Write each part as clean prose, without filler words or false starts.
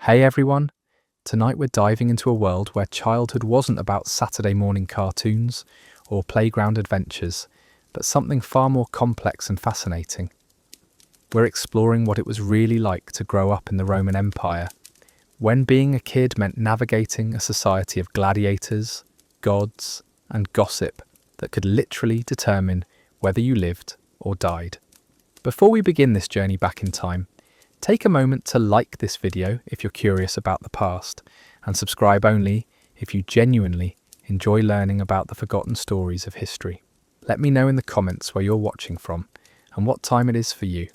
Hey everyone! Tonight we're diving into a world where childhood wasn't about Saturday morning cartoons or playground adventures, but something far more complex and fascinating. We're exploring what it was really like to grow up in the Roman Empire, when being a kid meant navigating a society of gladiators, gods, and gossip that could literally determine whether you lived or died. Before we begin this journey back in time, take a moment to like this video if you're curious about the past, and subscribe only if you genuinely enjoy learning about the forgotten stories of history. Let me know in the comments where you're watching from and what time it is for you.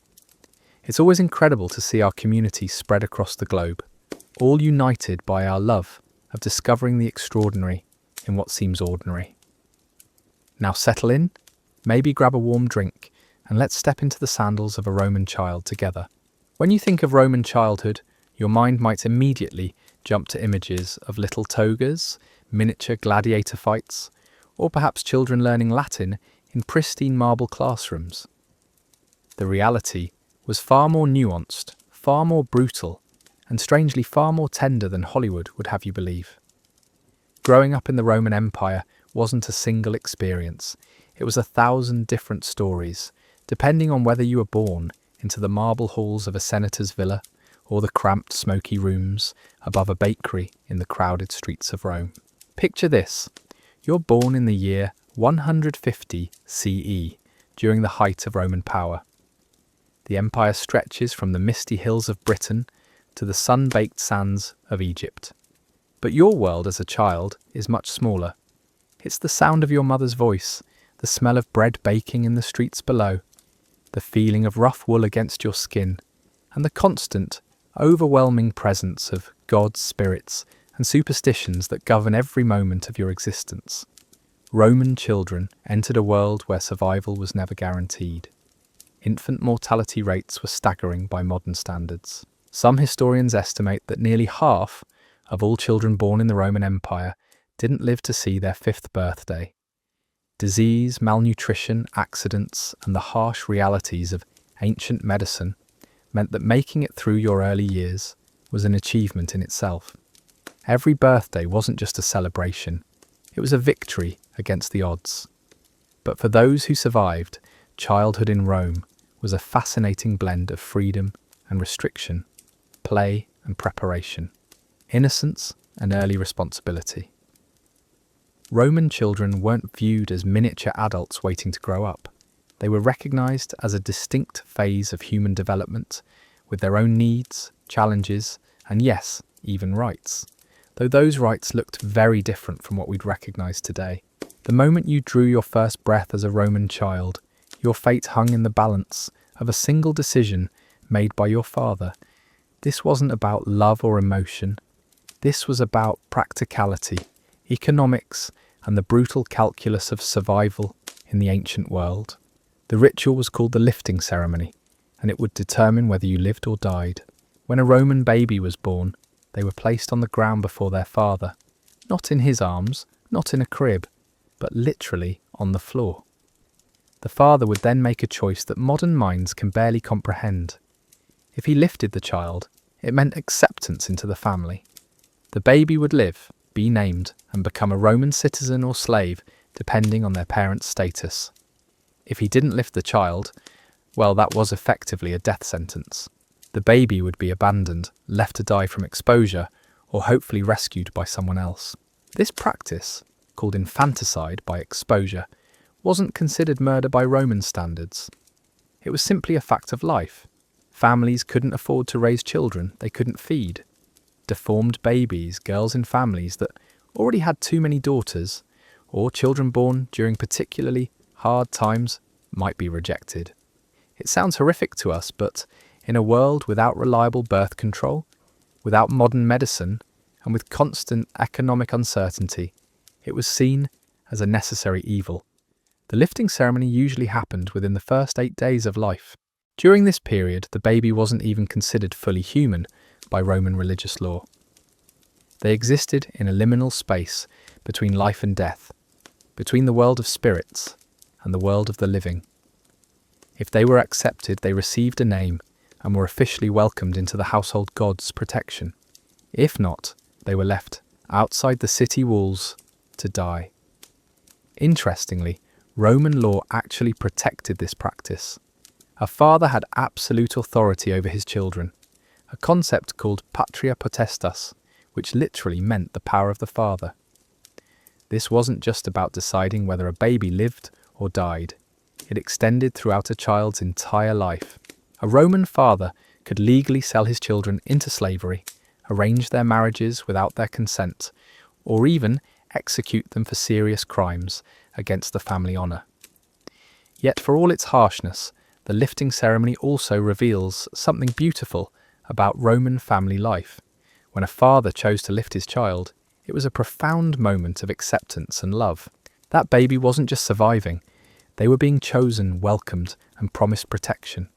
It's always incredible to see our community spread across the globe, all united by our love of discovering the extraordinary in what seems ordinary. Now settle in, maybe grab a warm drink, and let's step into the sandals of a Roman child together. When you think of Roman childhood, your mind might immediately jump to images of little togas, miniature gladiator fights, or perhaps children learning Latin in pristine marble classrooms. The reality was far more nuanced, far more brutal, and strangely far more tender than Hollywood would have you believe. Growing up in the Roman Empire wasn't a single experience. It was 1,000 different stories, depending on whether you were born into the marble halls of a senator's villa or the cramped, smoky rooms above a bakery in the crowded streets of Rome. Picture this. You're born in the year 150 CE, during the height of Roman power. The empire stretches from the misty hills of Britain to the sun-baked sands of Egypt. But your world as a child is much smaller. It's the sound of your mother's voice, the smell of bread baking in the streets below, the feeling of rough wool against your skin, and the constant, overwhelming presence of gods, spirits, and superstitions that govern every moment of your existence. Roman children entered a world where survival was never guaranteed. Infant mortality rates were staggering by modern standards. Some historians estimate that nearly half of all children born in the Roman Empire didn't live to see their 5th birthday. Disease, malnutrition, accidents, and the harsh realities of ancient medicine meant that making it through your early years was an achievement in itself. Every birthday wasn't just a celebration, it was a victory against the odds. But for those who survived, childhood in Rome was a fascinating blend of freedom and restriction, play and preparation, innocence and early responsibility. Roman children weren't viewed as miniature adults waiting to grow up. They were recognized as a distinct phase of human development, with their own needs, challenges, and yes, even rights. Though those rights looked very different from what we'd recognize today. The moment you drew your first breath as a Roman child, your fate hung in the balance of a single decision made by your father. This wasn't about love or emotion. This was about practicality, economics, and the brutal calculus of survival in the ancient world. The ritual was called the lifting ceremony, and it would determine whether you lived or died. When a Roman baby was born, they were placed on the ground before their father, not in his arms, not in a crib, but literally on the floor. The father would then make a choice that modern minds can barely comprehend. If he lifted the child, it meant acceptance into the family. The baby would live, be named, and become a Roman citizen or slave, depending on their parents' status. If he didn't lift the child, well, that was effectively a death sentence. The baby would be abandoned, left to die from exposure, or hopefully rescued by someone else. This practice, called infanticide by exposure, wasn't considered murder by Roman standards. It was simply a fact of life. Families couldn't afford to raise children they couldn't feed. Deformed babies, girls in families that already had too many daughters, or children born during particularly hard times might be rejected. It sounds horrific to us, but in a world without reliable birth control, without modern medicine, and with constant economic uncertainty, it was seen as a necessary evil. The lifting ceremony usually happened within the first 8 days of life. During this period, the baby wasn't even considered fully human by Roman religious law. They existed in a liminal space between life and death, between the world of spirits and the world of the living. If they were accepted, they received a name and were officially welcomed into the household god's protection. If not, they were left outside the city walls to die. Interestingly, Roman law actually protected this practice. A father had absolute authority over his children, a concept called patria potestas, which literally meant the power of the father. This wasn't just about deciding whether a baby lived or died. It extended throughout a child's entire life. A Roman father could legally sell his children into slavery, arrange their marriages without their consent, or even execute them for serious crimes against the family honour. Yet for all its harshness, the lifting ceremony also reveals something beautiful about Roman family life. When a father chose to lift his child, it was a profound moment of acceptance and love. That baby wasn't just surviving, they were being chosen, welcomed, and promised protection.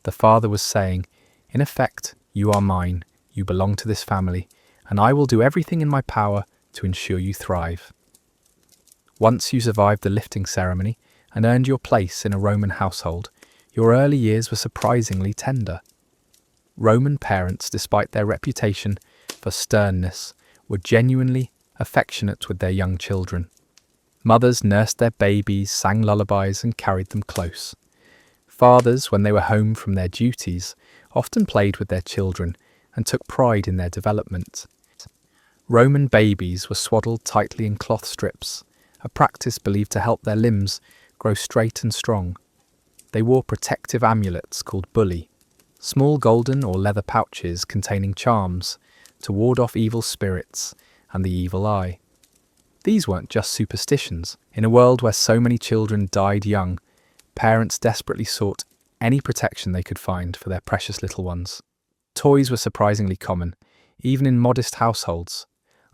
The father was saying, in effect, you are mine, you belong to this family, and I will do everything in my power to ensure you thrive. Once you survived the lifting ceremony and earned your place in a Roman household, your early years were surprisingly tender. Roman parents, despite their reputation for sternness, were genuinely affectionate with their young children. Mothers nursed their babies, sang lullabies, and carried them close. Fathers, when they were home from their duties, often played with their children and took pride in their development. Roman babies were swaddled tightly in cloth strips, a practice believed to help their limbs grow straight and strong. They wore protective amulets called bulli, small golden or leather pouches containing charms to ward off evil spirits and the evil eye. These weren't just superstitions. In a world where so many children died young, parents desperately sought any protection they could find for their precious little ones. Toys were surprisingly common, even in modest households.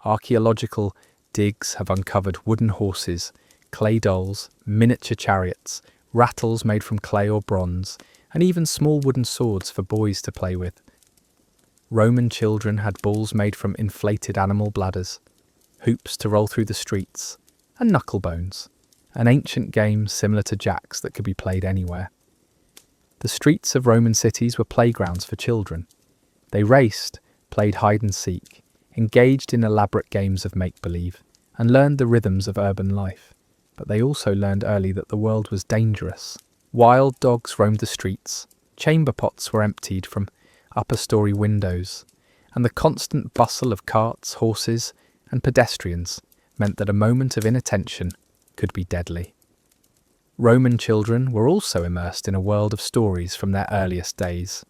Archaeological digs have uncovered wooden horses, clay dolls, miniature chariots, rattles made from clay or bronze, and even small wooden swords for boys to play with. Roman children had balls made from inflated animal bladders, hoops to roll through the streets, and knucklebones, an ancient game similar to jacks that could be played anywhere. The streets of Roman cities were playgrounds for children. They raced, played hide and seek, engaged in elaborate games of make-believe, and learned the rhythms of urban life. But they also learned early that the world was dangerous. Wild dogs roamed the streets, chamber pots were emptied from upper-story windows, and the constant bustle of carts, horses, and pedestrians meant that a moment of inattention could be deadly. Roman children were also immersed in a world of stories from their earliest days.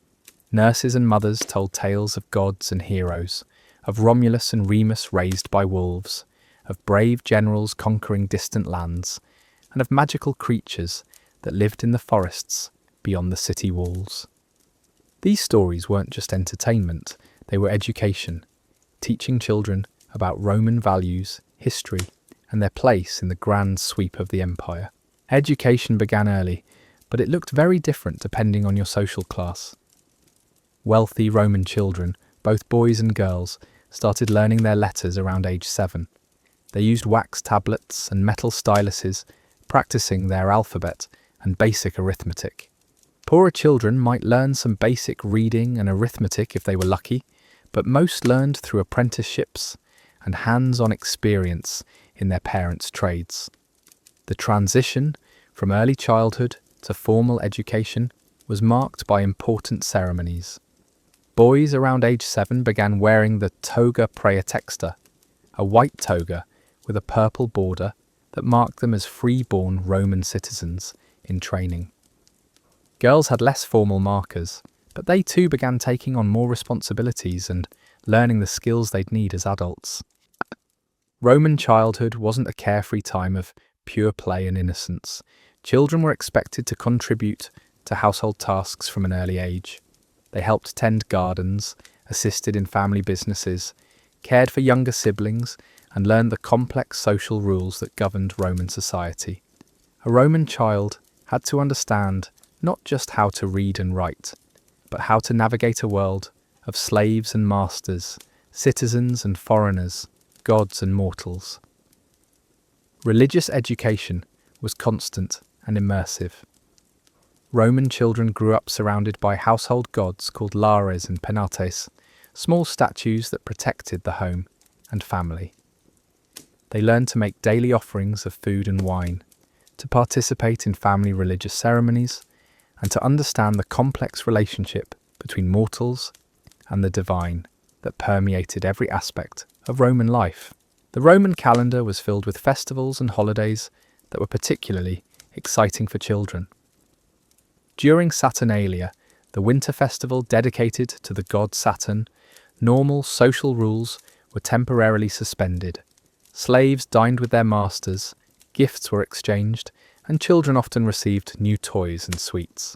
Nurses and mothers told tales of gods and heroes, of Romulus and Remus raised by wolves, of brave generals conquering distant lands, and of magical creatures that lived in the forests beyond the city walls. These stories weren't just entertainment, they were education, teaching children about Roman values, history, and their place in the grand sweep of the empire. Education began early, but it looked very different depending on your social class. Wealthy Roman children, both boys and girls, started learning their letters around age 7. They used wax tablets and metal styluses, practicing their alphabet and basic arithmetic. Poorer children might learn some basic reading and arithmetic if they were lucky, but most learned through apprenticeships and hands-on experience in their parents' trades. The transition from early childhood to formal education was marked by important ceremonies. Boys around age 7 began wearing the toga praetexta, a white toga with a purple border that marked them as free-born Roman citizens in training. Girls had less formal markers, but they too began taking on more responsibilities and learning the skills they'd need as adults. Roman childhood wasn't a carefree time of pure play and innocence. Children were expected to contribute to household tasks from an early age. They helped tend gardens, assisted in family businesses, cared for younger siblings, and learned the complex social rules that governed Roman society. A Roman child had to understand not just how to read and write, but how to navigate a world of slaves and masters, citizens and foreigners, gods and mortals. Religious education was constant and immersive. Roman children grew up surrounded by household gods called lares and penates, small statues that protected the home and family. They learned to make daily offerings of food and wine, to participate in family religious ceremonies, and to understand the complex relationship between mortals and the divine that permeated every aspect of Roman life. The Roman calendar was filled with festivals and holidays that were particularly exciting for children. During Saturnalia, the winter festival dedicated to the god Saturn, normal social rules were temporarily suspended. Slaves dined with their masters, gifts were exchanged, and children often received new toys and sweets.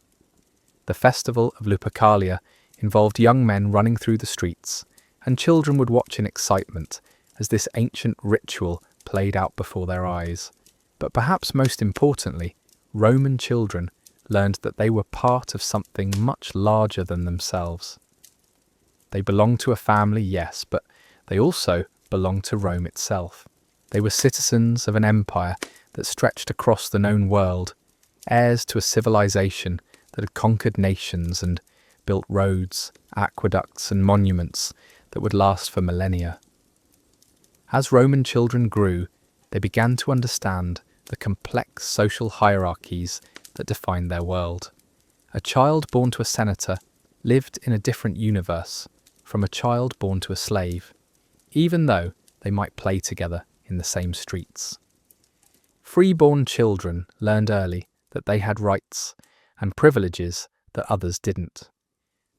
The festival of Lupercalia involved young men running through the streets, and children would watch in excitement as this ancient ritual played out before their eyes. But perhaps most importantly, Roman children learned that they were part of something much larger than themselves. They belonged to a family, yes, but they also belonged to Rome itself. They were citizens of an empire that stretched across the known world, heirs to a civilization that had conquered nations and built roads, aqueducts, and monuments that would last for millennia. As Roman children grew, they began to understand the complex social hierarchies that defined their world. A child born to a senator lived in a different universe from a child born to a slave, even though they might play together in the same streets. Freeborn children learned early that they had rights and privileges that others didn't.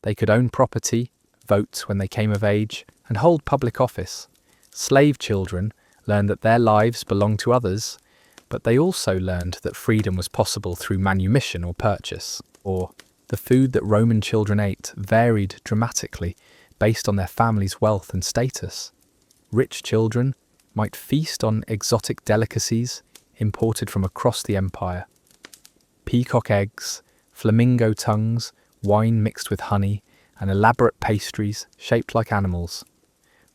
They could own property, vote when they came of age, and hold public office. Slave children learned that their lives belonged to others, but they also learned that freedom was possible through manumission or purchase, or the food that Roman children ate varied dramatically based on their family's wealth and status. Rich children might feast on exotic delicacies imported from across the empire. Peacock eggs, flamingo tongues, wine mixed with honey, and elaborate pastries shaped like animals.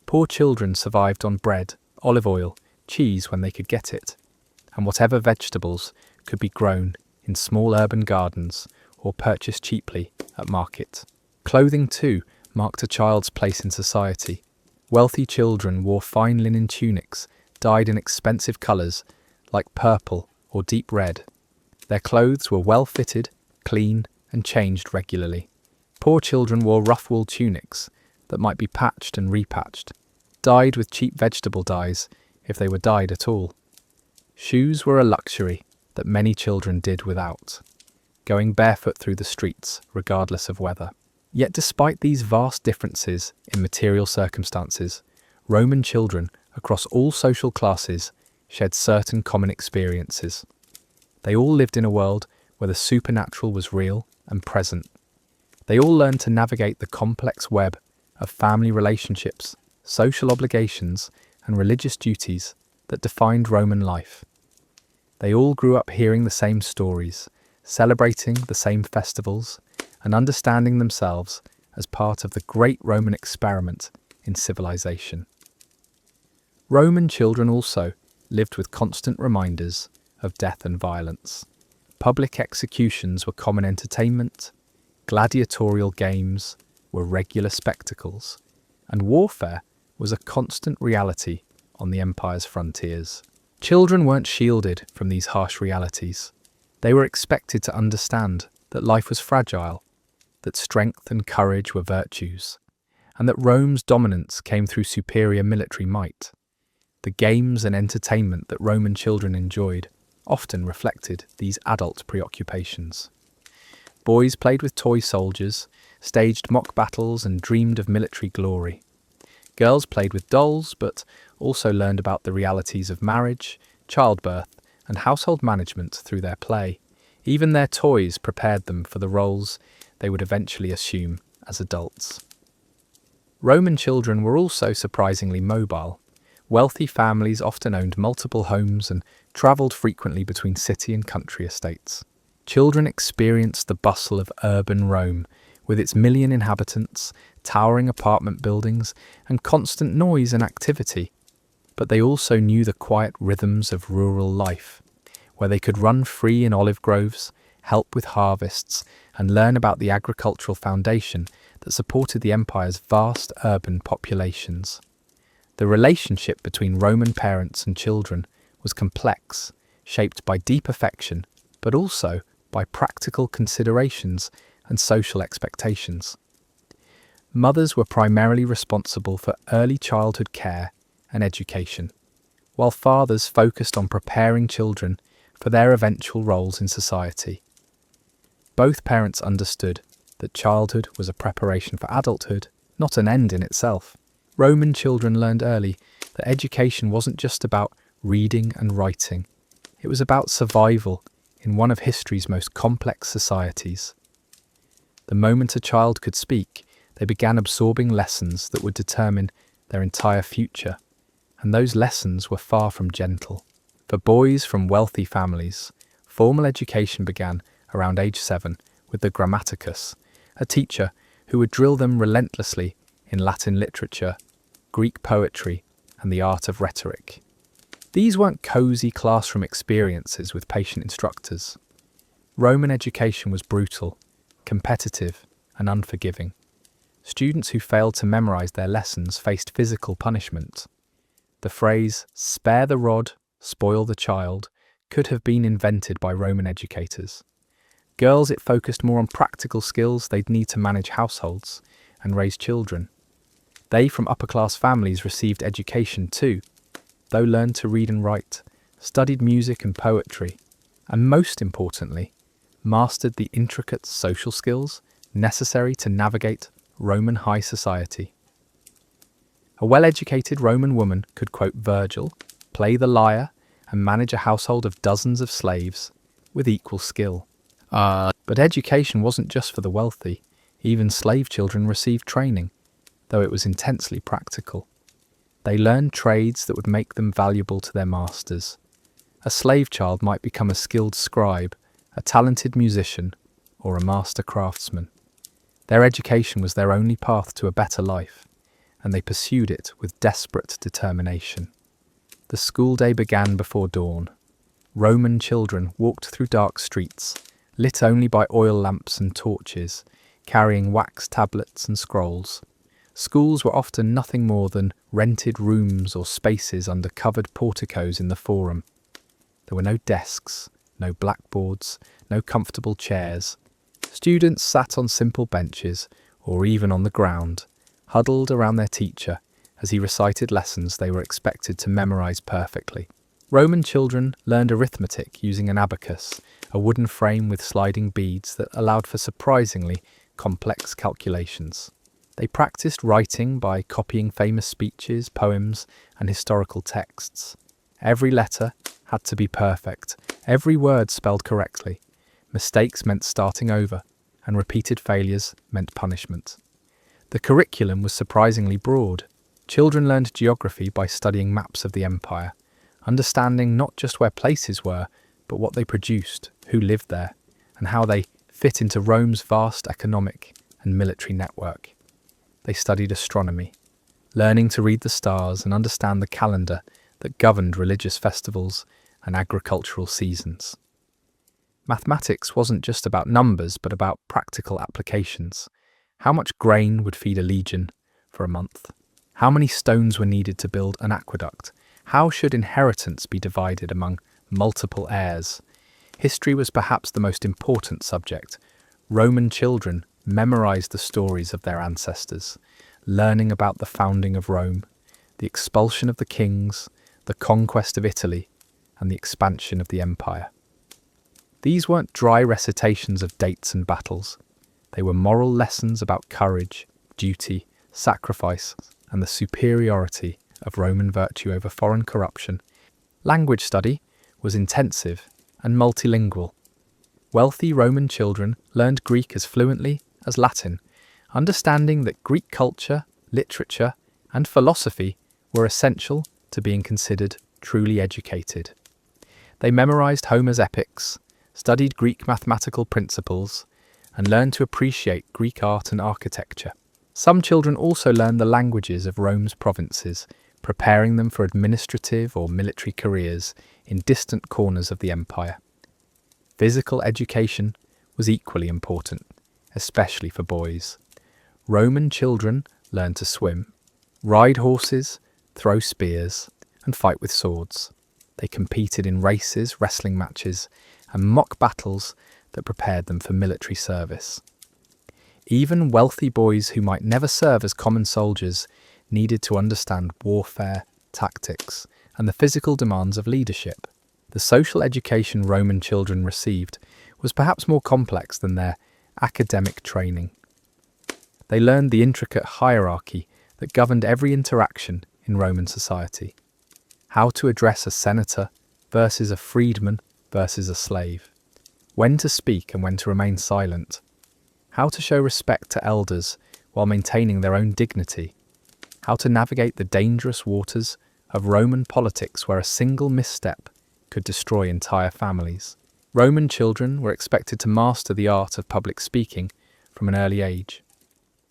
Poor children survived on bread, olive oil, cheese when they could get it, and whatever vegetables could be grown in small urban gardens or purchased cheaply at market. Clothing, too, marked a child's place in society. Wealthy children wore fine linen tunics dyed in expensive colours like purple or deep red. Their clothes were well fitted, clean, and changed regularly. Poor children wore rough wool tunics that might be patched and repatched, dyed with cheap vegetable dyes if they were dyed at all. Shoes were a luxury that many children did without, going barefoot through the streets regardless of weather. Yet despite these vast differences in material circumstances, Roman children across all social classes shared certain common experiences. They all lived in a world where the supernatural was real and present. They all learned to navigate the complex web of family relationships, social obligations, and religious duties that defined Roman life. They all grew up hearing the same stories, celebrating the same festivals, and understanding themselves as part of the great Roman experiment in civilization. Roman children also lived with constant reminders of death and violence. Public executions were common entertainment, gladiatorial games were regular spectacles, and warfare was a constant reality on the empire's frontiers. Children weren't shielded from these harsh realities. They were expected to understand that life was fragile, that strength and courage were virtues, and that Rome's dominance came through superior military might. The games and entertainment that Roman children enjoyed often reflected these adult preoccupations. Boys played with toy soldiers, staged mock battles, and dreamed of military glory. Girls played with dolls, but also learned about the realities of marriage, childbirth, and household management through their play. Even their toys prepared them for the roles they would eventually assume as adults. Roman children were also surprisingly mobile. Wealthy families often owned multiple homes and travelled frequently between city and country estates. Children experienced the bustle of urban Rome, with its million inhabitants, towering apartment buildings, and constant noise and activity. But they also knew the quiet rhythms of rural life, where they could run free in olive groves, help with harvests, and learn about the agricultural foundation that supported the empire's vast urban populations. The relationship between Roman parents and children was complex, shaped by deep affection, but also by practical considerations and social expectations. Mothers were primarily responsible for early childhood care and education, while fathers focused on preparing children for their eventual roles in society. Both parents understood that childhood was a preparation for adulthood, not an end in itself. Roman children learned early that education wasn't just about reading and writing. It was about survival in one of history's most complex societies. The moment a child could speak, they began absorbing lessons that would determine their entire future, and those lessons were far from gentle. For boys from wealthy families, formal education began around age 7 with the grammaticus, a teacher who would drill them relentlessly in Latin literature, Greek poetry, and the art of rhetoric. These weren't cosy classroom experiences with patient instructors. Roman education was brutal, competitive, and unforgiving. Students who failed to memorize their lessons faced physical punishment. The phrase, "spare the rod, spoil the child," could have been invented by Roman educators. Girls, it focused more on practical skills they'd need to manage households and raise children. They from upper-class families received education too, though learned to read and write, studied music and poetry, and most importantly, mastered the intricate social skills necessary to navigate Roman high society. A well-educated Roman woman could quote Virgil, play the lyre, and manage a household of dozens of slaves with equal skill. But education wasn't just for the wealthy. Even slave children received training, though it was intensely practical. They learned trades that would make them valuable to their masters. A slave child might become a skilled scribe, a talented musician, or a master craftsman. Their education was their only path to a better life, and they pursued it with desperate determination. The school day began before dawn. Roman children walked through dark streets, lit only by oil lamps and torches, carrying wax tablets and scrolls. Schools were often nothing more than rented rooms or spaces under covered porticos in the forum. There were no desks, no blackboards, no comfortable chairs. Students sat on simple benches, or even on the ground, huddled around their teacher as he recited lessons they were expected to memorize perfectly. Roman children learned arithmetic using an abacus, a wooden frame with sliding beads that allowed for surprisingly complex calculations. They practiced writing by copying famous speeches, poems, and historical texts. Every letter had to be perfect, every word spelled correctly. Mistakes meant starting over, and repeated failures meant punishment. The curriculum was surprisingly broad. Children learned geography by studying maps of the empire, understanding not just where places were, but what they produced, who lived there, and how they fit into Rome's vast economic and military network. They studied astronomy, learning to read the stars and understand the calendar that governed religious festivals and agricultural seasons. Mathematics wasn't just about numbers, but about practical applications. How much grain would feed a legion for a month? How many stones were needed to build an aqueduct? How should inheritance be divided among multiple heirs? History was perhaps the most important subject. Roman children memorized the stories of their ancestors, learning about the founding of Rome, the expulsion of the kings, the conquest of Italy, and the expansion of the empire. These weren't dry recitations of dates and battles. They were moral lessons about courage, duty, sacrifice, and the superiority of Roman virtue over foreign corruption. Language study was intensive and multilingual. Wealthy Roman children learned Greek as fluently as Latin, understanding that Greek culture, literature, and philosophy were essential to being considered truly educated. They memorized Homer's epics, studied Greek mathematical principles, and learned to appreciate Greek art and architecture. Some children also learned the languages of Rome's provinces, preparing them for administrative or military careers in distant corners of the empire. Physical education was equally important, especially for boys. Roman children learned to swim, ride horses, throw spears, and fight with swords. They competed in races, wrestling matches, and mock battles that prepared them for military service. Even wealthy boys who might never serve as common soldiers needed to understand warfare, tactics, and the physical demands of leadership. The social education Roman children received was perhaps more complex than their academic training. They learned the intricate hierarchy that governed every interaction in Roman society. How to address a senator versus a freedman versus a slave. When to speak and when to remain silent. How to show respect to elders while maintaining their own dignity. How to navigate the dangerous waters of Roman politics where a single misstep could destroy entire families. Roman children were expected to master the art of public speaking from an early age.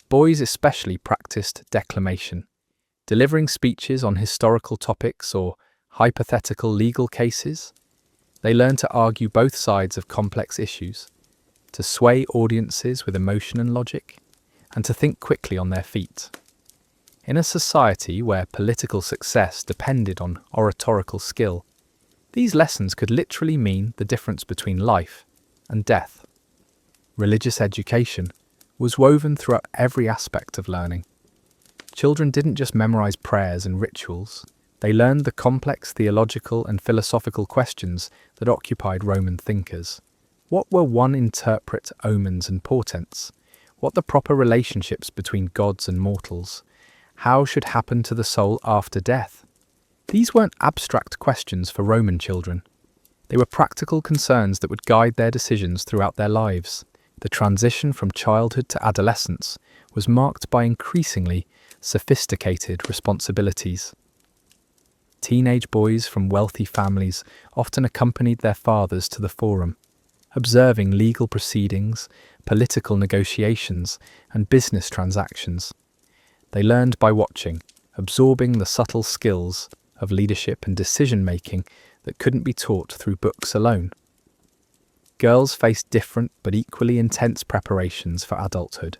Boys especially practiced declamation, delivering speeches on historical topics or hypothetical legal cases. They learned to argue both sides of complex issues, to sway audiences with emotion and logic, and to think quickly on their feet. In a society where political success depended on oratorical skill, these lessons could literally mean the difference between life and death. Religious education was woven throughout every aspect of learning. Children didn't just memorize prayers and rituals, they learned the complex theological and philosophical questions that occupied Roman thinkers. What were one interpret omens and portents? What the proper relationships between gods and mortals? How should happen to the soul after death? These weren't abstract questions for Roman children. They were practical concerns that would guide their decisions throughout their lives. The transition from childhood to adolescence was marked by increasingly sophisticated responsibilities. Teenage boys from wealthy families often accompanied their fathers to the forum, observing legal proceedings, political negotiations, and business transactions. They learned by watching, absorbing the subtle skills of leadership and decision-making that couldn't be taught through books alone. Girls faced different but equally intense preparations for adulthood.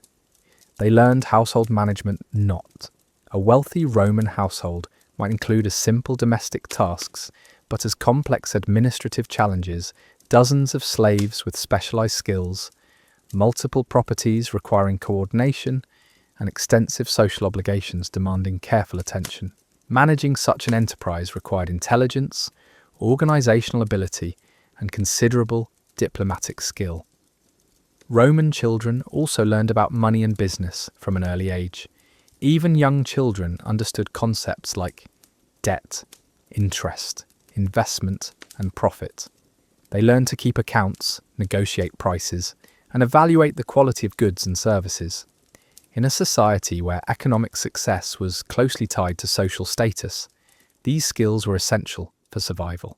They learned household management not. A wealthy Roman household might include as simple domestic tasks, but as complex administrative challenges, dozens of slaves with specialized skills, multiple properties requiring coordination, and extensive social obligations demanding careful attention. Managing such an enterprise required intelligence, organizational ability, and considerable diplomatic skill. Roman children also learned about money and business from an early age. Even young children understood concepts like debt, interest, investment, and profit. They learned to keep accounts, negotiate prices, and evaluate the quality of goods and services. In a society where economic success was closely tied to social status, these skills were essential for survival.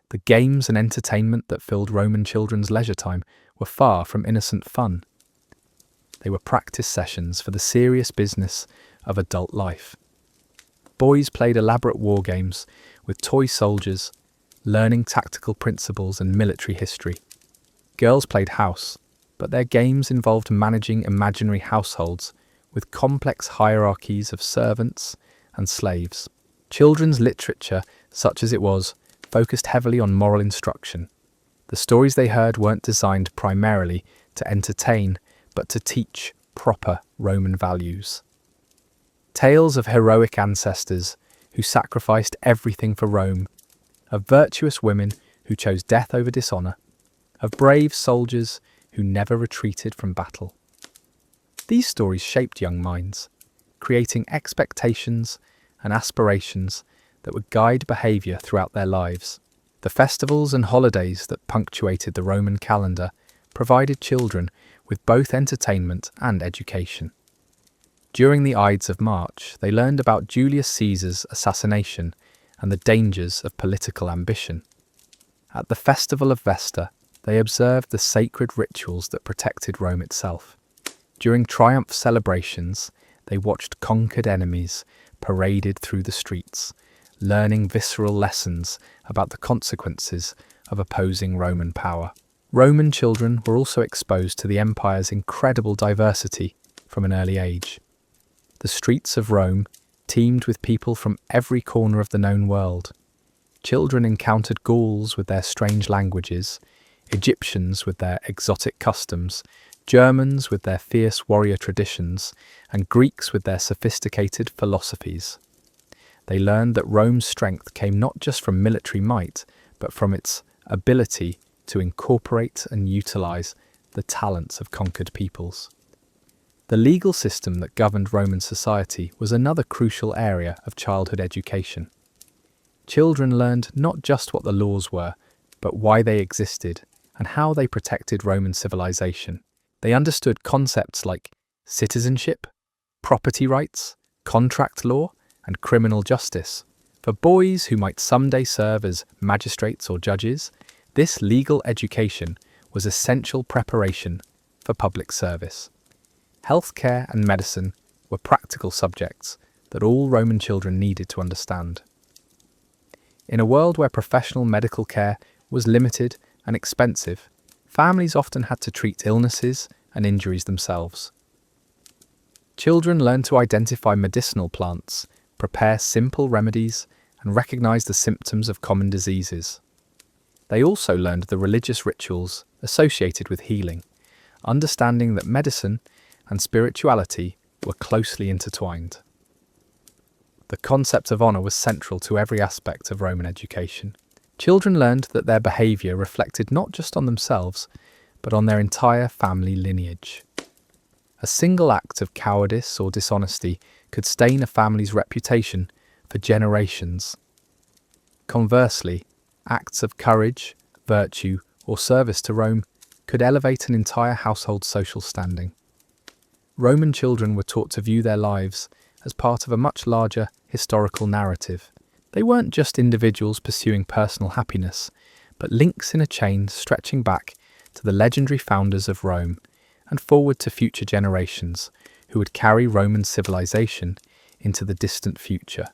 The games and entertainment that filled Roman children's leisure time were far from innocent fun. They were practice sessions for the serious business of adult life. Boys played elaborate war games with toy soldiers, learning tactical principles and military history. Girls played house, but their games involved managing imaginary households with complex hierarchies of servants and slaves. Children's literature, such as it was, focused heavily on moral instruction. The stories they heard weren't designed primarily to entertain, but to teach proper Roman values. Tales of heroic ancestors who sacrificed everything for Rome, of virtuous women who chose death over dishonor, of brave soldiers who never retreated from battle. These stories shaped young minds, creating expectations and aspirations that would guide behavior throughout their lives. The festivals and holidays that punctuated the Roman calendar provided children with both entertainment and education. During the Ides of March, they learned about Julius Caesar's assassination and the dangers of political ambition. At the Festival of Vesta, they observed the sacred rituals that protected Rome itself. During triumph celebrations, they watched conquered enemies paraded through the streets, learning visceral lessons about the consequences of opposing Roman power. Roman children were also exposed to the empire's incredible diversity from an early age. The streets of Rome teemed with people from every corner of the known world. Children encountered Gauls with their strange languages, Egyptians with their exotic customs, Germans with their fierce warrior traditions, and Greeks with their sophisticated philosophies. They learned that Rome's strength came not just from military might, but from its ability to incorporate and utilize the talents of conquered peoples. The legal system that governed Roman society was another crucial area of childhood education. Children learned not just what the laws were, but why they existed and how they protected Roman civilization. They understood concepts like citizenship, property rights, contract law, and criminal justice. For boys who might someday serve as magistrates or judges, this legal education was essential preparation for public service. Healthcare and medicine were practical subjects that all Roman children needed to understand. In a world where professional medical care was limited and expensive, families often had to treat illnesses and injuries themselves. Children learned to identify medicinal plants, prepare simple remedies, and recognize the symptoms of common diseases. They also learned the religious rituals associated with healing, understanding that medicine and spirituality were closely intertwined. The concept of honor was central to every aspect of Roman education. Children learned that their behavior reflected not just on themselves, but on their entire family lineage. A single act of cowardice or dishonesty could stain a family's reputation for generations. Conversely, acts of courage, virtue, or service to Rome could elevate an entire household's social standing. Roman children were taught to view their lives as part of a much larger historical narrative. They weren't just individuals pursuing personal happiness, but links in a chain stretching back to the legendary founders of Rome and forward to future generations who would carry Roman civilization into the distant future.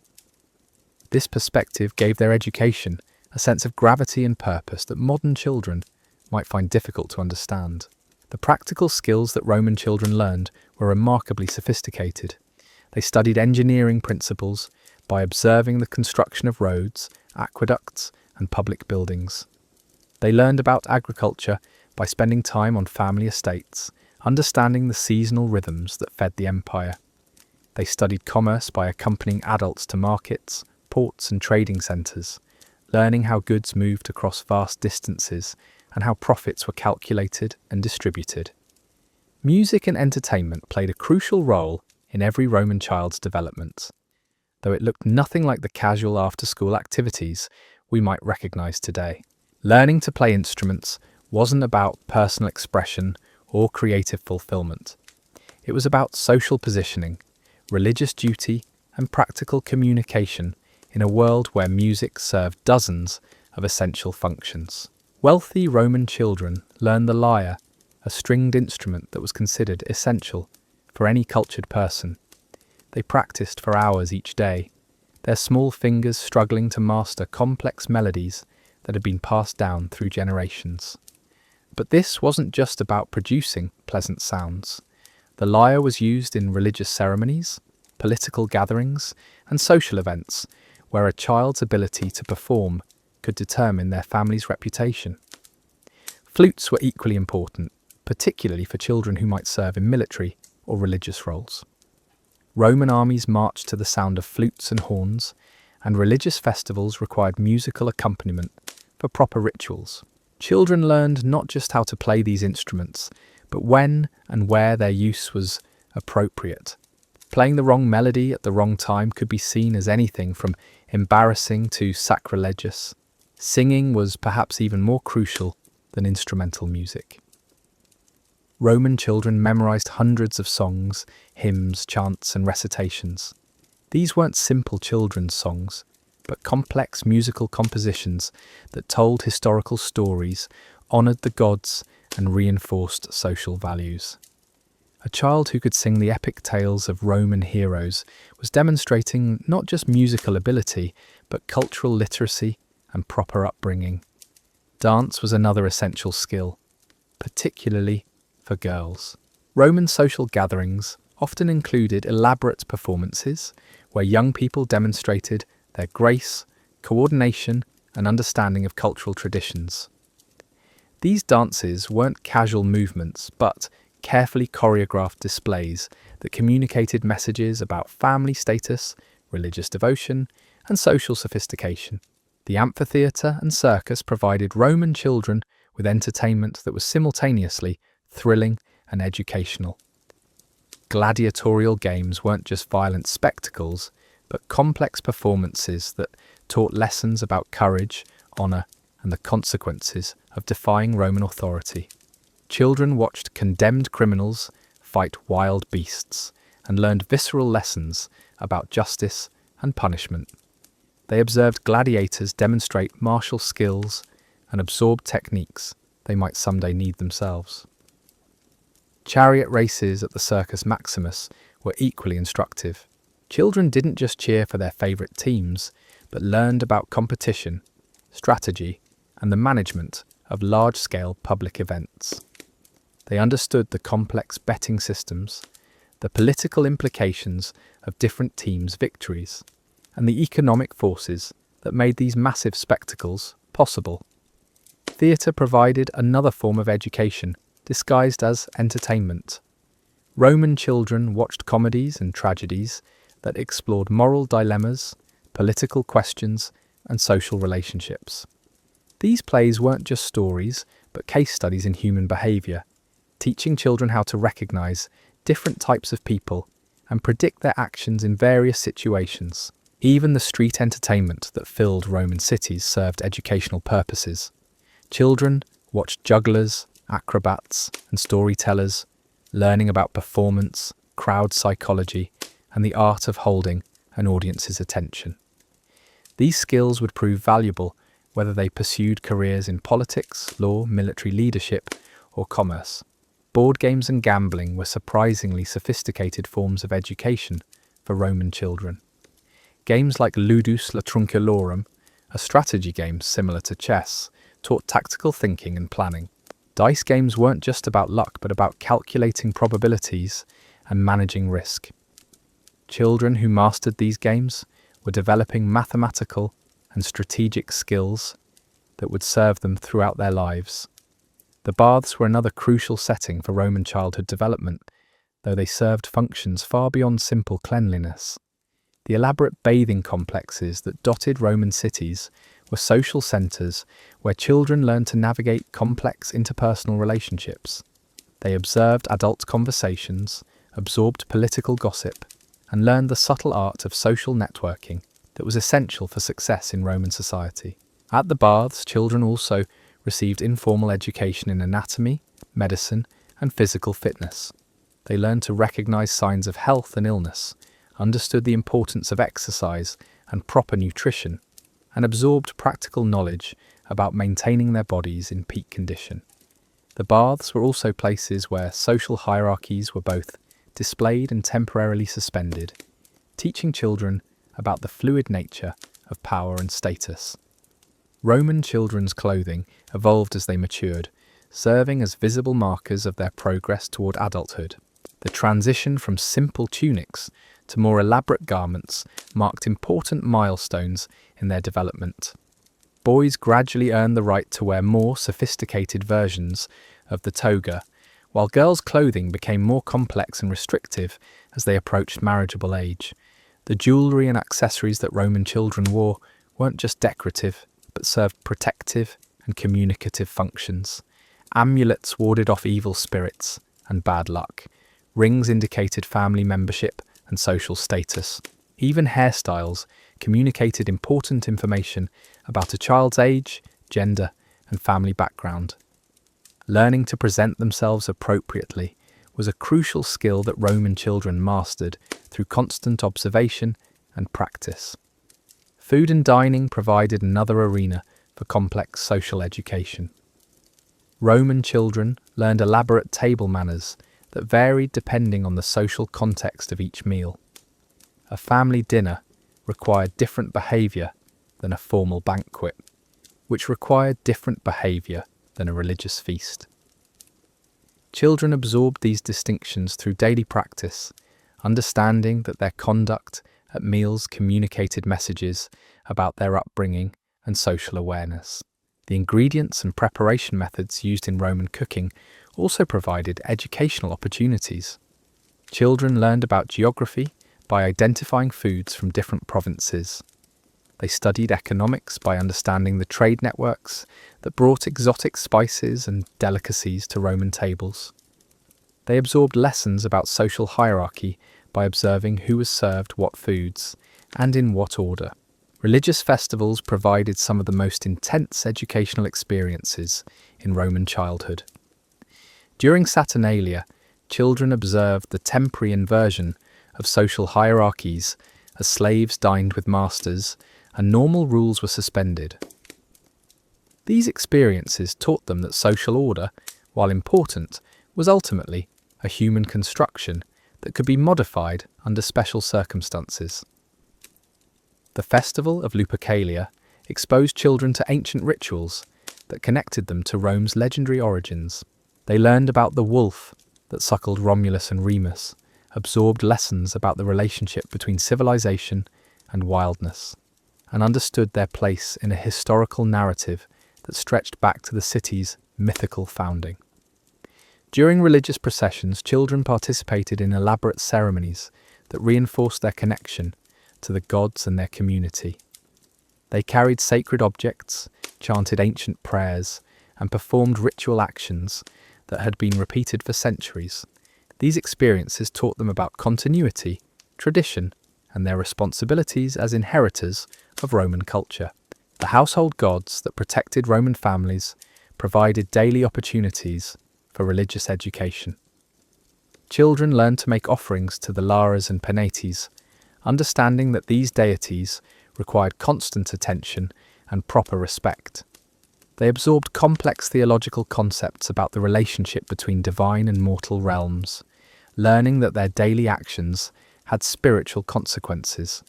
This perspective gave their education a sense of gravity and purpose that modern children might find difficult to understand. The practical skills that Roman children learned were remarkably sophisticated. They studied engineering principles by observing the construction of roads, aqueducts, and public buildings. They learned about agriculture by spending time on family estates, understanding the seasonal rhythms that fed the empire. They studied commerce by accompanying adults to markets, ports, and trading centres, learning how goods moved across vast distances and how profits were calculated and distributed. Music and entertainment played a crucial role in every Roman child's development, though it looked nothing like the casual after-school activities we might recognise today. Learning to play instruments wasn't about personal expression or creative fulfillment. It was about social positioning, religious duty, and practical communication in a world where music served dozens of essential functions. Wealthy Roman children learned the lyre, a stringed instrument that was considered essential for any cultured person. They practiced for hours each day, their small fingers struggling to master complex melodies that had been passed down through generations. But this wasn't just about producing pleasant sounds. The lyre was used in religious ceremonies, political gatherings, and social events where a child's ability to perform could determine their family's reputation. Flutes were equally important, particularly for children who might serve in military or religious roles. Roman armies marched to the sound of flutes and horns, and religious festivals required musical accompaniment for proper rituals. Children learned not just how to play these instruments, but when and where their use was appropriate. Playing the wrong melody at the wrong time could be seen as anything from embarrassing to sacrilegious. Singing was perhaps even more crucial than instrumental music. Roman children memorized hundreds of songs, hymns, chants, and recitations. These weren't simple children's songs, but complex musical compositions that told historical stories, honored the gods, and reinforced social values. A child who could sing the epic tales of Roman heroes was demonstrating not just musical ability, but cultural literacy and proper upbringing. Dance was another essential skill, particularly for girls. Roman social gatherings often included elaborate performances where young people demonstrated their grace, coordination, and understanding of cultural traditions. These dances weren't casual movements, but carefully choreographed displays that communicated messages about family status, religious devotion, and social sophistication. The amphitheatre and circus provided Roman children with entertainment that was simultaneously thrilling and educational. Gladiatorial games weren't just violent spectacles, but complex performances that taught lessons about courage, honour, and the consequences of defying Roman authority. Children watched condemned criminals fight wild beasts and learned visceral lessons about justice and punishment. They observed gladiators demonstrate martial skills and absorbed techniques they might someday need themselves. Chariot races at the Circus Maximus were equally instructive. Children didn't just cheer for their favourite teams, but learned about competition, strategy, and the management of large-scale public events. They understood the complex betting systems, the political implications of different teams' victories, and the economic forces that made these massive spectacles possible. Theatre provided another form of education, disguised as entertainment. Roman children watched comedies and tragedies that explored moral dilemmas, political questions, and social relationships. These plays weren't just stories, but case studies in human behaviour, teaching children how to recognise different types of people and predict their actions in various situations. Even the street entertainment that filled Roman cities served educational purposes. Children watched jugglers, acrobats, and storytellers, learning about performance, crowd psychology, and the art of holding an audience's attention. These skills would prove valuable whether they pursued careers in politics, law, military leadership, or commerce. Board games and gambling were surprisingly sophisticated forms of education for Roman children. Games like Ludus Latrunculorum, a strategy game similar to chess, taught tactical thinking and planning. Dice games weren't just about luck, but about calculating probabilities and managing risk. Children who mastered these games were developing mathematical and strategic skills that would serve them throughout their lives. The baths were another crucial setting for Roman childhood development, though they served functions far beyond simple cleanliness. The elaborate bathing complexes that dotted Roman cities were social centres where children learned to navigate complex interpersonal relationships. They observed adult conversations, absorbed political gossip, and learned the subtle art of social networking that was essential for success in Roman society. At the baths, children also received informal education in anatomy, medicine, and physical fitness. They learned to recognise signs of health and illness, understood the importance of exercise and proper nutrition, and absorbed practical knowledge about maintaining their bodies in peak condition. The baths were also places where social hierarchies were both displayed and temporarily suspended, teaching children about the fluid nature of power and status. Roman children's clothing evolved as they matured, serving as visible markers of their progress toward adulthood. The transition from simple tunics to more elaborate garments marked important milestones in their development. Boys gradually earned the right to wear more sophisticated versions of the toga, while girls' clothing became more complex and restrictive as they approached marriageable age. The jewellery and accessories that Roman children wore weren't just decorative, but served protective and communicative functions. Amulets warded off evil spirits and bad luck. Rings indicated family membership and social status. Even hairstyles communicated important information about a child's age, gender, and family background. Learning to present themselves appropriately was a crucial skill that Roman children mastered through constant observation and practice. Food and dining provided another arena for complex social education. Roman children learned elaborate table manners that varied depending on the social context of each meal. A family dinner required different behaviour than a formal banquet. which required different behaviour than a religious feast. Children absorbed these distinctions through daily practice, understanding that their conduct at meals communicated messages about their upbringing and social awareness. The ingredients and preparation methods used in Roman cooking also provided educational opportunities. Children learned about geography by identifying foods from different provinces. They studied economics by understanding the trade networks that brought exotic spices and delicacies to Roman tables. They absorbed lessons about social hierarchy by observing who was served what foods and in what order. Religious festivals provided some of the most intense educational experiences in Roman childhood. During Saturnalia, children observed the temporary inversion of social hierarchies as slaves dined with masters and normal rules were suspended. These experiences taught them that social order, while important, was ultimately a human construction that could be modified under special circumstances. The festival of Lupercalia exposed children to ancient rituals that connected them to Rome's legendary origins. They learned about the wolf that suckled Romulus and Remus, absorbed lessons about the relationship between civilization and wildness, and understood their place in a historical narrative that stretched back to the city's mythical founding. During religious processions, children participated in elaborate ceremonies that reinforced their connection to the gods and their community. They carried sacred objects, chanted ancient prayers, and performed ritual actions that had been repeated for centuries. These experiences taught them about continuity, tradition, and their responsibilities as inheritors of Roman culture. The household gods that protected Roman families provided daily opportunities for religious education. Children learned to make offerings to the Lares and Penates, understanding that these deities required constant attention and proper respect. They absorbed complex theological concepts about the relationship between divine and mortal realms, learning that their daily actions had spiritual consequences.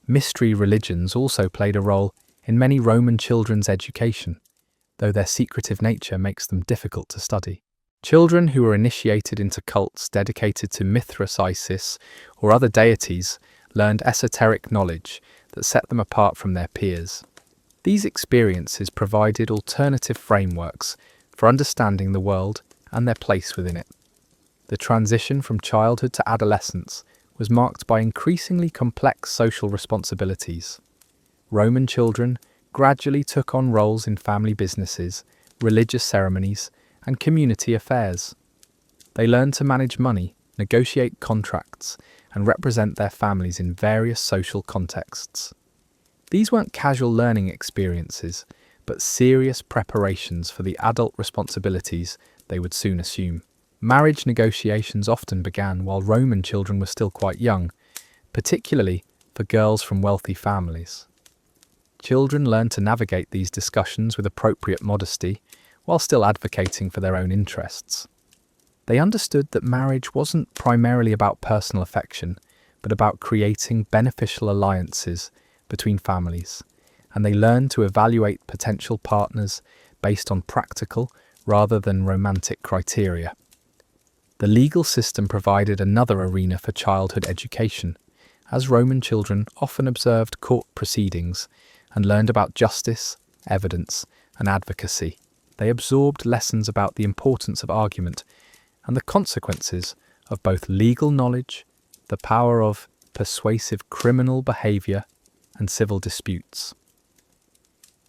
Mystery religions also played a role in many Roman children's education, though their secretive nature makes them difficult to study. Children who were initiated into cults dedicated to Mithras, Isis, or other deities learned esoteric knowledge that set them apart from their peers. These experiences provided alternative frameworks for understanding the world and their place within it. The transition from childhood to adolescence was marked by increasingly complex social responsibilities. Roman children gradually took on roles in family businesses, religious ceremonies, and community affairs. They learned to manage money, negotiate contracts, and represent their families in various social contexts. These weren't casual learning experiences, but serious preparations for the adult responsibilities they would soon assume. Marriage negotiations often began while Roman children were still quite young, particularly for girls from wealthy families. Children learned to navigate these discussions with appropriate modesty, while still advocating for their own interests. They understood that marriage wasn't primarily about personal affection, but about creating beneficial alliances between families, and they learned to evaluate potential partners based on practical rather than romantic criteria. The legal system provided another arena for childhood education, as Roman children often observed court proceedings and learned about justice, evidence, and advocacy. They absorbed lessons about the importance of argument and the consequences of both legal knowledge, the power of persuasive criminal behaviour, and civil disputes.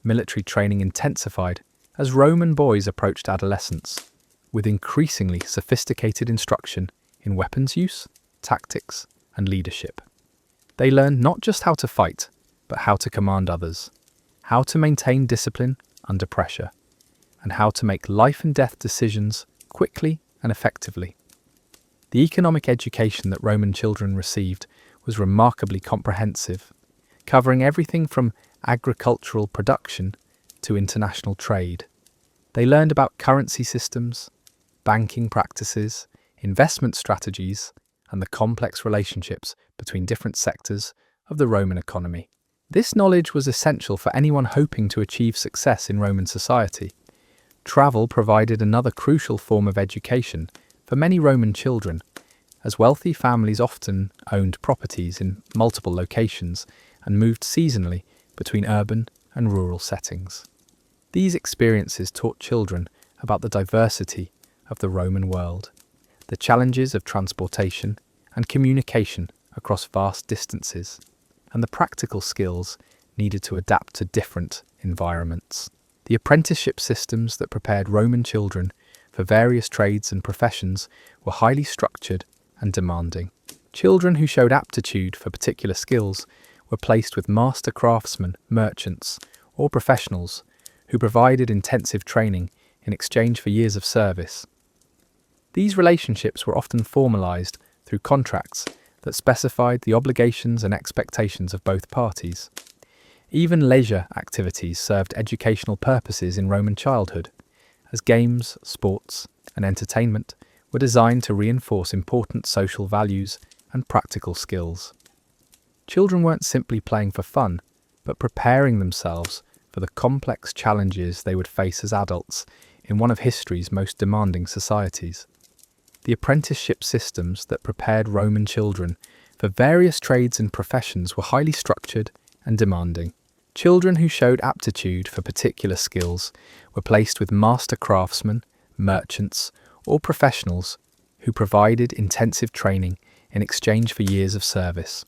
Military training intensified as Roman boys approached adolescence, with increasingly sophisticated instruction in weapons use, tactics, and leadership. They learned not just how to fight, but how to command others, how to maintain discipline under pressure, and how to make life and death decisions quickly and effectively. The economic education that Roman children received was remarkably comprehensive, covering everything from agricultural production to international trade. They learned about currency systems, banking practices, investment strategies, and the complex relationships between different sectors of the Roman economy. This knowledge was essential for anyone hoping to achieve success in Roman society. Travel provided another crucial form of education for many Roman children, as wealthy families often owned properties in multiple locations and moved seasonally between urban and rural settings. These experiences taught children about the diversity of the Roman world, the challenges of transportation and communication across vast distances, and the practical skills needed to adapt to different environments. The apprenticeship systems that prepared Roman children for various trades and professions were highly structured and demanding. Children who showed aptitude for particular skills were placed with master craftsmen, merchants, or professionals who provided intensive training in exchange for years of service. These relationships were often formalized through contracts that specified the obligations and expectations of both parties. Even leisure activities served educational purposes in Roman childhood, as games, sports, and entertainment were designed to reinforce important social values and practical skills. Children weren't simply playing for fun, but preparing themselves for the complex challenges they would face as adults in one of history's most demanding societies. The apprenticeship systems that prepared Roman children for various trades and professions were highly structured and demanding. Children who showed aptitude for particular skills were placed with master craftsmen, merchants, or professionals who provided intensive training in exchange for years of service.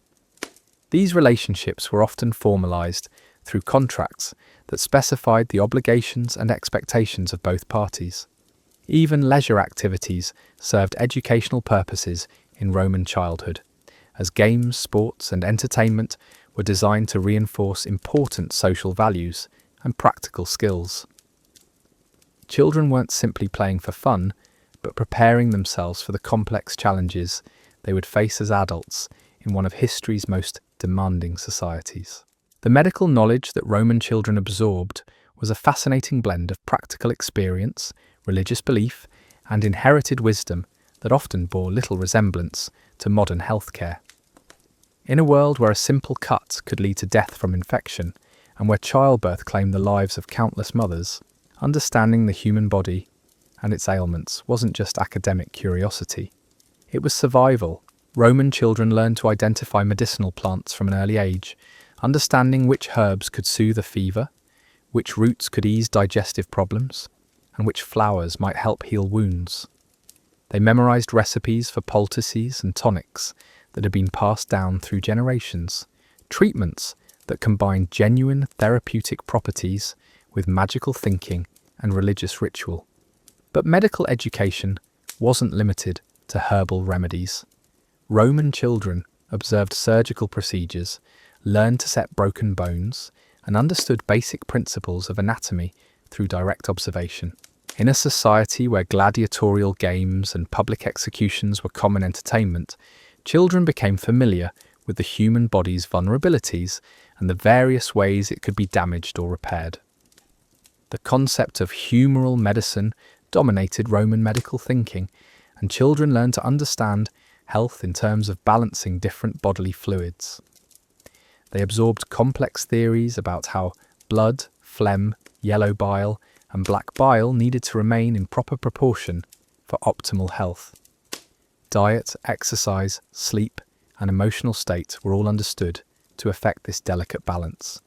These relationships were often formalized through contracts that specified the obligations and expectations of both parties. Even leisure activities served educational purposes in Roman childhood, as games, sports, and entertainment were designed to reinforce important social values and practical skills. Children weren't simply playing for fun, but preparing themselves for the complex challenges they would face as adults in one of history's most demanding societies. The medical knowledge that Roman children absorbed was a fascinating blend of practical experience, religious belief, and inherited wisdom that often bore little resemblance to modern healthcare. In a world where a simple cut could lead to death from infection, and where childbirth claimed the lives of countless mothers, understanding the human body and its ailments wasn't just academic curiosity. It was survival. Roman children learned to identify medicinal plants from an early age, understanding which herbs could soothe a fever, which roots could ease digestive problems, and which flowers might help heal wounds. They memorized recipes for poultices and tonics that had been passed down through generations, treatments that combined genuine therapeutic properties with magical thinking and religious ritual. But medical education wasn't limited to herbal remedies. Roman children observed surgical procedures, learned to set broken bones, and understood basic principles of anatomy through direct observation. In a society where gladiatorial games and public executions were common entertainment, children became familiar with the human body's vulnerabilities and the various ways it could be damaged or repaired. The concept of humoral medicine dominated Roman medical thinking, and children learned to understand health in terms of balancing different bodily fluids. They absorbed complex theories about how blood, phlegm, yellow bile, and black bile needed to remain in proper proportion for optimal health. Diet, exercise, sleep, and emotional state were all understood to affect this delicate balance,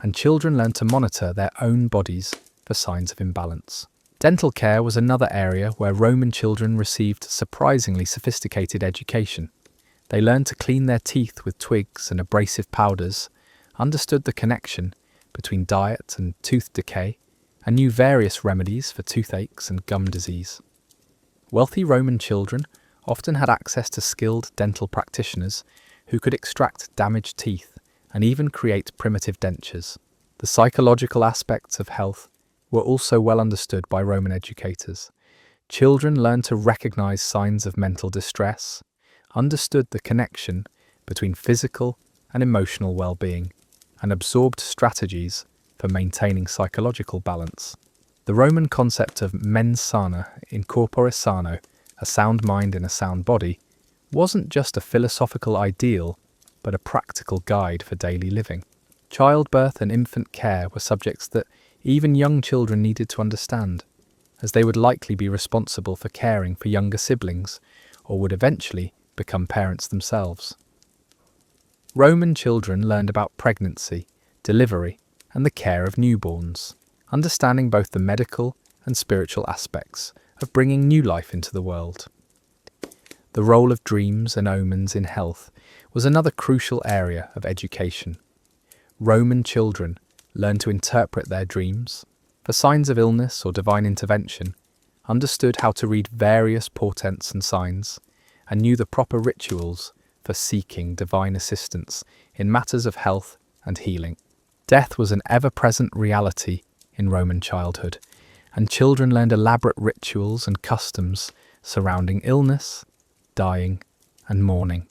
and children learned to monitor their own bodies for signs of imbalance. Dental care was another area where Roman children received surprisingly sophisticated education. They learned to clean their teeth with twigs and abrasive powders, understood the connection between diet and tooth decay, and knew various remedies for toothaches and gum disease. Wealthy Roman children often had access to skilled dental practitioners who could extract damaged teeth and even create primitive dentures. The psychological aspects of health were also well understood by Roman educators. Children learned to recognize signs of mental distress, understood the connection between physical and emotional well-being, and absorbed strategies for maintaining psychological balance. The Roman concept of mens sana in corpore sano, a sound mind in a sound body, wasn't just a philosophical ideal, but a practical guide for daily living. Childbirth and infant care were subjects that even young children needed to understand, as they would likely be responsible for caring for younger siblings, or would eventually become parents themselves. Roman children learned about pregnancy, delivery, and the care of newborns, understanding both the medical and spiritual aspects of bringing new life into the world. The role of dreams and omens in health was another crucial area of education. Roman children learned to interpret their dreams for signs of illness or divine intervention, understood how to read various portents and signs, and knew the proper rituals for seeking divine assistance in matters of health and healing. Death was an ever-present reality in Roman childhood, and children learned elaborate rituals and customs surrounding illness, dying, and mourning.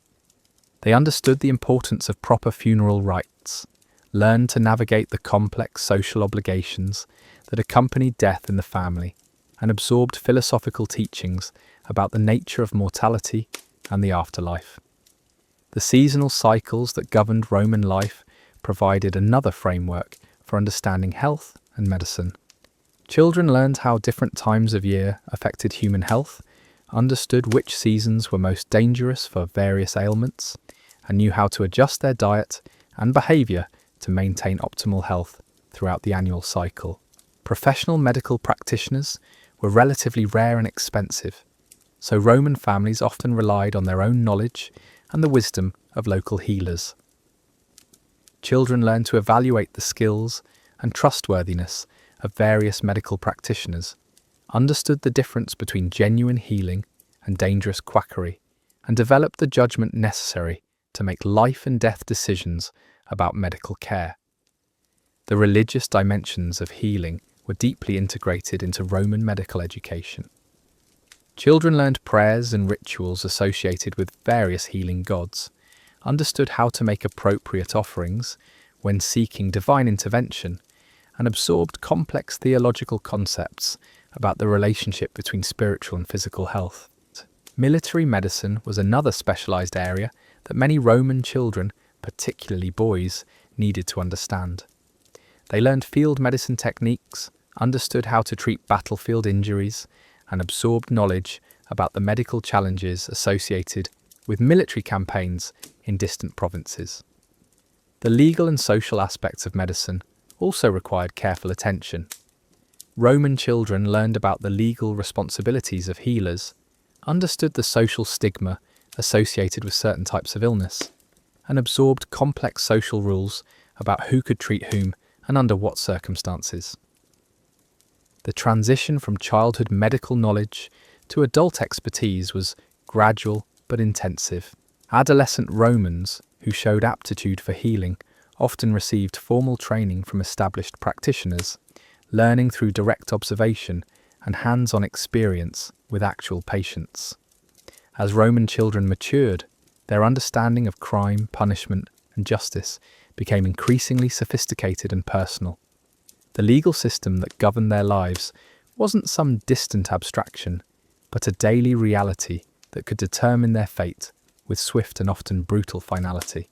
They understood the importance of proper funeral rites, learned to navigate the complex social obligations that accompanied death in the family, and absorbed philosophical teachings about the nature of mortality and the afterlife. The seasonal cycles that governed Roman life provided another framework for understanding health and medicine. Children learned how different times of year affected human health, understood which seasons were most dangerous for various ailments, and knew how to adjust their diet and behaviour to maintain optimal health throughout the annual cycle. Professional medical practitioners were relatively rare and expensive, so Roman families often relied on their own knowledge and the wisdom of local healers. Children learned to evaluate the skills and trustworthiness of various medical practitioners, understood the difference between genuine healing and dangerous quackery, and developed the judgment necessary to make life and death decisions about medical care. The religious dimensions of healing were deeply integrated into Roman medical education. Children learned prayers and rituals associated with various healing gods, understood how to make appropriate offerings when seeking divine intervention, and absorbed complex theological concepts about the relationship between spiritual and physical health. Military medicine was another specialized area that many Roman children, particularly boys, needed to understand. They learned field medicine techniques, understood how to treat battlefield injuries, and absorbed knowledge about the medical challenges associated with military campaigns in distant provinces. The legal and social aspects of medicine also required careful attention. Roman children learned about the legal responsibilities of healers, understood the social stigma associated with certain types of illness, and absorbed complex social rules about who could treat whom and under what circumstances. The transition from childhood medical knowledge to adult expertise was gradual but intensive. Adolescent Romans, who showed aptitude for healing, often received formal training from established practitioners, learning through direct observation and hands-on experience with actual patients. As Roman children matured, their understanding of crime, punishment, and justice became increasingly sophisticated and personal. The legal system that governed their lives wasn't some distant abstraction, but a daily reality that could determine their fate with swift and often brutal finality.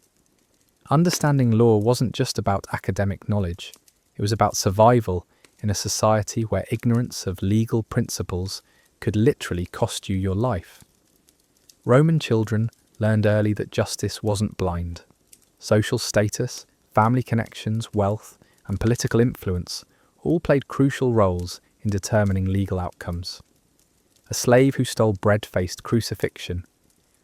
Understanding law wasn't just about academic knowledge, it was about survival in a society where ignorance of legal principles could literally cost you your life. Roman children learned early that justice wasn't blind. Social status, family connections, wealth, and political influence all played crucial roles in determining legal outcomes. A slave who stole bread faced crucifixion,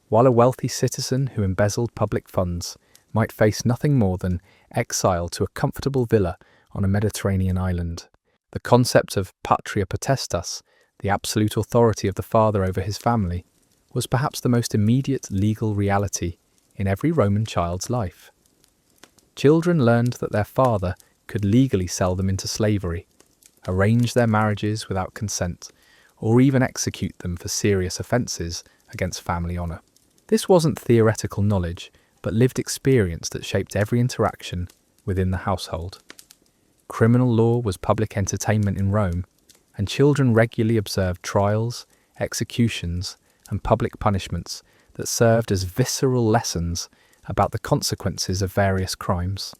while a wealthy citizen who embezzled public funds might face nothing more than exile to a comfortable villa on a Mediterranean island. The concept of patria potestas, the absolute authority of the father over his family, was perhaps the most immediate legal reality in every Roman child's life. Children learned that their father could legally sell them into slavery, arrange their marriages without consent, or even execute them for serious offences against family honour. This wasn't theoretical knowledge, but lived experience that shaped every interaction within the household. Criminal law was public entertainment in Rome, and children regularly observed trials, executions, and public punishments that served as visceral lessons about the consequences of various crimes.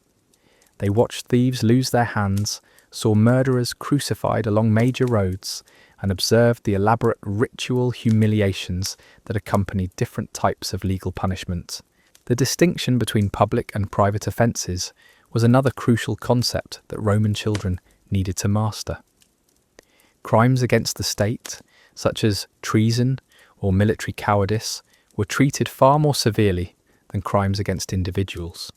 They watched thieves lose their hands, saw murderers crucified along major roads, and observed the elaborate ritual humiliations that accompanied different types of legal punishment. The distinction between public and private offences was another crucial concept that Roman children needed to master. Crimes against the state, such as treason or military cowardice, were treated far more severely than crimes against individuals.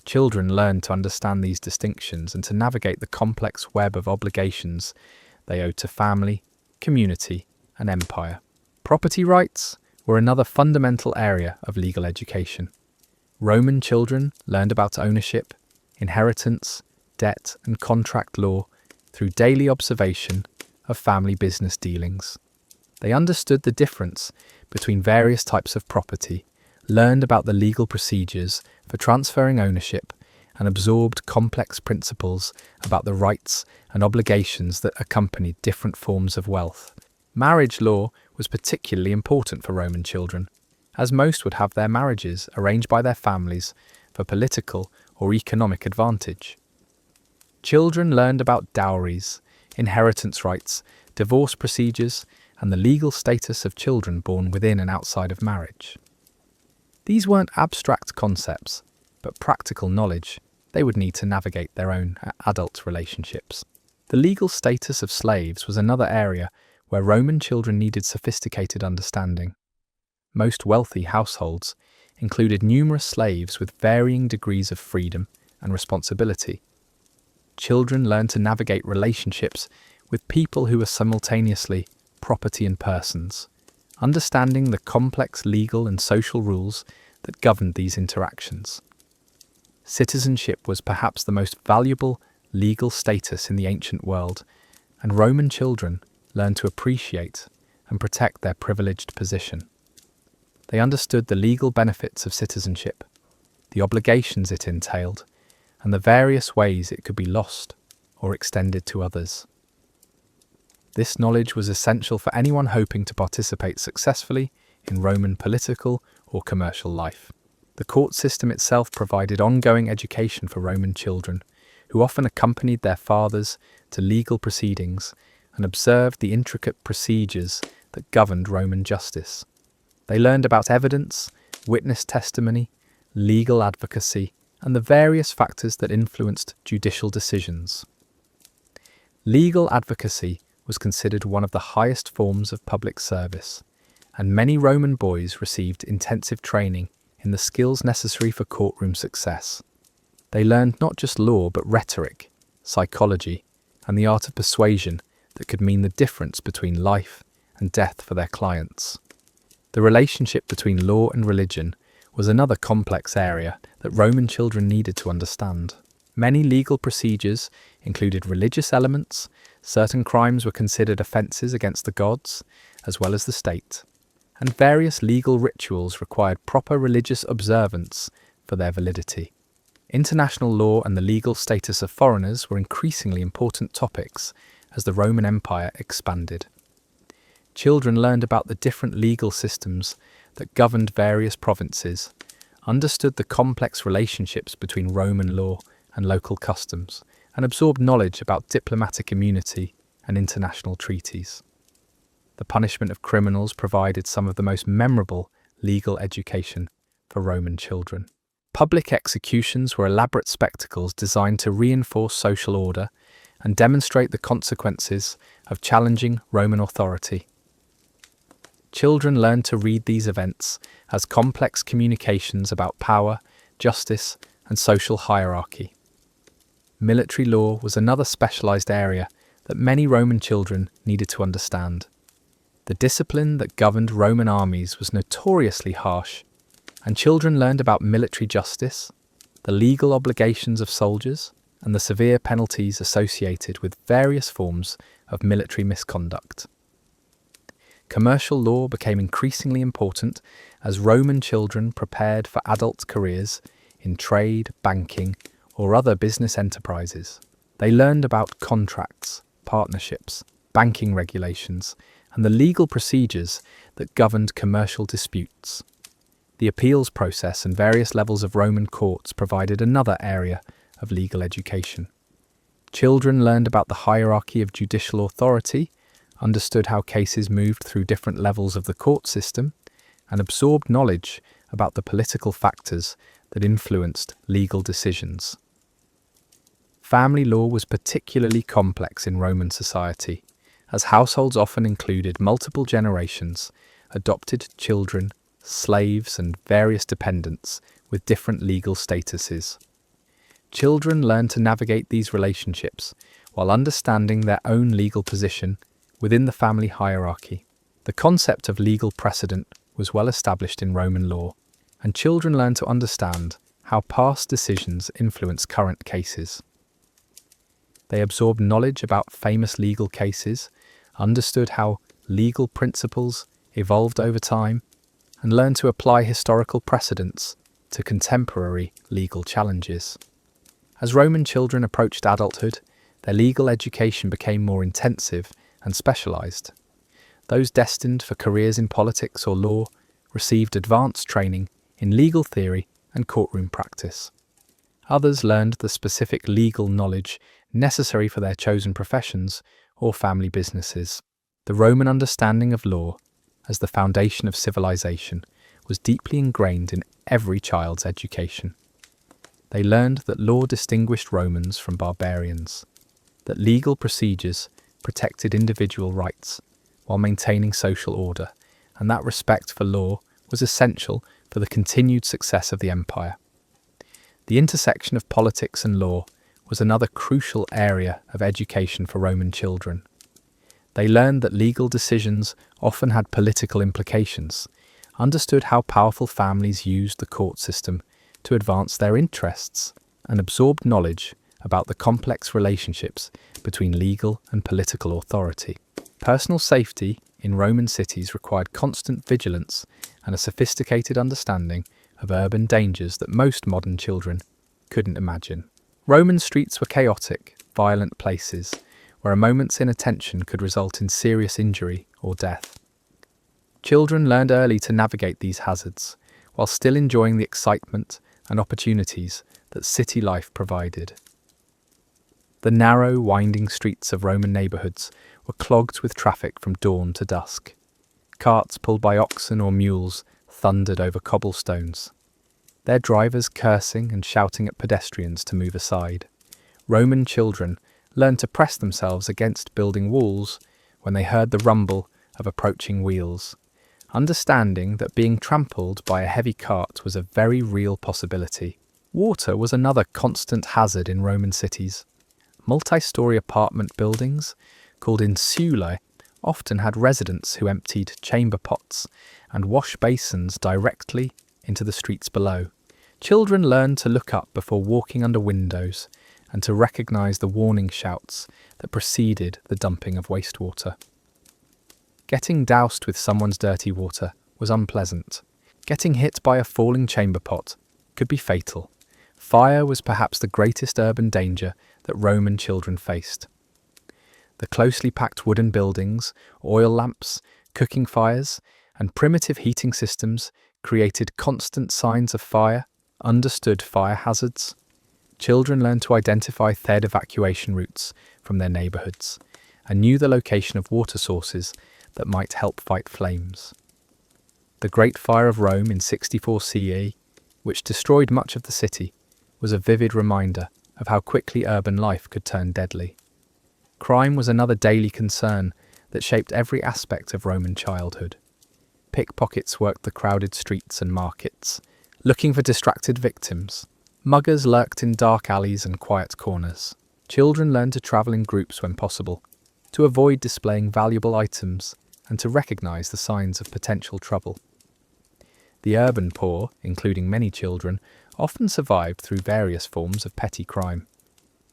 Children learned to understand these distinctions and to navigate the complex web of obligations they owed to family, community, and empire. Property rights were another fundamental area of legal education. Roman children learned about ownership, inheritance, debt, and contract law through daily observation of family business dealings. They understood the difference between various types of property, learned about the legal procedures for transferring ownership, and absorbed complex principles about the rights and obligations that accompanied different forms of wealth. Marriage law was particularly important for Roman children, as most would have their marriages arranged by their families for political or economic advantage. Children learned about dowries, inheritance rights, divorce procedures, and the legal status of children born within and outside of marriage. These weren't abstract concepts, but practical knowledge they would need to navigate their own adult relationships. The legal status of slaves was another area where Roman children needed sophisticated understanding. Most wealthy households included numerous slaves with varying degrees of freedom and responsibility. Children learned to navigate relationships with people who were simultaneously property and persons, understanding the complex legal and social rules that governed these interactions. Citizenship was perhaps the most valuable legal status in the ancient world, and Roman children learned to appreciate and protect their privileged position. They understood the legal benefits of citizenship, the obligations it entailed, and the various ways it could be lost or extended to others. This knowledge was essential for anyone hoping to participate successfully in Roman political or commercial life. The court system itself provided ongoing education for Roman children, who often accompanied their fathers to legal proceedings and observed the intricate procedures that governed Roman justice. They learned about evidence, witness testimony, legal advocacy, and the various factors that influenced judicial decisions. Legal advocacy was considered one of the highest forms of public service, and many Roman boys received intensive training in the skills necessary for courtroom success. They learned not just law but rhetoric, psychology, and the art of persuasion that could mean the difference between life and death for their clients. The relationship between law and religion was another complex area that Roman children needed to understand. Many legal procedures included religious elements, certain crimes were considered offences against the gods, as well as the state, and various legal rituals required proper religious observance for their validity. International law and the legal status of foreigners were increasingly important topics as the Roman Empire expanded. Children learned about the different legal systems that governed various provinces, understood the complex relationships between Roman law and local customs, and absorbed knowledge about diplomatic immunity and international treaties. The punishment of criminals provided some of the most memorable legal education for Roman children. Public executions were elaborate spectacles designed to reinforce social order and demonstrate the consequences of challenging Roman authority. Children learned to read these events as complex communications about power, justice, and social hierarchy. Military law was another specialized area that many Roman children needed to understand. The discipline that governed Roman armies was notoriously harsh, and children learned about military justice, the legal obligations of soldiers, and the severe penalties associated with various forms of military misconduct. Commercial law became increasingly important as Roman children prepared for adult careers in trade, banking, or other business enterprises. They learned about contracts, partnerships, banking regulations, and the legal procedures that governed commercial disputes. The appeals process and various levels of Roman courts provided another area of legal education. Children learned about the hierarchy of judicial authority, understood how cases moved through different levels of the court system, and absorbed knowledge about the political factors that influenced legal decisions. Family law was particularly complex in Roman society, as households often included multiple generations, adopted children, slaves, and various dependents with different legal statuses. Children learned to navigate these relationships while understanding their own legal position within the family hierarchy. The concept of legal precedent was well established in Roman law, and children learned to understand how past decisions influence current cases. They absorbed knowledge about famous legal cases, understood how legal principles evolved over time, and learned to apply historical precedents to contemporary legal challenges. As Roman children approached adulthood, their legal education became more intensive and specialized. Those destined for careers in politics or law received advanced training in legal theory and courtroom practice. Others learned the specific legal knowledge necessary for their chosen professions or family businesses. The Roman understanding of law, as the foundation of civilization, was deeply ingrained in every child's education. They learned that law distinguished Romans from barbarians, that legal procedures protected individual rights while maintaining social order, and that respect for law was essential for the continued success of the empire. The intersection of politics and law was another crucial area of education for Roman children. They learned that legal decisions often had political implications, understood how powerful families used the court system to advance their interests, and absorbed knowledge about the complex relationships between legal and political authority. Personal safety in Roman cities required constant vigilance and a sophisticated understanding of urban dangers that most modern children couldn't imagine. Roman streets were chaotic, violent places where a moment's inattention could result in serious injury or death. Children learned early to navigate these hazards, while still enjoying the excitement and opportunities that city life provided. The narrow, winding streets of Roman neighbourhoods were clogged with traffic from dawn to dusk. Carts pulled by oxen or mules thundered over cobblestones, their drivers cursing and shouting at pedestrians to move aside. Roman children learned to press themselves against building walls when they heard the rumble of approaching wheels, understanding that being trampled by a heavy cart was a very real possibility. Water was another constant hazard in Roman cities. Multi-storey apartment buildings, called insulae, often had residents who emptied chamber pots and wash basins directly into the streets below. Children learned to look up before walking under windows and to recognise the warning shouts that preceded the dumping of wastewater. Getting doused with someone's dirty water was unpleasant. Getting hit by a falling chamber pot could be fatal. Fire was perhaps the greatest urban danger that Roman children faced. The closely packed wooden buildings, oil lamps, cooking fires, and primitive heating systems created constant signs of fire, understood fire hazards. Children learned to identify third evacuation routes from their neighbourhoods and knew the location of water sources that might help fight flames. The Great Fire of Rome in 64 CE, which destroyed much of the city, was a vivid reminder of how quickly urban life could turn deadly. Crime was another daily concern that shaped every aspect of Roman childhood. Pickpockets worked the crowded streets and markets, looking for distracted victims. Muggers lurked in dark alleys and quiet corners. Children learned to travel in groups when possible, to avoid displaying valuable items, and to recognise the signs of potential trouble. The urban poor, including many children, often survived through various forms of petty crime.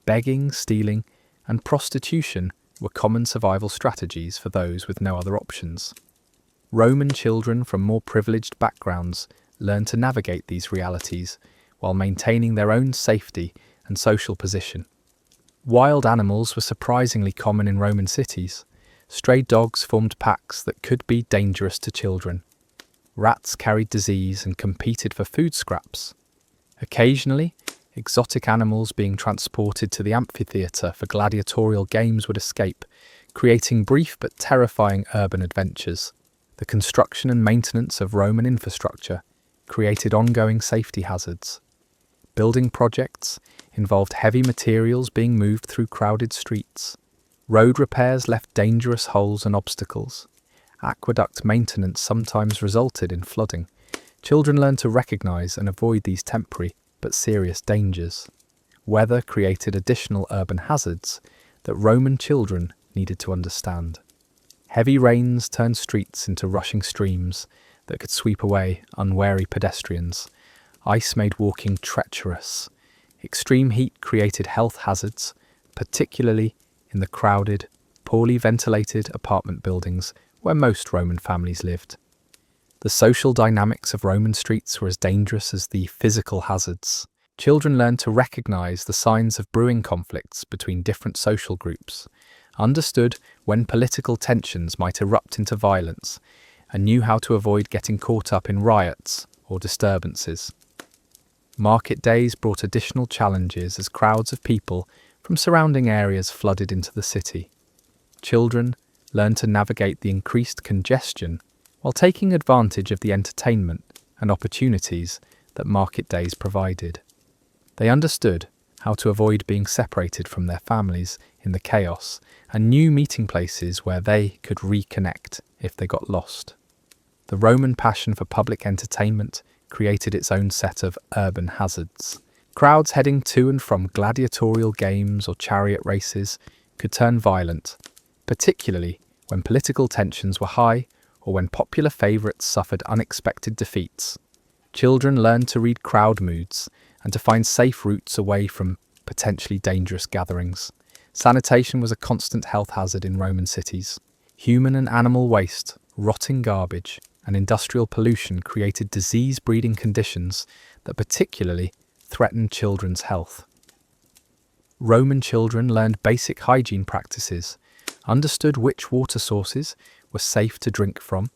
Begging, stealing, and prostitution were common survival strategies for those with no other options. Roman children from more privileged backgrounds learned to navigate these realities while maintaining their own safety and social position. Wild animals were surprisingly common in Roman cities. Stray dogs formed packs that could be dangerous to children. Rats carried disease and competed for food scraps. Occasionally, Exotic animals being transported to the amphitheatre for gladiatorial games would escape, creating brief but terrifying urban adventures. The construction and maintenance of Roman infrastructure created ongoing safety hazards. Building projects involved heavy materials being moved through crowded streets. Road repairs left dangerous holes and obstacles. Aqueduct maintenance sometimes resulted in flooding. Children learned to recognize and avoid these temporary but serious dangers. Weather created additional urban hazards that Roman children needed to understand. Heavy rains turned streets into rushing streams that could sweep away unwary pedestrians. Ice made walking treacherous. Extreme heat created health hazards, particularly in the crowded, poorly ventilated apartment buildings where most Roman families lived. The social dynamics of Roman streets were as dangerous as the physical hazards. Children learned to recognize the signs of brewing conflicts between different social groups, understood when political tensions might erupt into violence, and knew how to avoid getting caught up in riots or disturbances. Market days brought additional challenges as crowds of people from surrounding areas flooded into the city. Children learned to navigate the increased congestion while taking advantage of the entertainment and opportunities that market days provided. They understood how to avoid being separated from their families in the chaos and knew meeting places where they could reconnect if they got lost. The Roman passion for public entertainment created its own set of urban hazards. Crowds heading to and from gladiatorial games or chariot races could turn violent, particularly when political tensions were high or when popular favourites suffered unexpected defeats. Children learned to read crowd moods and to find safe routes away from potentially dangerous gatherings. Sanitation was a constant health hazard in Roman cities. Human and animal waste, rotting garbage, and industrial pollution created disease-breeding conditions that particularly threatened children's health. Roman children learned basic hygiene practices, understood which water sources were safe to drink from,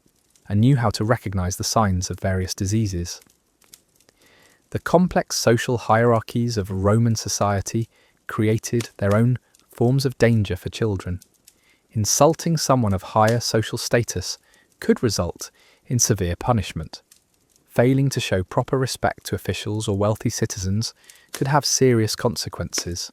and knew how to recognize the signs of various diseases. The complex social hierarchies of Roman society created their own forms of danger for children. Insulting someone of higher social status could result in severe punishment. Failing to show proper respect to officials or wealthy citizens could have serious consequences.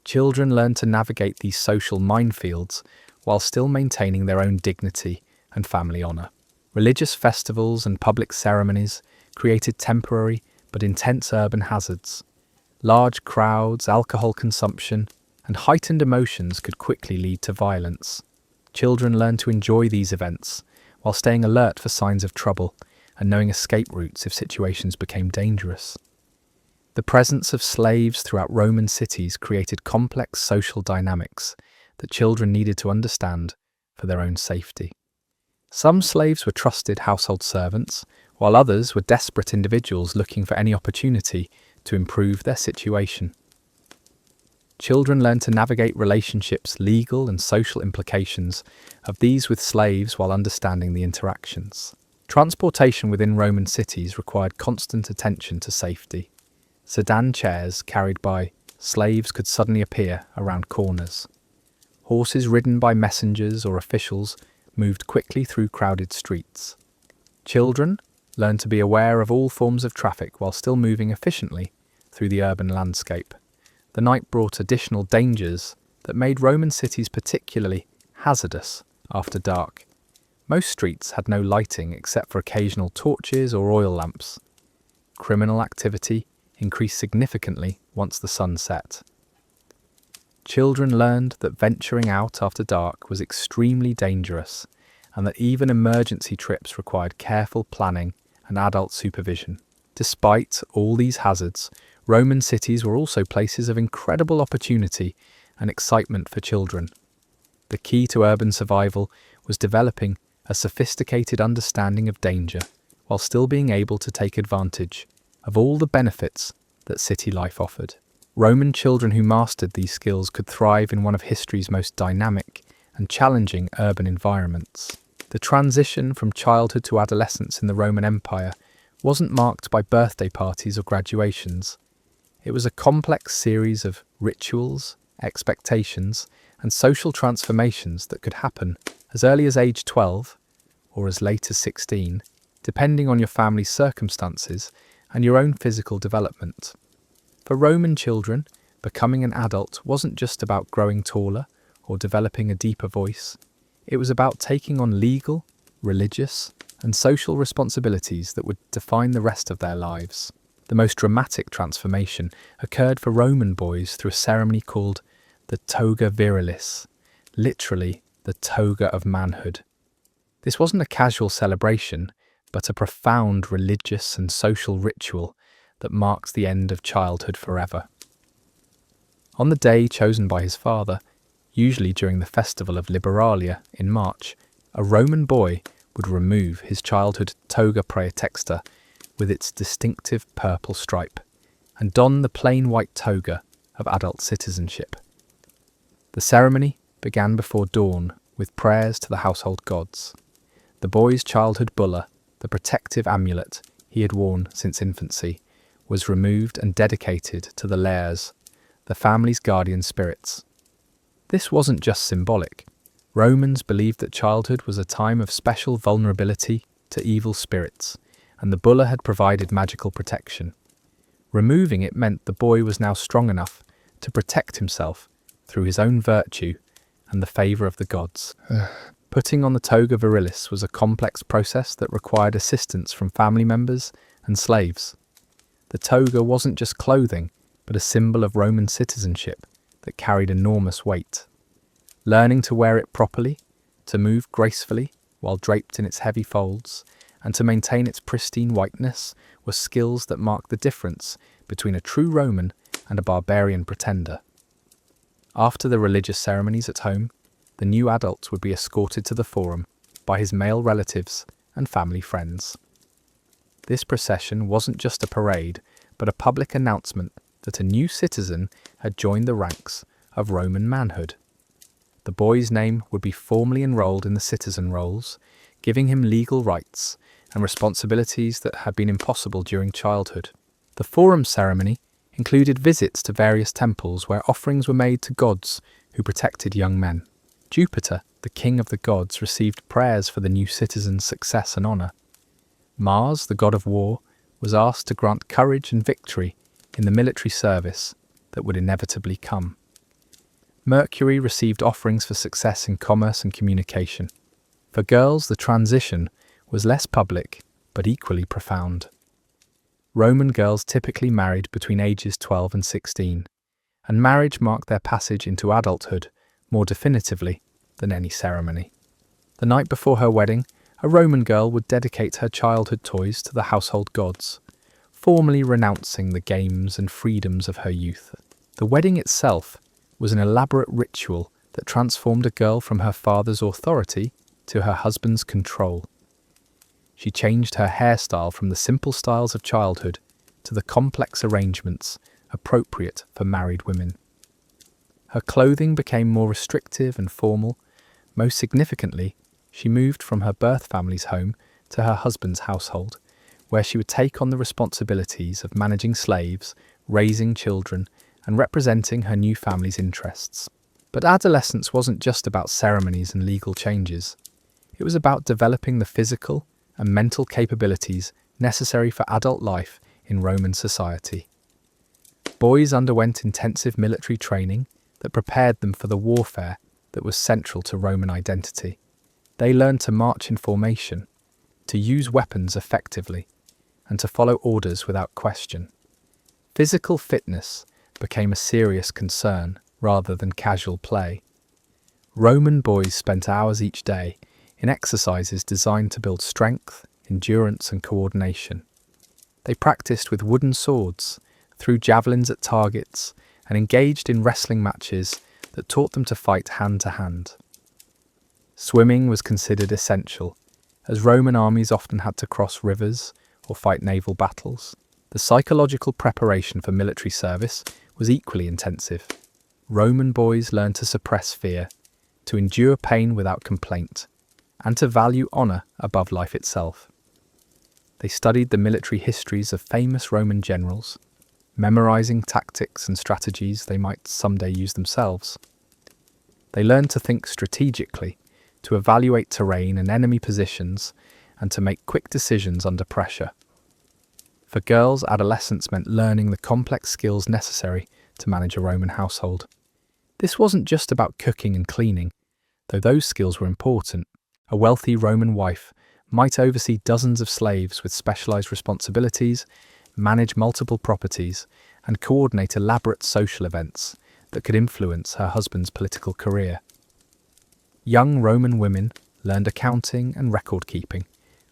Children learn to navigate these social minefields while still maintaining their own dignity and family honour. Religious festivals and public ceremonies created temporary but intense urban hazards. Large crowds, alcohol consumption, and heightened emotions could quickly lead to violence. Children learn to enjoy these events while staying alert for signs of trouble and knowing escape routes if situations became dangerous. The presence of slaves throughout Roman cities created complex social dynamics that children needed to understand for their own safety. Some slaves were trusted household servants, while others were desperate individuals looking for any opportunity to improve their situation. Children learn to navigate relationships, legal and social implications of these with slaves while understanding the interactions. Transportation within Roman cities required constant attention to safety. Sedan chairs carried by slaves could suddenly appear around corners. Horses ridden by messengers or officials moved quickly through crowded streets. Children learned to be aware of all forms of traffic while still moving efficiently through the urban landscape. The night brought additional dangers that made Roman cities particularly hazardous after dark. Most streets had no lighting except for occasional torches or oil lamps. Criminal activity increased significantly once the sun set. Children learned that venturing out after dark was extremely dangerous and that even emergency trips required careful planning and adult supervision. Despite all these hazards, Roman cities were also places of incredible opportunity and excitement for children. The key to urban survival was developing a sophisticated understanding of danger while still being able to take advantage of all the benefits that city life offered. Roman children who mastered these skills could thrive in one of history's most dynamic and challenging urban environments. The transition from childhood to adolescence in the Roman Empire wasn't marked by birthday parties or graduations. It was a complex series of rituals, expectations, and social transformations that could happen as early as age 12 or as late as 16, depending on your family's circumstances and your own physical development. For Roman children, becoming an adult wasn't just about growing taller or developing a deeper voice. It was about taking on legal, religious, and social responsibilities that would define the rest of their lives. The most dramatic transformation occurred for Roman boys through a ceremony called the toga virilis, literally the toga of manhood. This wasn't a casual celebration, but a profound religious and social ritual that marks the end of childhood forever. On the day chosen by his father, usually during the festival of Liberalia in March, a Roman boy would remove his childhood toga praetexta with its distinctive purple stripe and don the plain white toga of adult citizenship. The ceremony began before dawn with prayers to the household gods. The boy's childhood bulla, the protective amulet he had worn since infancy, was removed and dedicated to the lares, the family's guardian spirits. This wasn't just symbolic. Romans believed that childhood was a time of special vulnerability to evil spirits, and the bulla had provided magical protection. Removing it meant the boy was now strong enough to protect himself through his own virtue and the favour of the gods. Putting on the toga virilis was a complex process that required assistance from family members and slaves. The toga wasn't just clothing, but a symbol of Roman citizenship that carried enormous weight. Learning to wear it properly, to move gracefully while draped in its heavy folds, and to maintain its pristine whiteness were skills that marked the difference between a true Roman and a barbarian pretender. After the religious ceremonies at home, the new adult would be escorted to the forum by his male relatives and family friends. This procession wasn't just a parade, but a public announcement that a new citizen had joined the ranks of Roman manhood. The boy's name would be formally enrolled in the citizen rolls, giving him legal rights and responsibilities that had been impossible during childhood. The forum ceremony included visits to various temples where offerings were made to gods who protected young men. Jupiter, the king of the gods, received prayers for the new citizen's success and honour. Mars, the god of war, was asked to grant courage and victory in the military service that would inevitably come. Mercury received offerings for success in commerce and communication. For girls, the transition was less public, but equally profound. Roman girls typically married between ages 12 and 16, and marriage marked their passage into adulthood more definitively than any ceremony. The night before her wedding, a Roman girl would dedicate her childhood toys to the household gods, formally renouncing the games and freedoms of her youth. The wedding itself was an elaborate ritual that transformed a girl from her father's authority to her husband's control. She changed her hairstyle from the simple styles of childhood to the complex arrangements appropriate for married women. Her clothing became more restrictive and formal. Most significantly, she moved from her birth family's home to her husband's household, where she would take on the responsibilities of managing slaves, raising children, and representing her new family's interests. But adolescence wasn't just about ceremonies and legal changes. It was about developing the physical and mental capabilities necessary for adult life in Roman society. Boys underwent intensive military training that prepared them for the warfare that was central to Roman identity. They learned to march in formation, to use weapons effectively, and to follow orders without question. Physical fitness became a serious concern rather than casual play. Roman boys spent hours each day in exercises designed to build strength, endurance, and coordination. They practiced with wooden swords, threw javelins at targets, and engaged in wrestling matches that taught them to fight hand to hand. Swimming was considered essential, as Roman armies often had to cross rivers or fight naval battles. The psychological preparation for military service was equally intensive. Roman boys learned to suppress fear, to endure pain without complaint, and to value honour above life itself. They studied the military histories of famous Roman generals, memorizing tactics and strategies they might someday use themselves. They learned to think strategically, to evaluate terrain and enemy positions, and to make quick decisions under pressure. For girls, adolescence meant learning the complex skills necessary to manage a Roman household. This wasn't just about cooking and cleaning, though those skills were important. A wealthy Roman wife might oversee dozens of slaves with specialized responsibilities, manage multiple properties, and coordinate elaborate social events that could influence her husband's political career. Young Roman women learned accounting and record-keeping,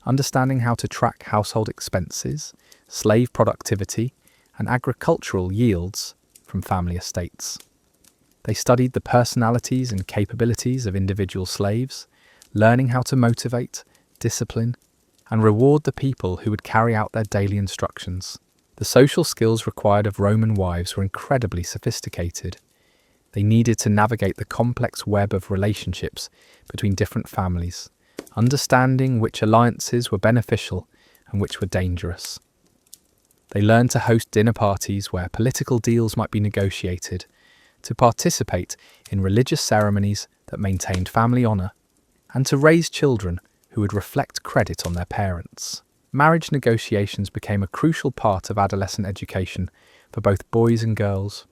understanding how to track household expenses, slave productivity, and agricultural yields from family estates. They studied the personalities and capabilities of individual slaves, learning how to motivate, discipline, and reward the people who would carry out their daily instructions. The social skills required of Roman wives were incredibly sophisticated. They needed to navigate the complex web of relationships between different families, understanding which alliances were beneficial and which were dangerous. They learned to host dinner parties where political deals might be negotiated, to participate in religious ceremonies that maintained family honour, and to raise children who would reflect credit on their parents. Marriage negotiations became a crucial part of adolescent education for both boys and girls.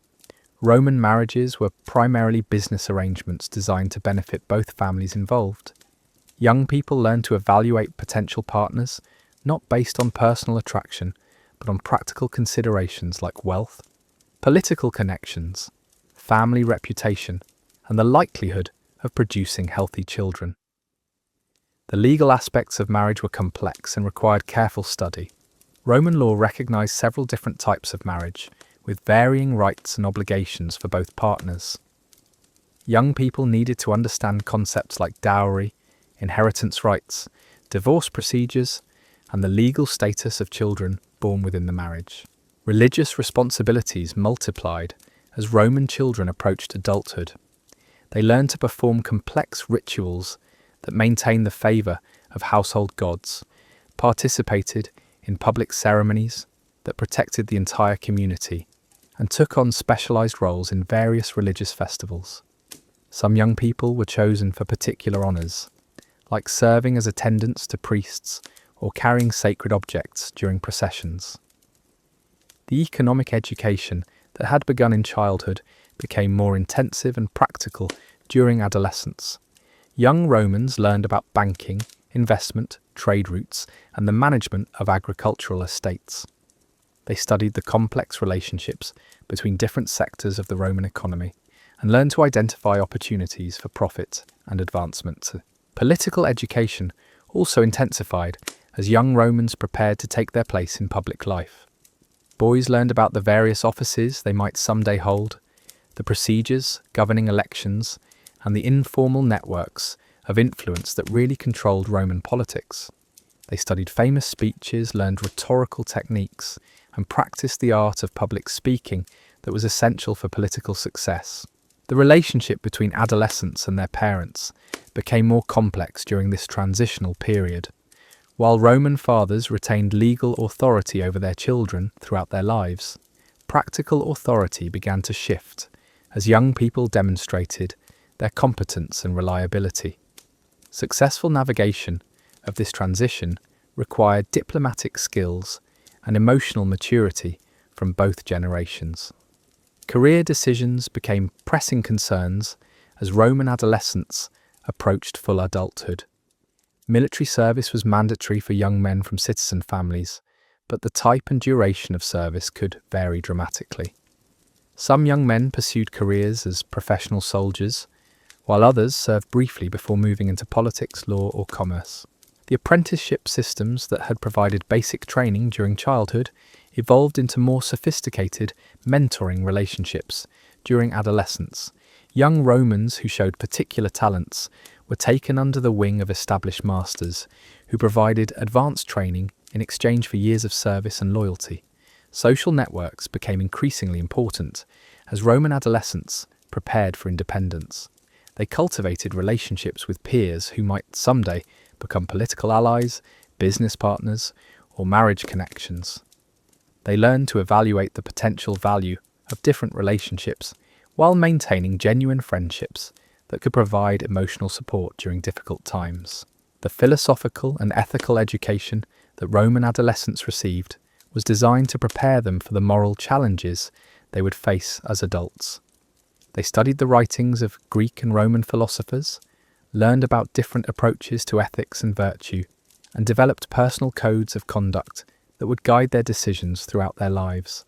Roman marriages were primarily business arrangements designed to benefit both families involved. Young people learned to evaluate potential partners, not based on personal attraction, but on practical considerations like wealth, political connections, family reputation, and the likelihood of producing healthy children. The legal aspects of marriage were complex and required careful study. Roman law recognized several different types of marriage, with varying rights and obligations for both partners. Young people needed to understand concepts like dowry, inheritance rights, divorce procedures, and the legal status of children born within the marriage. Religious responsibilities multiplied as Roman children approached adulthood. They learned to perform complex rituals that maintained the favour of household gods, participated in public ceremonies that protected the entire community, and took on specialised roles in various religious festivals. Some young people were chosen for particular honours, like serving as attendants to priests or carrying sacred objects during processions. The economic education that had begun in childhood became more intensive and practical during adolescence. Young Romans learned about banking, investment, trade routes, and the management of agricultural estates. They studied the complex relationships between different sectors of the Roman economy and learned to identify opportunities for profit and advancement. Political education also intensified as young Romans prepared to take their place in public life. Boys learned about the various offices they might someday hold, the procedures governing elections, and the informal networks of influence that really controlled Roman politics. They studied famous speeches, learned rhetorical techniques, and practiced the art of public speaking that was essential for political success. The relationship between adolescents and their parents became more complex during this transitional period. While Roman fathers retained legal authority over their children throughout their lives, practical authority began to shift as young people demonstrated their competence and reliability. Successful navigation of this transition required diplomatic skills and emotional maturity from both generations. Career decisions became pressing concerns as Roman adolescents approached full adulthood. Military service was mandatory for young men from citizen families, but the type and duration of service could vary dramatically. Some young men pursued careers as professional soldiers, while others served briefly before moving into politics, law, or commerce. The apprenticeship systems that had provided basic training during childhood evolved into more sophisticated mentoring relationships during adolescence. Young Romans who showed particular talents were taken under the wing of established masters who provided advanced training in exchange for years of service and loyalty. Social networks became increasingly important as Roman adolescents prepared for independence. They cultivated relationships with peers who might someday become political allies, business partners, or marriage connections. They learned to evaluate the potential value of different relationships while maintaining genuine friendships that could provide emotional support during difficult times. The philosophical and ethical education that Roman adolescents received was designed to prepare them for the moral challenges they would face as adults. They studied the writings of Greek and Roman philosophers, learned about different approaches to ethics and virtue, and developed personal codes of conduct that would guide their decisions throughout their lives.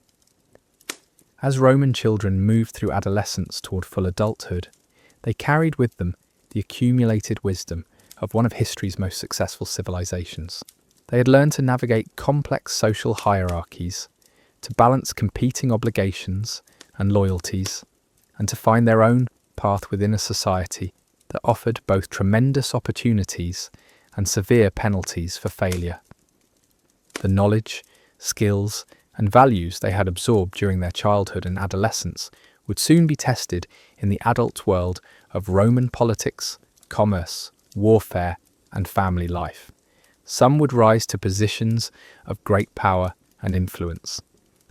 As Roman children moved through adolescence toward full adulthood, they carried with them the accumulated wisdom of one of history's most successful civilizations. They had learned to navigate complex social hierarchies, to balance competing obligations and loyalties, and to find their own path within a society that offered both tremendous opportunities and severe penalties for failure. The knowledge, skills, and values they had absorbed during their childhood and adolescence would soon be tested in the adult world of Roman politics, commerce, warfare, and family life. Some would rise to positions of great power and influence.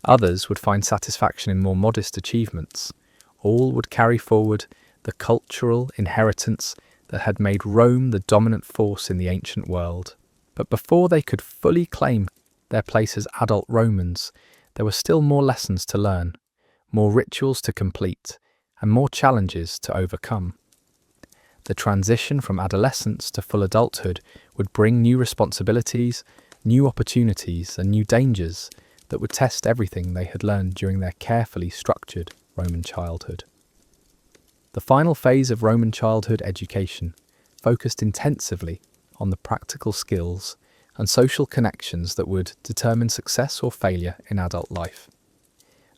Others would find satisfaction in more modest achievements. All would carry forward the cultural inheritance that had made Rome the dominant force in the ancient world. But before they could fully claim their place as adult Romans, there were still more lessons to learn, more rituals to complete, and more challenges to overcome. The transition from adolescence to full adulthood would bring new responsibilities, new opportunities, and new dangers that would test everything they had learned during their carefully structured Roman childhood. The final phase of Roman childhood education focused intensively on the practical skills and social connections that would determine success or failure in adult life.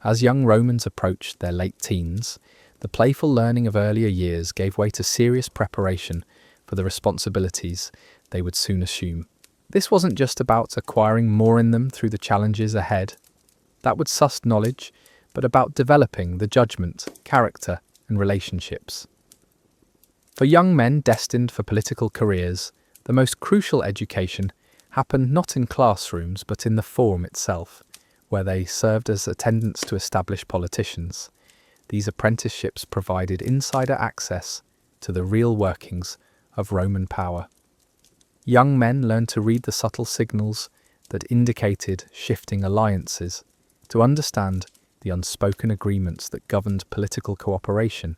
As young Romans approached their late teens, the playful learning of earlier years gave way to serious preparation for the responsibilities they would soon assume. This wasn't just about acquiring more in them through the challenges ahead. That would suss knowledge, but about developing the judgment, character, and relationships. For young men destined for political careers, the most crucial education happened not in classrooms but in the forum itself, where they served as attendants to established politicians. These apprenticeships provided insider access to the real workings of Roman power. Young men learned to read the subtle signals that indicated shifting alliances, to understand the unspoken agreements that governed political cooperation,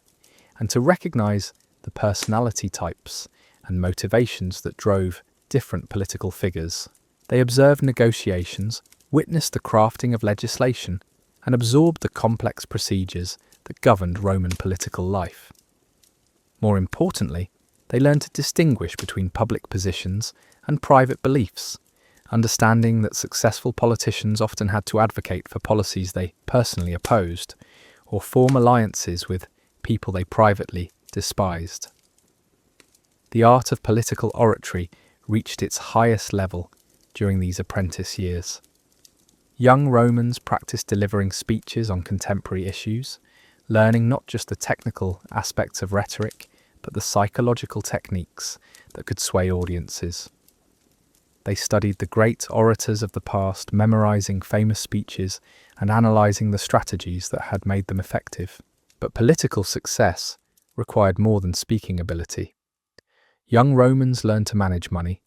and to recognize the personality types and motivations that drove different political figures. They observed negotiations, witnessed the crafting of legislation, and absorbed the complex procedures that governed Roman political life. More importantly, they learned to distinguish between public positions and private beliefs, understanding that successful politicians often had to advocate for policies they personally opposed, or form alliances with people they privately despised. The art of political oratory reached its highest level during these apprentice years. Young Romans practiced delivering speeches on contemporary issues, learning not just the technical aspects of rhetoric, but the psychological techniques that could sway audiences. They studied the great orators of the past, memorizing famous speeches and analyzing the strategies that had made them effective. But political success required more than speaking ability. Young Romans learned to manage money,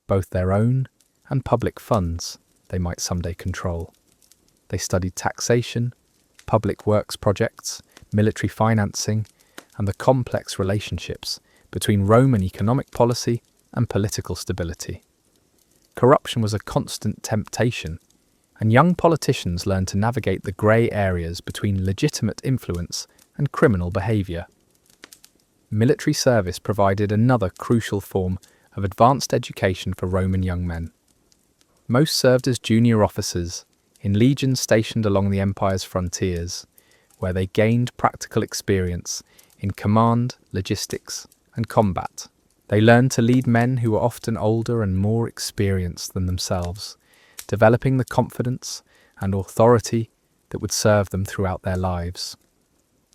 both their own and public funds they might someday control. They studied taxation, public works projects, military financing, and the complex relationships between Roman economic policy and political stability. Corruption was a constant temptation, and young politicians learned to navigate the grey areas between legitimate influence and criminal behaviour. Military service provided another crucial form of advanced education for Roman young men. Most served as junior officers in legions stationed along the empire's frontiers, where they gained practical experience in command, logistics, and combat. They learned to lead men who were often older and more experienced than themselves, developing the confidence and authority that would serve them throughout their lives.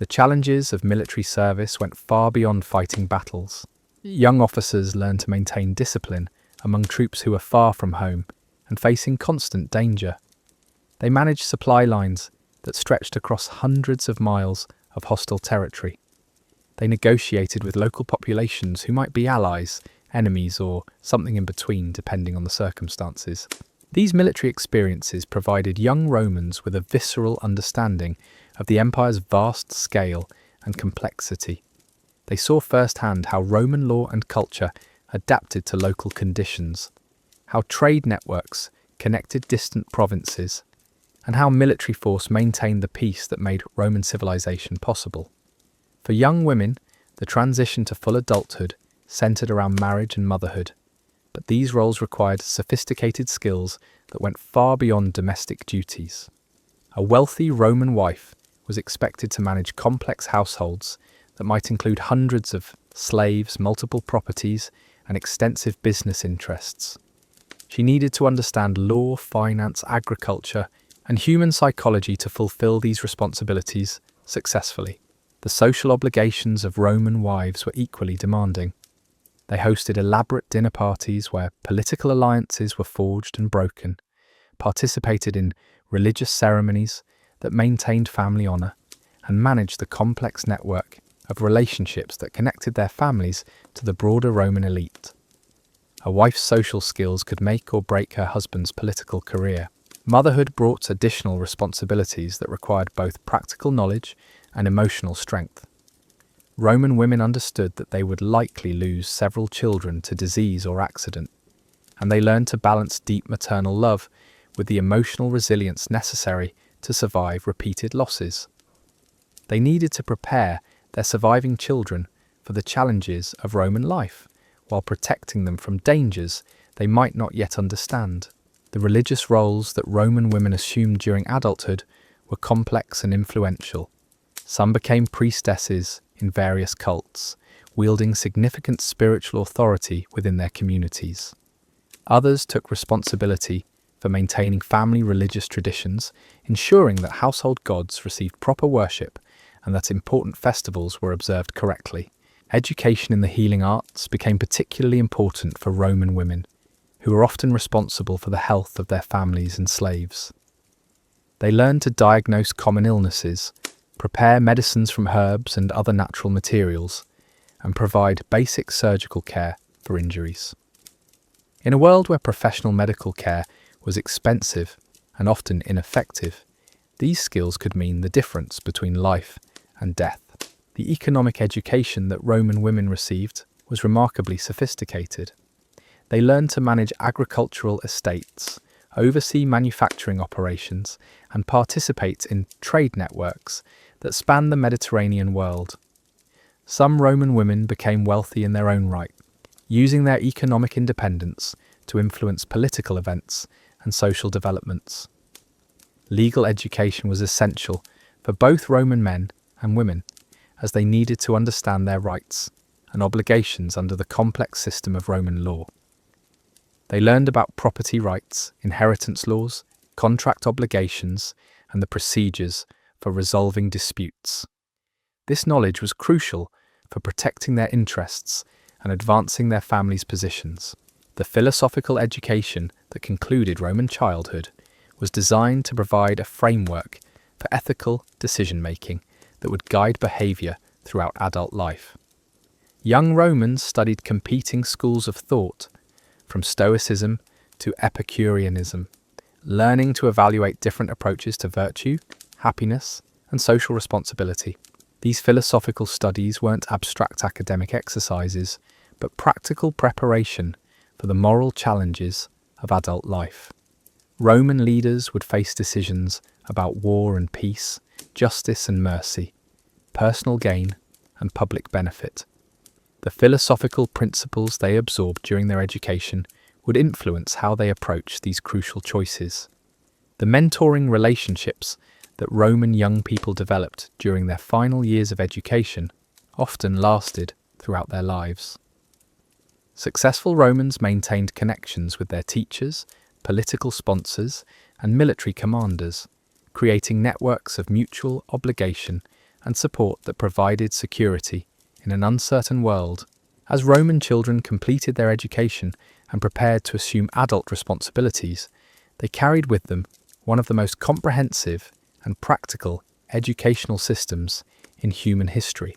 The challenges of military service went far beyond fighting battles. Young officers learned to maintain discipline among troops who were far from home and facing constant danger. They managed supply lines that stretched across hundreds of miles of hostile territory. They negotiated with local populations who might be allies, enemies, or something in between, depending on the circumstances. These military experiences provided young Romans with a visceral understanding of the empire's vast scale and complexity. They saw firsthand how Roman law and culture adapted to local conditions, how trade networks connected distant provinces, and how military force maintained the peace that made Roman civilization possible. For young women, the transition to full adulthood centered around marriage and motherhood, but these roles required sophisticated skills that went far beyond domestic duties. A wealthy Roman wife was expected to manage complex households that might include hundreds of slaves, multiple properties, and extensive business interests. She needed to understand law, finance, agriculture, and human psychology to fulfill these responsibilities successfully. The social obligations of Roman wives were equally demanding. They hosted elaborate dinner parties where political alliances were forged and broken, participated in religious ceremonies that maintained family honor, and managed the complex network of relationships that connected their families to the broader Roman elite. A wife's social skills could make or break her husband's political career. Motherhood brought additional responsibilities that required both practical knowledge and emotional strength. Roman women understood that they would likely lose several children to disease or accident, and they learned to balance deep maternal love with the emotional resilience necessary to survive repeated losses. They needed to prepare their surviving children for the challenges of Roman life, while protecting them from dangers they might not yet understand. The religious roles that Roman women assumed during adulthood were complex and influential. Some became priestesses in various cults, wielding significant spiritual authority within their communities. Others took responsibility for maintaining family religious traditions, ensuring that household gods received proper worship and that important festivals were observed correctly. Education in the healing arts became particularly important for Roman women, who were often responsible for the health of their families and slaves. They learned to diagnose common illnesses, prepare medicines from herbs and other natural materials, and provide basic surgical care for injuries. In a world where professional medical care was expensive and often ineffective, these skills could mean the difference between life and death. The economic education that Roman women received was remarkably sophisticated. They learned to manage agricultural estates, oversee manufacturing operations, and participate in trade networks that spanned the Mediterranean world. Some Roman women became wealthy in their own right, using their economic independence to influence political events and social developments. Legal education was essential for both Roman men and women, as they needed to understand their rights and obligations under the complex system of Roman law. They learned about property rights, inheritance laws, contract obligations, and the procedures for resolving disputes. This knowledge was crucial for protecting their interests and advancing their families' positions. The philosophical education that concluded Roman childhood was designed to provide a framework for ethical decision-making that would guide behavior throughout adult life. Young Romans studied competing schools of thought, from Stoicism to Epicureanism, learning to evaluate different approaches to virtue, happiness, and social responsibility. These philosophical studies weren't abstract academic exercises, but practical preparation for the moral challenges of adult life. Roman leaders would face decisions about war and peace, justice and mercy, personal gain and public benefit. The philosophical principles they absorbed during their education would influence how they approach these crucial choices. The mentoring relationships that Roman young people developed during their final years of education often lasted throughout their lives. Successful Romans maintained connections with their teachers, political sponsors, and military commanders, creating networks of mutual obligation and support that provided security in an uncertain world. As Roman children completed their education and prepared to assume adult responsibilities, they carried with them one of the most comprehensive and practical educational systems in human history.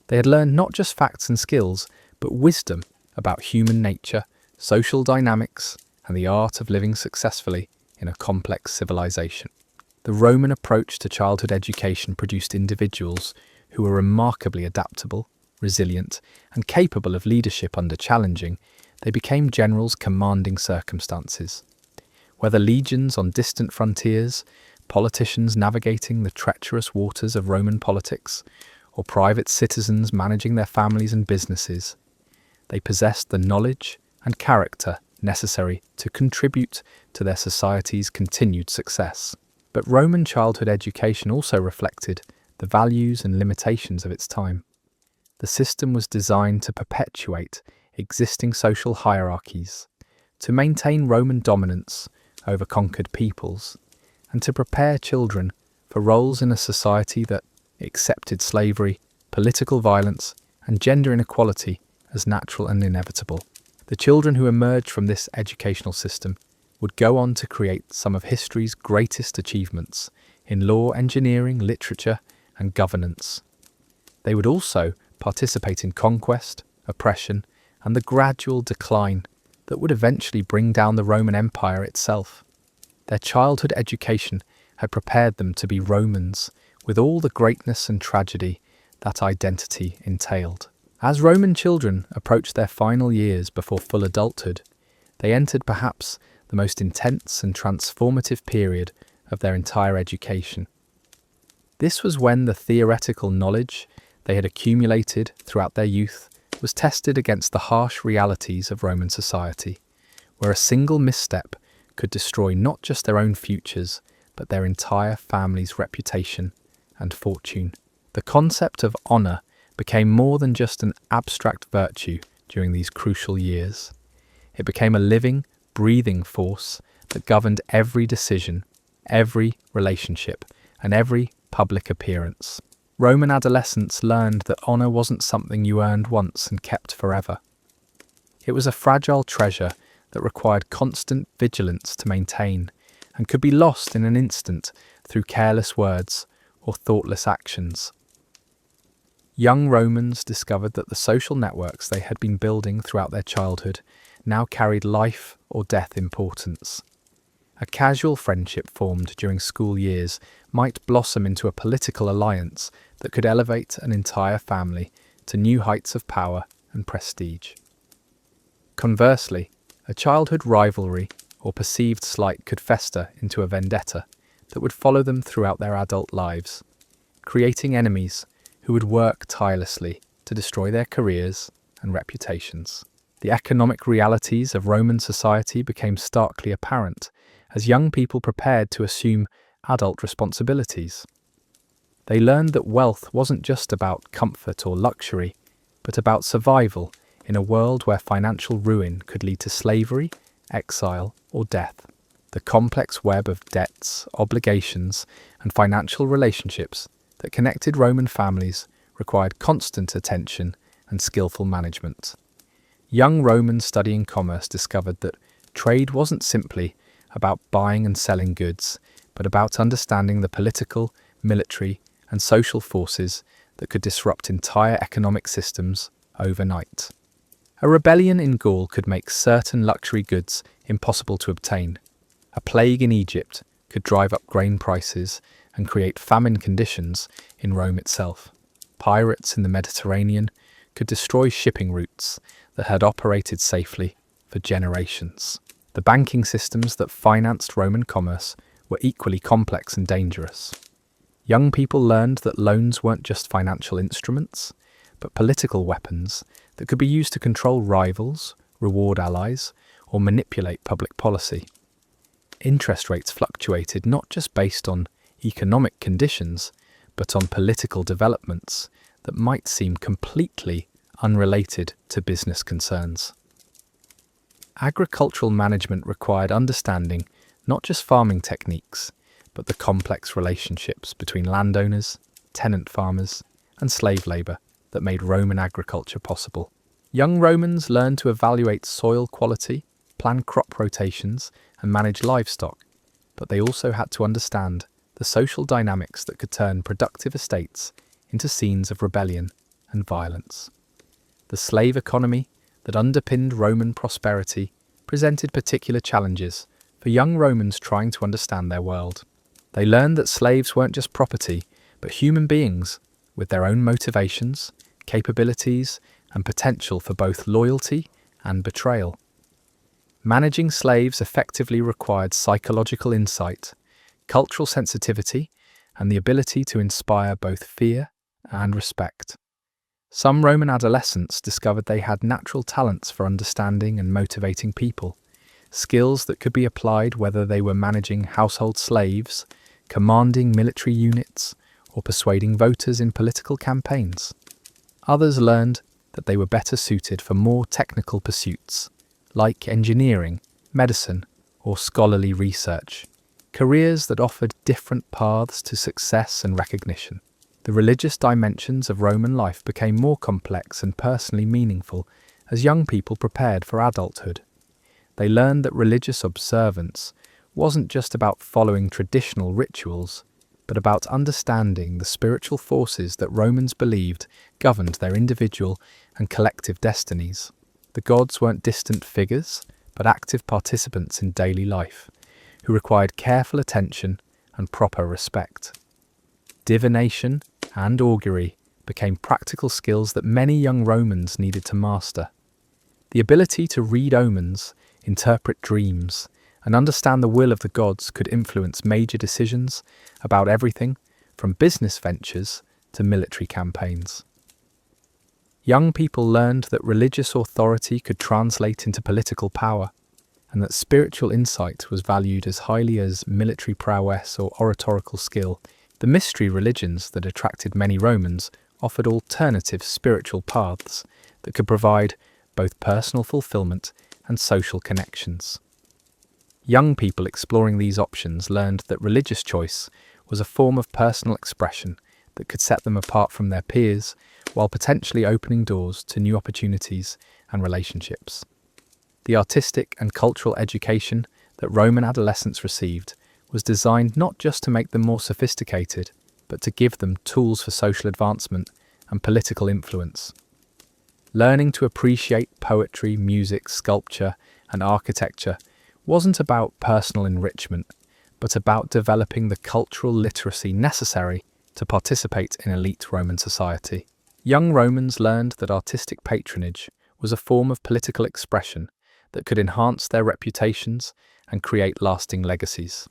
They had learned not just facts and skills, but wisdom about human nature, social dynamics, and the art of living successfully in a complex civilization. The Roman approach to childhood education produced individuals who were remarkably adaptable, resilient, and capable of leadership under challenging. They became generals commanding circumstances. Whether legions on distant frontiers, politicians navigating the treacherous waters of Roman politics, or private citizens managing their families and businesses, they possessed the knowledge and character necessary to contribute to their society's continued success. But Roman childhood education also reflected the values and limitations of its time. The system was designed to perpetuate existing social hierarchies, to maintain Roman dominance over conquered peoples, and to prepare children for roles in a society that accepted slavery, political violence, and gender inequality as natural and inevitable. The children who emerged from this educational system would go on to create some of history's greatest achievements in law, engineering, literature, and governance. They would also participate in conquest, oppression, and the gradual decline that would eventually bring down the Roman Empire itself. Their childhood education had prepared them to be Romans, with all the greatness and tragedy that identity entailed. As Roman children approached their final years before full adulthood, they entered perhaps the most intense and transformative period of their entire education. This was when the theoretical knowledge they had accumulated throughout their youth was tested against the harsh realities of Roman society, where a single misstep could destroy not just their own futures, but their entire family's reputation and fortune. The concept of honour became more than just an abstract virtue during these crucial years. It became a living, breathing force that governed every decision, every relationship, and every public appearance. Roman adolescents learned that honour wasn't something you earned once and kept forever. It was a fragile treasure that required constant vigilance to maintain and could be lost in an instant through careless words or thoughtless actions. Young Romans discovered that the social networks they had been building throughout their childhood now carried life or death importance. A casual friendship formed during school years might blossom into a political alliance that could elevate an entire family to new heights of power and prestige. Conversely, a childhood rivalry or perceived slight could fester into a vendetta that would follow them throughout their adult lives, creating enemies who would work tirelessly to destroy their careers and reputations. The economic realities of Roman society became starkly apparent as young people prepared to assume adult responsibilities. They learned that wealth wasn't just about comfort or luxury, but about survival in a world where financial ruin could lead to slavery, exile, or death. The complex web of debts, obligations, and financial relationships that connected Roman families required constant attention and skillful management. Young Romans studying commerce discovered that trade wasn't simply about buying and selling goods, but about understanding the political, military, and social forces that could disrupt entire economic systems overnight. A rebellion in Gaul could make certain luxury goods impossible to obtain. A plague in Egypt could drive up grain prices and create famine conditions in Rome itself. Pirates in the Mediterranean could destroy shipping routes that had operated safely for generations. The banking systems that financed Roman commerce were equally complex and dangerous. Young people learned that loans weren't just financial instruments, but political weapons that could be used to control rivals, reward allies, or manipulate public policy. Interest rates fluctuated not just based on economic conditions, but on political developments that might seem completely unrelated to business concerns. Agricultural management required understanding not just farming techniques, but the complex relationships between landowners, tenant farmers, and slave labour that made Roman agriculture possible. Young Romans learned to evaluate soil quality, plan crop rotations, and manage livestock, but they also had to understand the social dynamics that could turn productive estates into scenes of rebellion and violence. The slave economy that underpinned Roman prosperity presented particular challenges for young Romans trying to understand their world. They learned that slaves weren't just property, but human beings with their own motivations, capabilities, and potential for both loyalty and betrayal. Managing slaves effectively required psychological insight, cultural sensitivity, and the ability to inspire both fear and respect. Some Roman adolescents discovered they had natural talents for understanding and motivating people, skills that could be applied whether they were managing household slaves, commanding military units, or persuading voters in political campaigns. Others learned that they were better suited for more technical pursuits, like engineering, medicine, or scholarly research, careers that offered different paths to success and recognition. The religious dimensions of Roman life became more complex and personally meaningful as young people prepared for adulthood. They learned that religious observance wasn't just about following traditional rituals, but about understanding the spiritual forces that Romans believed governed their individual and collective destinies. The gods weren't distant figures, but active participants in daily life, who required careful attention and proper respect. Divination and augury became practical skills that many young Romans needed to master. The ability to read omens, interpret dreams, and understand the will of the gods could influence major decisions about everything from business ventures to military campaigns. Young people learned that religious authority could translate into political power, and that spiritual insight was valued as highly as military prowess or oratorical skill. The mystery religions that attracted many Romans offered alternative spiritual paths that could provide both personal fulfillment and social connections. Young people exploring these options learned that religious choice was a form of personal expression that could set them apart from their peers while potentially opening doors to new opportunities and relationships. The artistic and cultural education that Roman adolescents received was designed not just to make them more sophisticated, but to give them tools for social advancement and political influence. Learning to appreciate poetry, music, sculpture, and architecture wasn't about personal enrichment, but about developing the cultural literacy necessary to participate in elite Roman society. Young Romans learned that artistic patronage was a form of political expression that could enhance their reputations and create lasting legacies.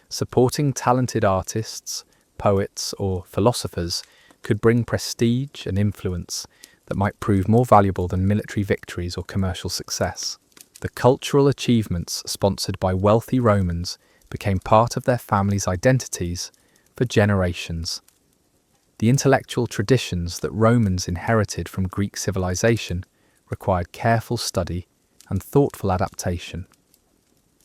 Supporting talented artists, poets, or philosophers could bring prestige and influence that might prove more valuable than military victories or commercial success. The cultural achievements sponsored by wealthy Romans became part of their families' identities for generations. The intellectual traditions that Romans inherited from Greek civilization required careful study and thoughtful adaptation.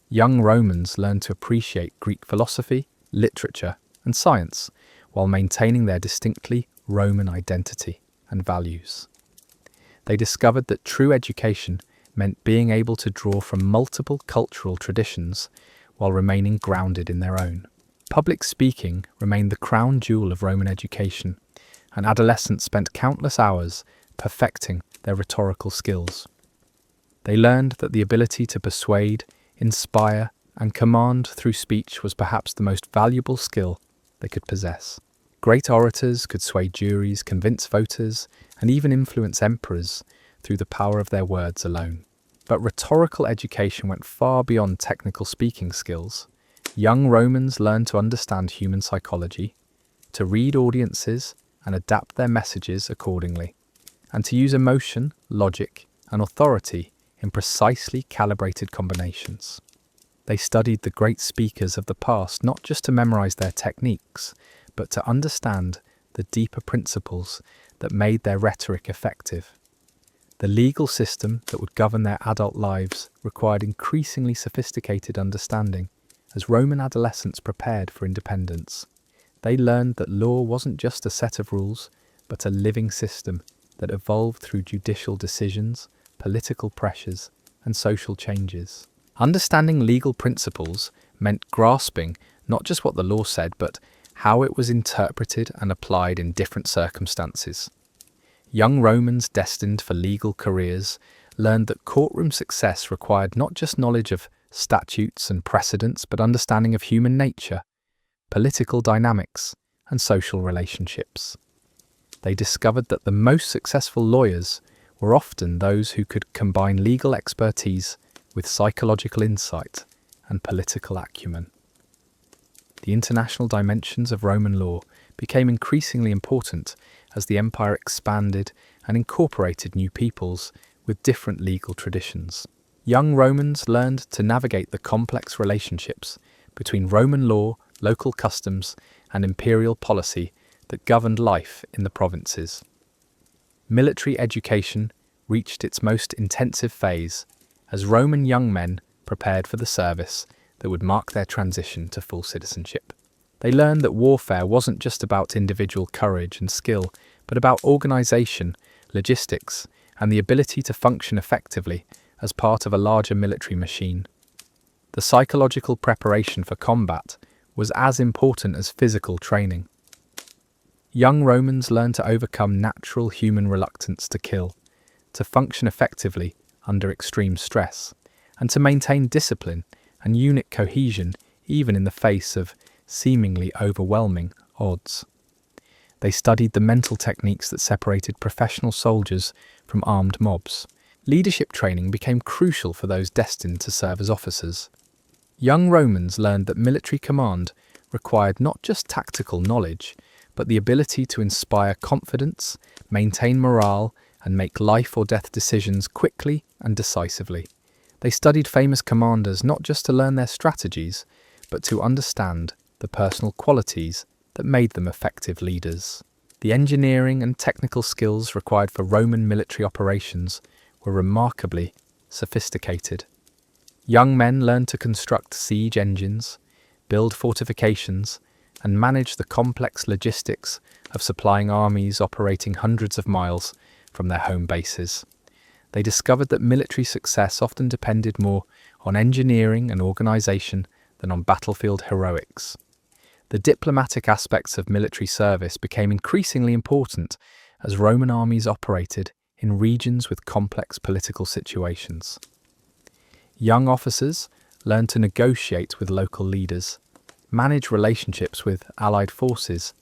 Young Romans learned to appreciate Greek philosophy, literature, and science while maintaining their distinctly Roman identity and values. They discovered that true education meant being able to draw from multiple cultural traditions while remaining grounded in their own. Public speaking remained the crown jewel of Roman education, and adolescents spent countless hours perfecting their rhetorical skills. They learned that the ability to persuade, inspire, and command through speech was perhaps the most valuable skill they could possess. Great orators could sway juries, convince voters, and even influence emperors through the power of their words alone. But rhetorical education went far beyond technical speaking skills. Young Romans learned to understand human psychology, to read audiences and adapt their messages accordingly, and to use emotion, logic, and authority in precisely calibrated combinations. They studied the great speakers of the past not just to memorize their techniques, but to understand the deeper principles that made their rhetoric effective. The legal system that would govern their adult lives required increasingly sophisticated understanding as Roman adolescents prepared for independence. They learned that law wasn't just a set of rules, but a living system that evolved through judicial decisions, political pressures, and social changes. Understanding legal principles meant grasping not just what the law said, but how it was interpreted and applied in different circumstances. Young Romans destined for legal careers learned that courtroom success required not just knowledge of statutes and precedents, but understanding of human nature, political dynamics, and social relationships. They discovered that the most successful lawyers were often those who could combine legal expertise with psychological insight and political acumen. The international dimensions of Roman law became increasingly important as the empire expanded and incorporated new peoples with different legal traditions. Young Romans learned to navigate the complex relationships between Roman law, local customs, and imperial policy that governed life in the provinces. Military education reached its most intensive phase as Roman young men prepared for the service that would mark their transition to full citizenship. They learned that warfare wasn't just about individual courage and skill, but about organization, logistics, and the ability to function effectively as part of a larger military machine. The psychological preparation for combat was as important as physical training. Young Romans learned to overcome natural human reluctance to kill, to function effectively under extreme stress, and to maintain discipline and unit cohesion even in the face of seemingly overwhelming odds. They studied the mental techniques that separated professional soldiers from armed mobs. Leadership training became crucial for those destined to serve as officers. Young Romans learned that military command required not just tactical knowledge, but the ability to inspire confidence, maintain morale, and make life or death decisions quickly and decisively. They studied famous commanders not just to learn their strategies, but to understand the personal qualities that made them effective leaders. The engineering and technical skills required for Roman military operations were remarkably sophisticated. Young men learned to construct siege engines, build fortifications, and manage the complex logistics of supplying armies operating hundreds of miles from their home bases. They discovered that military success often depended more on engineering and organization than on battlefield heroics. The diplomatic aspects of military service became increasingly important as Roman armies operated in regions with complex political situations. Young officers learned to negotiate with local leaders, manage relationships with allied forces,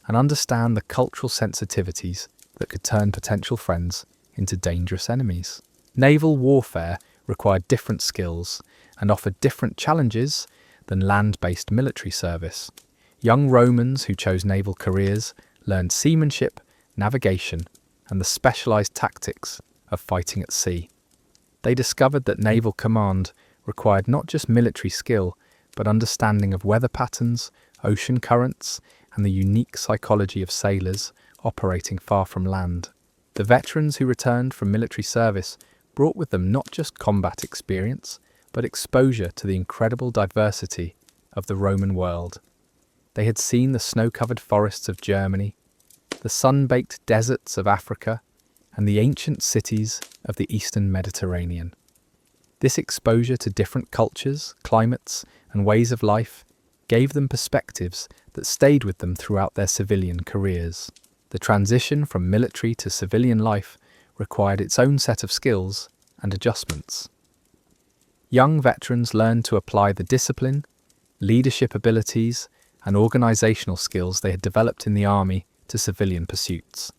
and understand the cultural sensitivities that could turn potential friends into dangerous enemies. Naval warfare required different skills and offered different challenges than land-based military service. Young Romans who chose naval careers learned seamanship, navigation, and the specialized tactics of fighting at sea. They discovered that naval command required not just military skill, but understanding of weather patterns, ocean currents, and the unique psychology of sailors operating far from land. The veterans who returned from military service brought with them not just combat experience, but exposure to the incredible diversity of the Roman world. They had seen the snow-covered forests of Germany, the sun-baked deserts of Africa, and the ancient cities of the Eastern Mediterranean. This exposure to different cultures, climates, and ways of life gave them perspectives that stayed with them throughout their civilian careers. The transition from military to civilian life required its own set of skills and adjustments. Young veterans learned to apply the discipline, leadership abilities, and organizational skills they had developed in the army to civilian pursuits.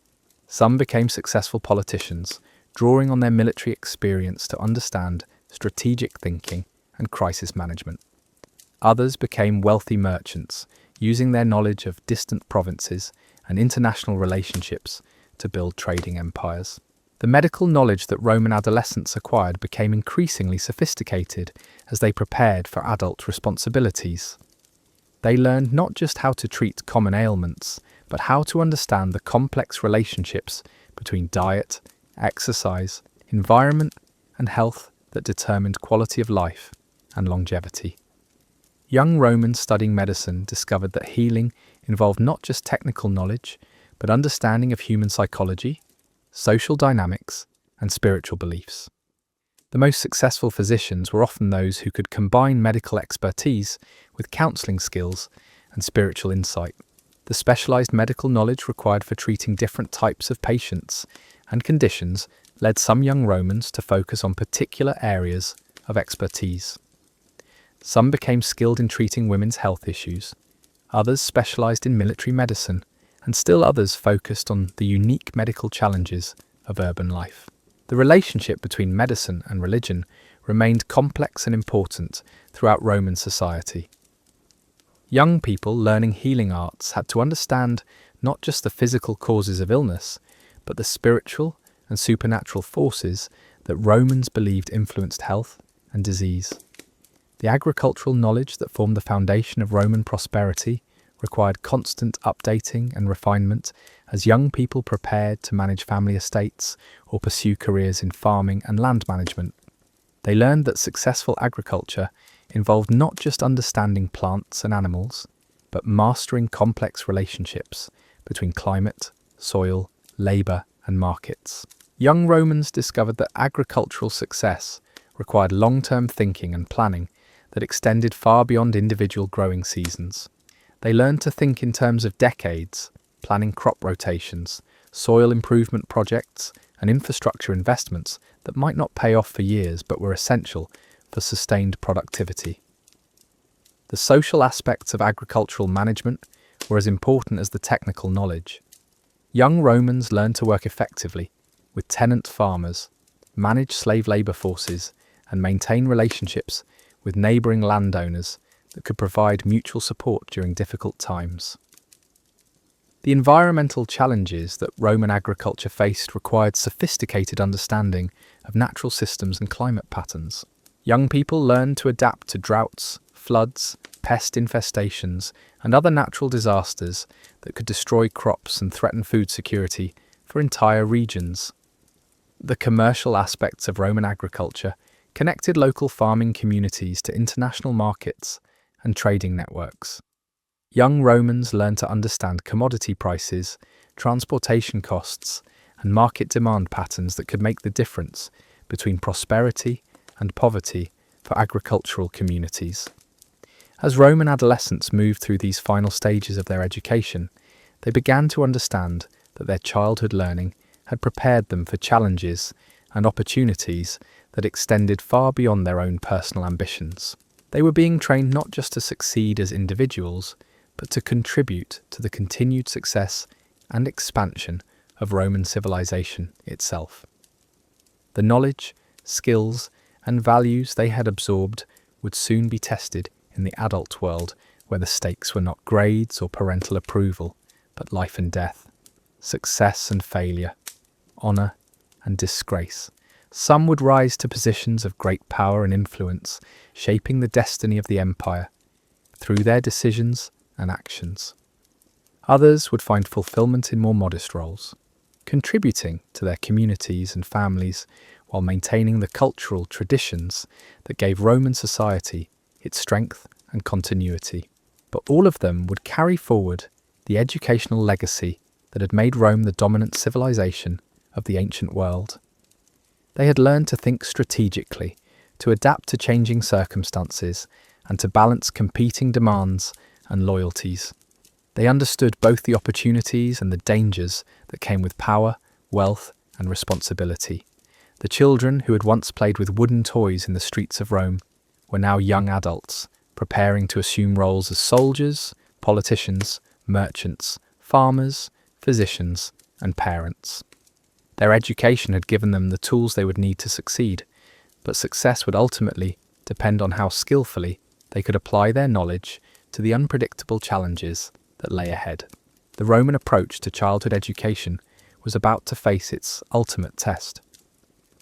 Some became successful politicians, drawing on their military experience to understand strategic thinking and crisis management. Others became wealthy merchants, using their knowledge of distant provinces and international relationships to build trading empires. The medical knowledge that Roman adolescents acquired became increasingly sophisticated as they prepared for adult responsibilities. They learned not just how to treat common ailments, but how to understand the complex relationships between diet, exercise, environment, and health that determined quality of life and longevity. Young Romans studying medicine discovered that healing involved not just technical knowledge, but understanding of human psychology, social dynamics, and spiritual beliefs. The most successful physicians were often those who could combine medical expertise with counseling skills and spiritual insight. The specialized medical knowledge required for treating different types of patients and conditions led some young Romans to focus on particular areas of expertise. Some became skilled in treating women's health issues, others specialized in military medicine, and still others focused on the unique medical challenges of urban life. The relationship between medicine and religion remained complex and important throughout Roman society. Young people learning healing arts had to understand not just the physical causes of illness, but the spiritual and supernatural forces that Romans believed influenced health and disease. The agricultural knowledge that formed the foundation of Roman prosperity required constant updating and refinement as young people prepared to manage family estates or pursue careers in farming and land management. They learned that successful agriculture involved not just understanding plants and animals, but mastering complex relationships between climate, soil, labour, and markets. Young Romans discovered that agricultural success required long-term thinking and planning that extended far beyond individual growing seasons. They learned to think in terms of decades, planning crop rotations, soil improvement projects, and infrastructure investments that might not pay off for years but were essential for sustained productivity. The social aspects of agricultural management were as important as the technical knowledge. Young Romans learned to work effectively with tenant farmers, manage slave labour forces, and maintain relationships with neighbouring landowners that could provide mutual support during difficult times. The environmental challenges that Roman agriculture faced required sophisticated understanding of natural systems and climate patterns. Young people learned to adapt to droughts, floods, pest infestations, and other natural disasters that could destroy crops and threaten food security for entire regions. The commercial aspects of Roman agriculture connected local farming communities to international markets and trading networks. Young Romans learned to understand commodity prices, transportation costs, and market demand patterns that could make the difference between prosperity and poverty for agricultural communities. As Roman adolescents moved through these final stages of their education, they began to understand that their childhood learning had prepared them for challenges and opportunities that extended far beyond their own personal ambitions. They were being trained not just to succeed as individuals, but to contribute to the continued success and expansion of Roman civilization itself. The knowledge, skills, and values they had absorbed would soon be tested in the adult world, where the stakes were not grades or parental approval, but life and death, success and failure, honour and disgrace. Some would rise to positions of great power and influence, shaping the destiny of the empire through their decisions and actions. Others would find fulfillment in more modest roles, contributing to their communities and families while maintaining the cultural traditions that gave Roman society its strength and continuity. But all of them would carry forward the educational legacy that had made Rome the dominant civilization of the ancient world. They had learned to think strategically, to adapt to changing circumstances, and to balance competing demands and loyalties. They understood both the opportunities and the dangers that came with power, wealth, and responsibility. The children who had once played with wooden toys in the streets of Rome were now young adults, preparing to assume roles as soldiers, politicians, merchants, farmers, physicians, and parents. Their education had given them the tools they would need to succeed, but success would ultimately depend on how skillfully they could apply their knowledge to the unpredictable challenges that lay ahead. The Roman approach to childhood education was about to face its ultimate test.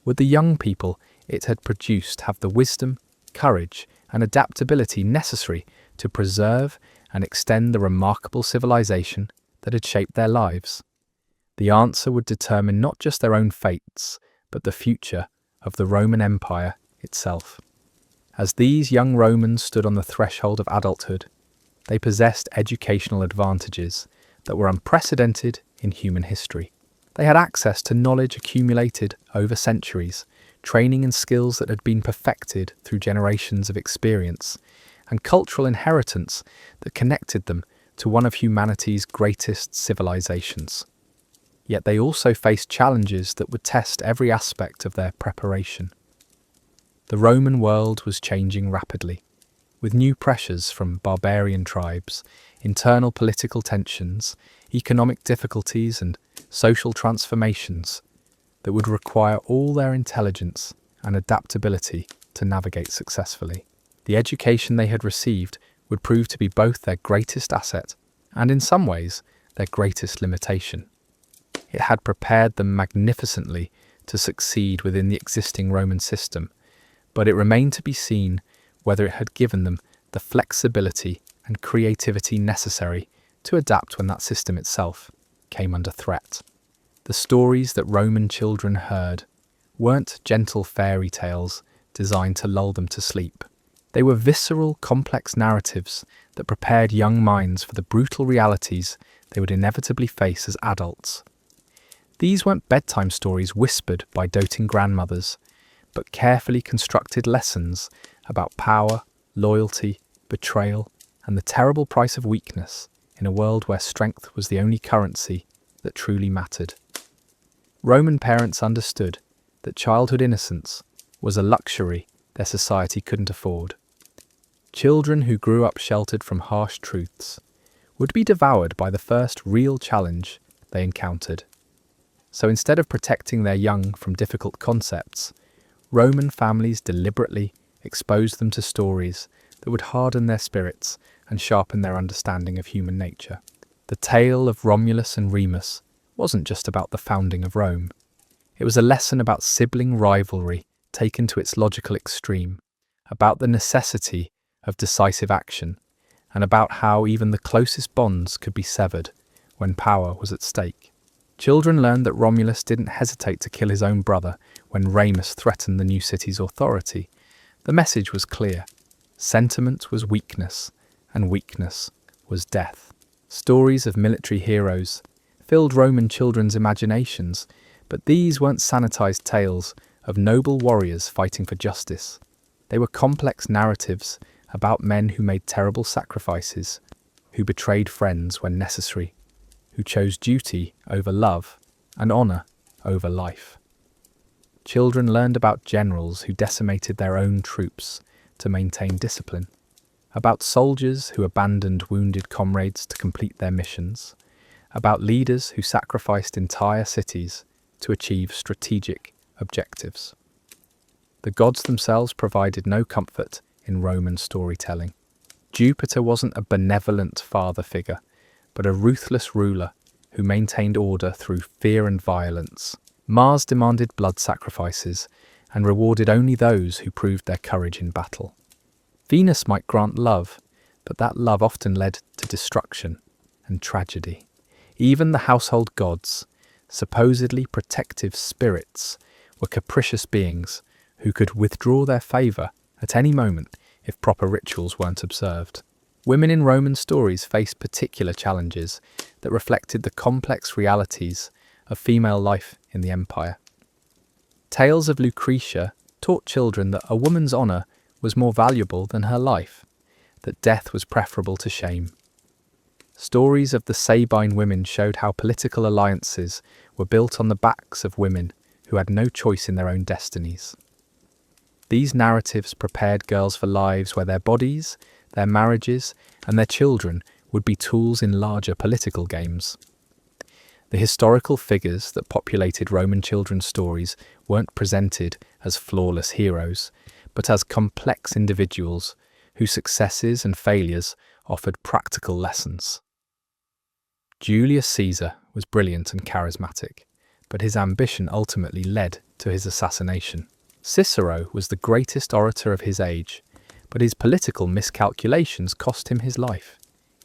Would the young people it had produced have the wisdom, courage, and adaptability necessary to preserve and extend the remarkable civilization that had shaped their lives? The answer would determine not just their own fates, but the future of the Roman Empire itself. As these young Romans stood on the threshold of adulthood, they possessed educational advantages that were unprecedented in human history. They had access to knowledge accumulated over centuries, training in skills that had been perfected through generations of experience, and cultural inheritance that connected them to one of humanity's greatest civilizations. Yet they also faced challenges that would test every aspect of their preparation. The Roman world was changing rapidly, with new pressures from barbarian tribes, internal political tensions, economic difficulties, and social transformations that would require all their intelligence and adaptability to navigate successfully. The education they had received would prove to be both their greatest asset and, in some ways, their greatest limitation. It had prepared them magnificently to succeed within the existing Roman system, but it remained to be seen whether it had given them the flexibility and creativity necessary to adapt when that system itself came under threat. The stories that Roman children heard weren't gentle fairy tales designed to lull them to sleep. They were visceral, complex narratives that prepared young minds for the brutal realities they would inevitably face as adults. These weren't bedtime stories whispered by doting grandmothers, but carefully constructed lessons about power, loyalty, betrayal, and the terrible price of weakness in a world where strength was the only currency that truly mattered. Roman parents understood that childhood innocence was a luxury their society couldn't afford. Children who grew up sheltered from harsh truths would be devoured by the first real challenge they encountered. So instead of protecting their young from difficult concepts, Roman families deliberately exposed them to stories that would harden their spirits and sharpen their understanding of human nature. The tale of Romulus and Remus wasn't just about the founding of Rome. It was a lesson about sibling rivalry taken to its logical extreme, about the necessity of decisive action, and about how even the closest bonds could be severed when power was at stake. Children learned that Romulus didn't hesitate to kill his own brother when Remus threatened the new city's authority. The message was clear. Sentiment was weakness, and weakness was death. Stories of military heroes filled Roman children's imaginations, but these weren't sanitized tales of noble warriors fighting for justice. They were complex narratives about men who made terrible sacrifices, who betrayed friends when necessary, who chose duty over love and honor over life. Children learned about generals who decimated their own troops to maintain discipline, about soldiers who abandoned wounded comrades to complete their missions, about leaders who sacrificed entire cities to achieve strategic objectives. The gods themselves provided no comfort in Roman storytelling. Jupiter wasn't a benevolent father figure, but a ruthless ruler who maintained order through fear and violence. Mars demanded blood sacrifices and rewarded only those who proved their courage in battle. Venus might grant love, but that love often led to destruction and tragedy. Even the household gods, supposedly protective spirits, were capricious beings who could withdraw their favour at any moment if proper rituals weren't observed. Women in Roman stories faced particular challenges that reflected the complex realities of female life in the empire. Tales of Lucretia taught children that a woman's honour was more valuable than her life, that death was preferable to shame. Stories of the Sabine women showed how political alliances were built on the backs of women who had no choice in their own destinies. These narratives prepared girls for lives where their bodies, their marriages, and their children would be tools in larger political games. The historical figures that populated Roman children's stories weren't presented as flawless heroes, but as complex individuals whose successes and failures offered practical lessons. Julius Caesar was brilliant and charismatic, but his ambition ultimately led to his assassination. Cicero was the greatest orator of his age, but his political miscalculations cost him his life.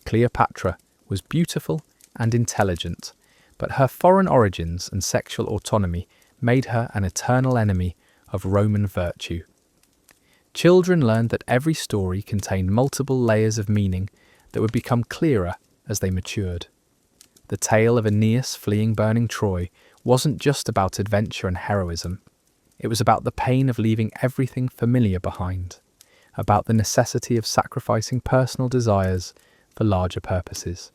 Cleopatra was beautiful and intelligent, but her foreign origins and sexual autonomy made her an eternal enemy of Roman virtue. Children learned that every story contained multiple layers of meaning that would become clearer as they matured. The tale of Aeneas fleeing burning Troy wasn't just about adventure and heroism. It was about the pain of leaving everything familiar behind, about the necessity of sacrificing personal desires for larger purposes,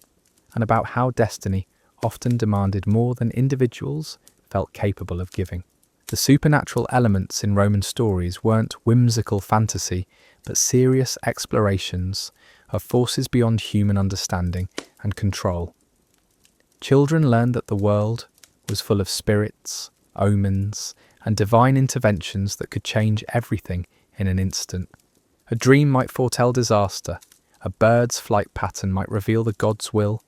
and about how destiny often demanded more than individuals felt capable of giving. The supernatural elements in Roman stories weren't whimsical fantasy, but serious explorations of forces beyond human understanding and control. Children learned that the world was full of spirits, omens, and divine interventions that could change everything in an instant. A dream might foretell disaster, a bird's flight pattern might reveal the god's will,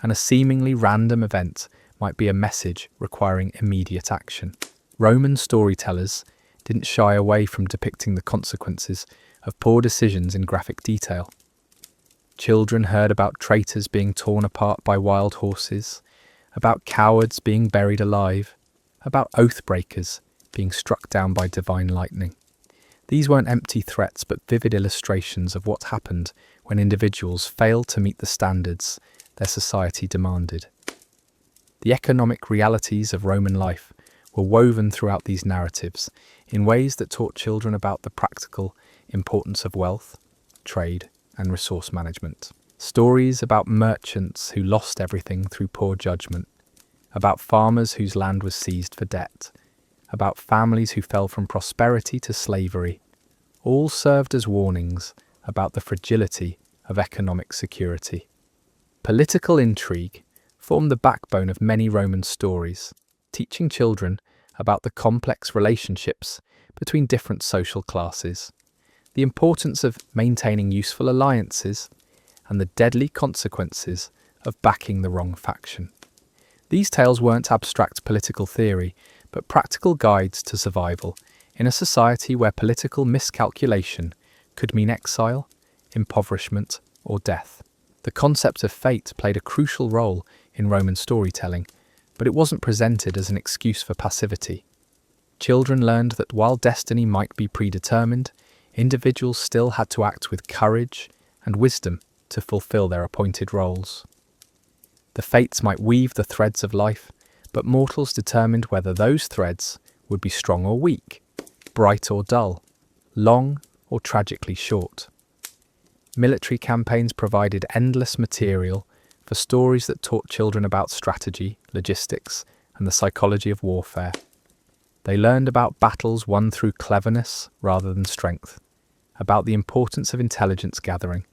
and a seemingly random event might be a message requiring immediate action. Roman storytellers didn't shy away from depicting the consequences of poor decisions in graphic detail. Children heard about traitors being torn apart by wild horses, about cowards being buried alive, about oath breakers being struck down by divine lightning. These weren't empty threats but vivid illustrations of what happened when individuals failed to meet the standards their society demanded. The economic realities of Roman life were woven throughout these narratives in ways that taught children about the practical importance of wealth, trade, and resource management. Stories about merchants who lost everything through poor judgment, about farmers whose land was seized for debt, about families who fell from prosperity to slavery, all served as warnings about the fragility of economic security. Political intrigue formed the backbone of many Roman stories, teaching children about the complex relationships between different social classes, the importance of maintaining useful alliances, and the deadly consequences of backing the wrong faction. These tales weren't abstract political theory, but practical guides to survival in a society where political miscalculation could mean exile, impoverishment, or death. The concept of fate played a crucial role in Roman storytelling, but it wasn't presented as an excuse for passivity. Children learned that while destiny might be predetermined, individuals still had to act with courage and wisdom to fulfill their appointed roles. The fates might weave the threads of life, but mortals determined whether those threads would be strong or weak, bright or dull, long or tragically short. Military campaigns provided endless material for stories that taught children about strategy, logistics, and the psychology of warfare. They learned about battles won through cleverness rather than strength, about the importance of intelligence gathering,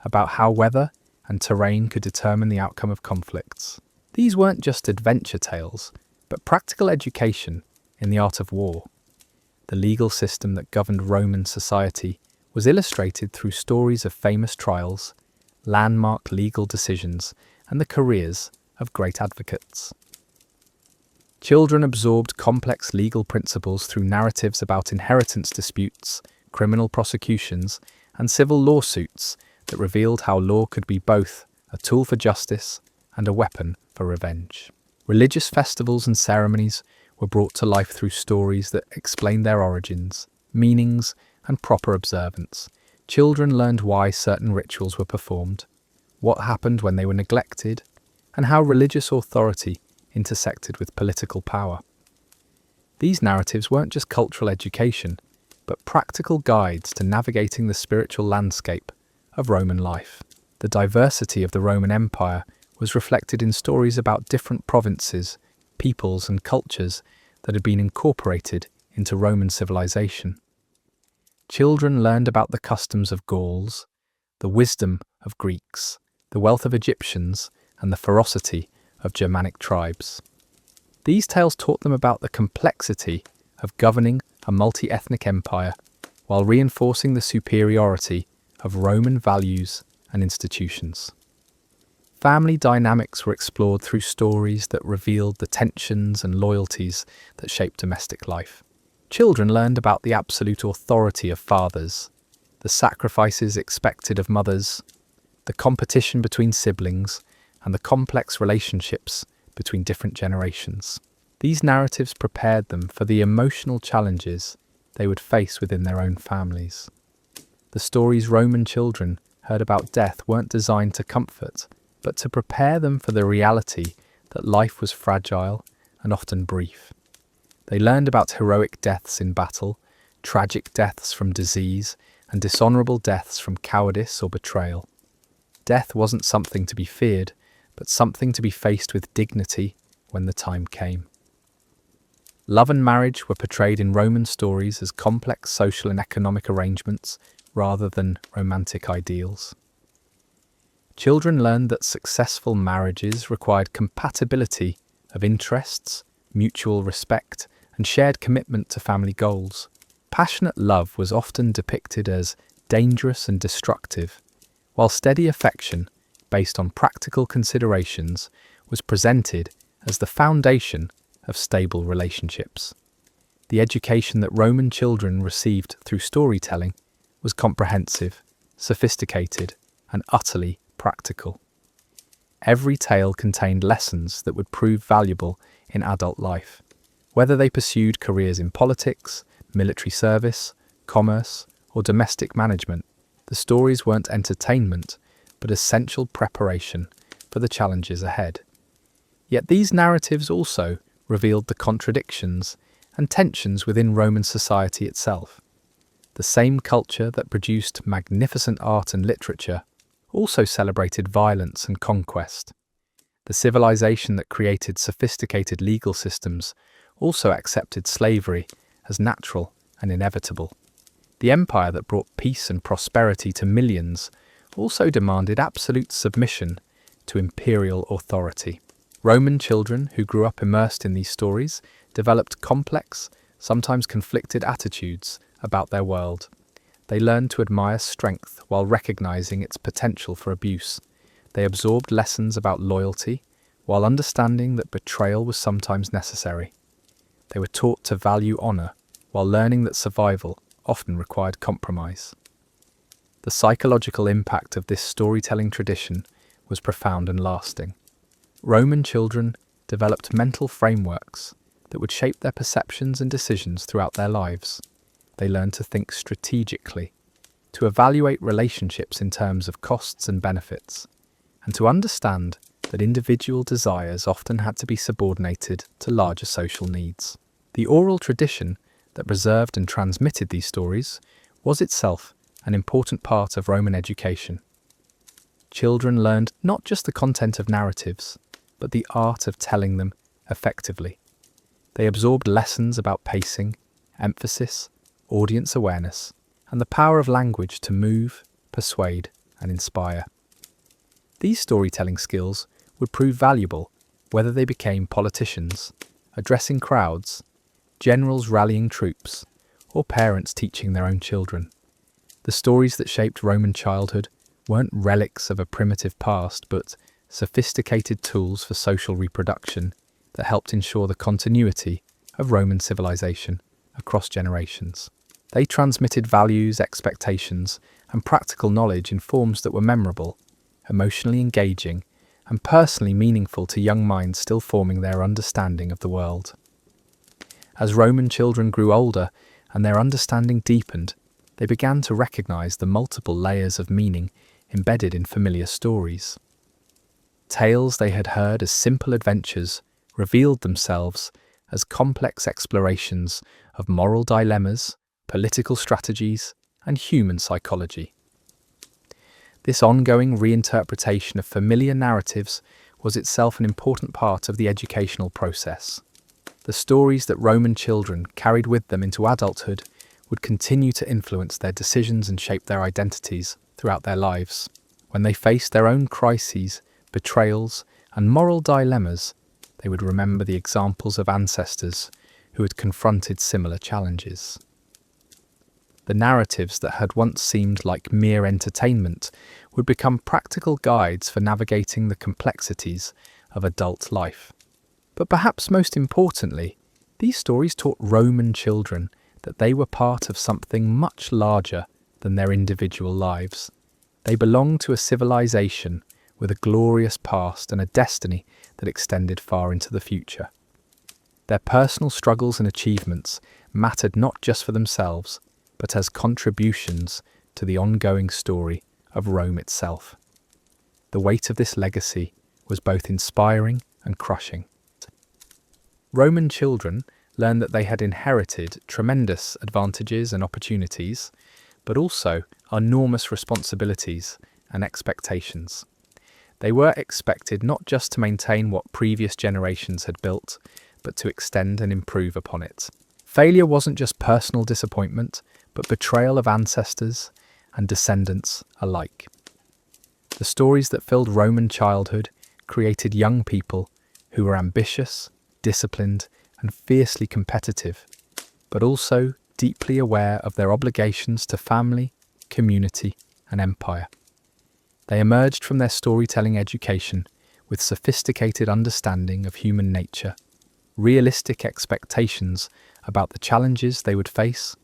about how weather and terrain could determine the outcome of conflicts. These weren't just adventure tales, but practical education in the art of war. The legal system that governed Roman society was illustrated through stories of famous trials, landmark legal decisions, and the careers of great advocates. Children absorbed complex legal principles through narratives about inheritance disputes, criminal prosecutions, and civil lawsuits that revealed how law could be both a tool for justice and a weapon for revenge. Religious festivals and ceremonies were brought to life through stories that explained their origins, meanings, and proper observance. Children learned why certain rituals were performed, what happened when they were neglected, and how religious authority intersected with political power. These narratives weren't just cultural education, but practical guides to navigating the spiritual landscape of Roman life. The diversity of the Roman Empire was reflected in stories about different provinces, peoples, and cultures that had been incorporated into Roman civilization. Children learned about the customs of Gauls, the wisdom of Greeks, the wealth of Egyptians, and the ferocity of Germanic tribes. These tales taught them about the complexity of governing a multi-ethnic empire while reinforcing the superiority of Roman values and institutions. Family dynamics were explored through stories that revealed the tensions and loyalties that shaped domestic life. Children learned about the absolute authority of fathers, the sacrifices expected of mothers, the competition between siblings, and the complex relationships between different generations. These narratives prepared them for the emotional challenges they would face within their own families. The stories Roman children heard about death weren't designed to comfort, but to prepare them for the reality that life was fragile and often brief. They learned about heroic deaths in battle, tragic deaths from disease, and dishonorable deaths from cowardice or betrayal. Death wasn't something to be feared, but something to be faced with dignity when the time came. Love and marriage were portrayed in Roman stories as complex social and economic arrangements rather than romantic ideals. Children learned that successful marriages required compatibility of interests, mutual respect, and shared commitment to family goals. Passionate love was often depicted as dangerous and destructive, while steady affection, based on practical considerations, was presented as the foundation of stable relationships. The education that Roman children received through storytelling was comprehensive, sophisticated, and utterly practical. Every tale contained lessons that would prove valuable in adult life. Whether they pursued careers in politics, military service, commerce, or domestic management, the stories weren't entertainment, but essential preparation for the challenges ahead. Yet these narratives also revealed the contradictions and tensions within Roman society itself. The same culture that produced magnificent art and literature also celebrated violence and conquest. The civilization that created sophisticated legal systems also accepted slavery as natural and inevitable. The empire that brought peace and prosperity to millions also demanded absolute submission to imperial authority. Roman children who grew up immersed in these stories developed complex, sometimes conflicted attitudes about their world. They learned to admire strength while recognizing its potential for abuse. They absorbed lessons about loyalty while understanding that betrayal was sometimes necessary. They were taught to value honor while learning that survival often required compromise. The psychological impact of this storytelling tradition was profound and lasting. Roman children developed mental frameworks that would shape their perceptions and decisions throughout their lives. They learned to think strategically, to evaluate relationships in terms of costs and benefits, and to understand that individual desires often had to be subordinated to larger social needs. The oral tradition that preserved and transmitted these stories was itself an important part of Roman education. Children learned not just the content of narratives, but the art of telling them effectively. They absorbed lessons about pacing, emphasis, audience awareness, and the power of language to move, persuade, and inspire. These storytelling skills would prove valuable whether they became politicians, addressing crowds, generals rallying troops, or parents teaching their own children. The stories that shaped Roman childhood weren't relics of a primitive past, but sophisticated tools for social reproduction that helped ensure the continuity of Roman civilization across generations. They transmitted values, expectations, and practical knowledge in forms that were memorable, emotionally engaging, and personally meaningful to young minds still forming their understanding of the world. As Roman children grew older and their understanding deepened, they began to recognize the multiple layers of meaning embedded in familiar stories. Tales they had heard as simple adventures revealed themselves as complex explorations of moral dilemmas, political strategies, and human psychology. This ongoing reinterpretation of familiar narratives was itself an important part of the educational process. The stories that Roman children carried with them into adulthood would continue to influence their decisions and shape their identities throughout their lives. When they faced their own crises, betrayals, and moral dilemmas, they would remember the examples of ancestors who had confronted similar challenges. The narratives that had once seemed like mere entertainment would become practical guides for navigating the complexities of adult life. But perhaps most importantly, these stories taught Roman children that they were part of something much larger than their individual lives. They belonged to a civilization with a glorious past and a destiny that extended far into the future. Their personal struggles and achievements mattered not just for themselves, but as contributions to the ongoing story of Rome itself. The weight of this legacy was both inspiring and crushing. Roman children learned that they had inherited tremendous advantages and opportunities, but also enormous responsibilities and expectations. They were expected not just to maintain what previous generations had built, but to extend and improve upon it. Failure wasn't just personal disappointment, but betrayal of ancestors and descendants alike. The stories that filled Roman childhood created young people who were ambitious, disciplined, and fiercely competitive, but also deeply aware of their obligations to family, community, and empire. They emerged from their storytelling education with sophisticated understanding of human nature, realistic expectations about the challenges they would face,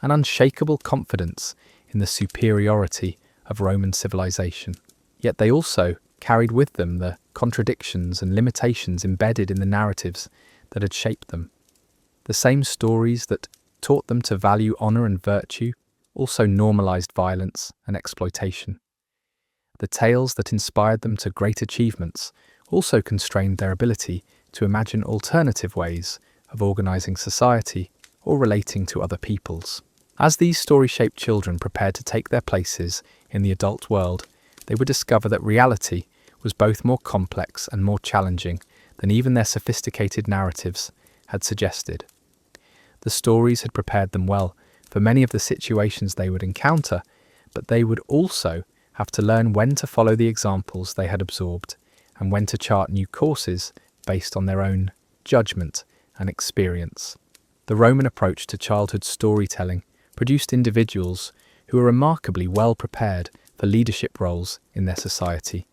and unshakable confidence in the superiority of Roman civilization. Yet they also carried with them the contradictions and limitations embedded in the narratives that had shaped them. The same stories that taught them to value honor and virtue also normalized violence and exploitation. The tales that inspired them to great achievements also constrained their ability to imagine alternative ways of organizing society or relating to other peoples. As these story-shaped children prepared to take their places in the adult world, they would discover that reality was both more complex and more challenging than even their sophisticated narratives had suggested. The stories had prepared them well for many of the situations they would encounter, but they would also have to learn when to follow the examples they had absorbed and when to chart new courses based on their own judgment and experience. The Roman approach to childhood storytelling produced individuals who were remarkably well prepared for leadership roles in their society,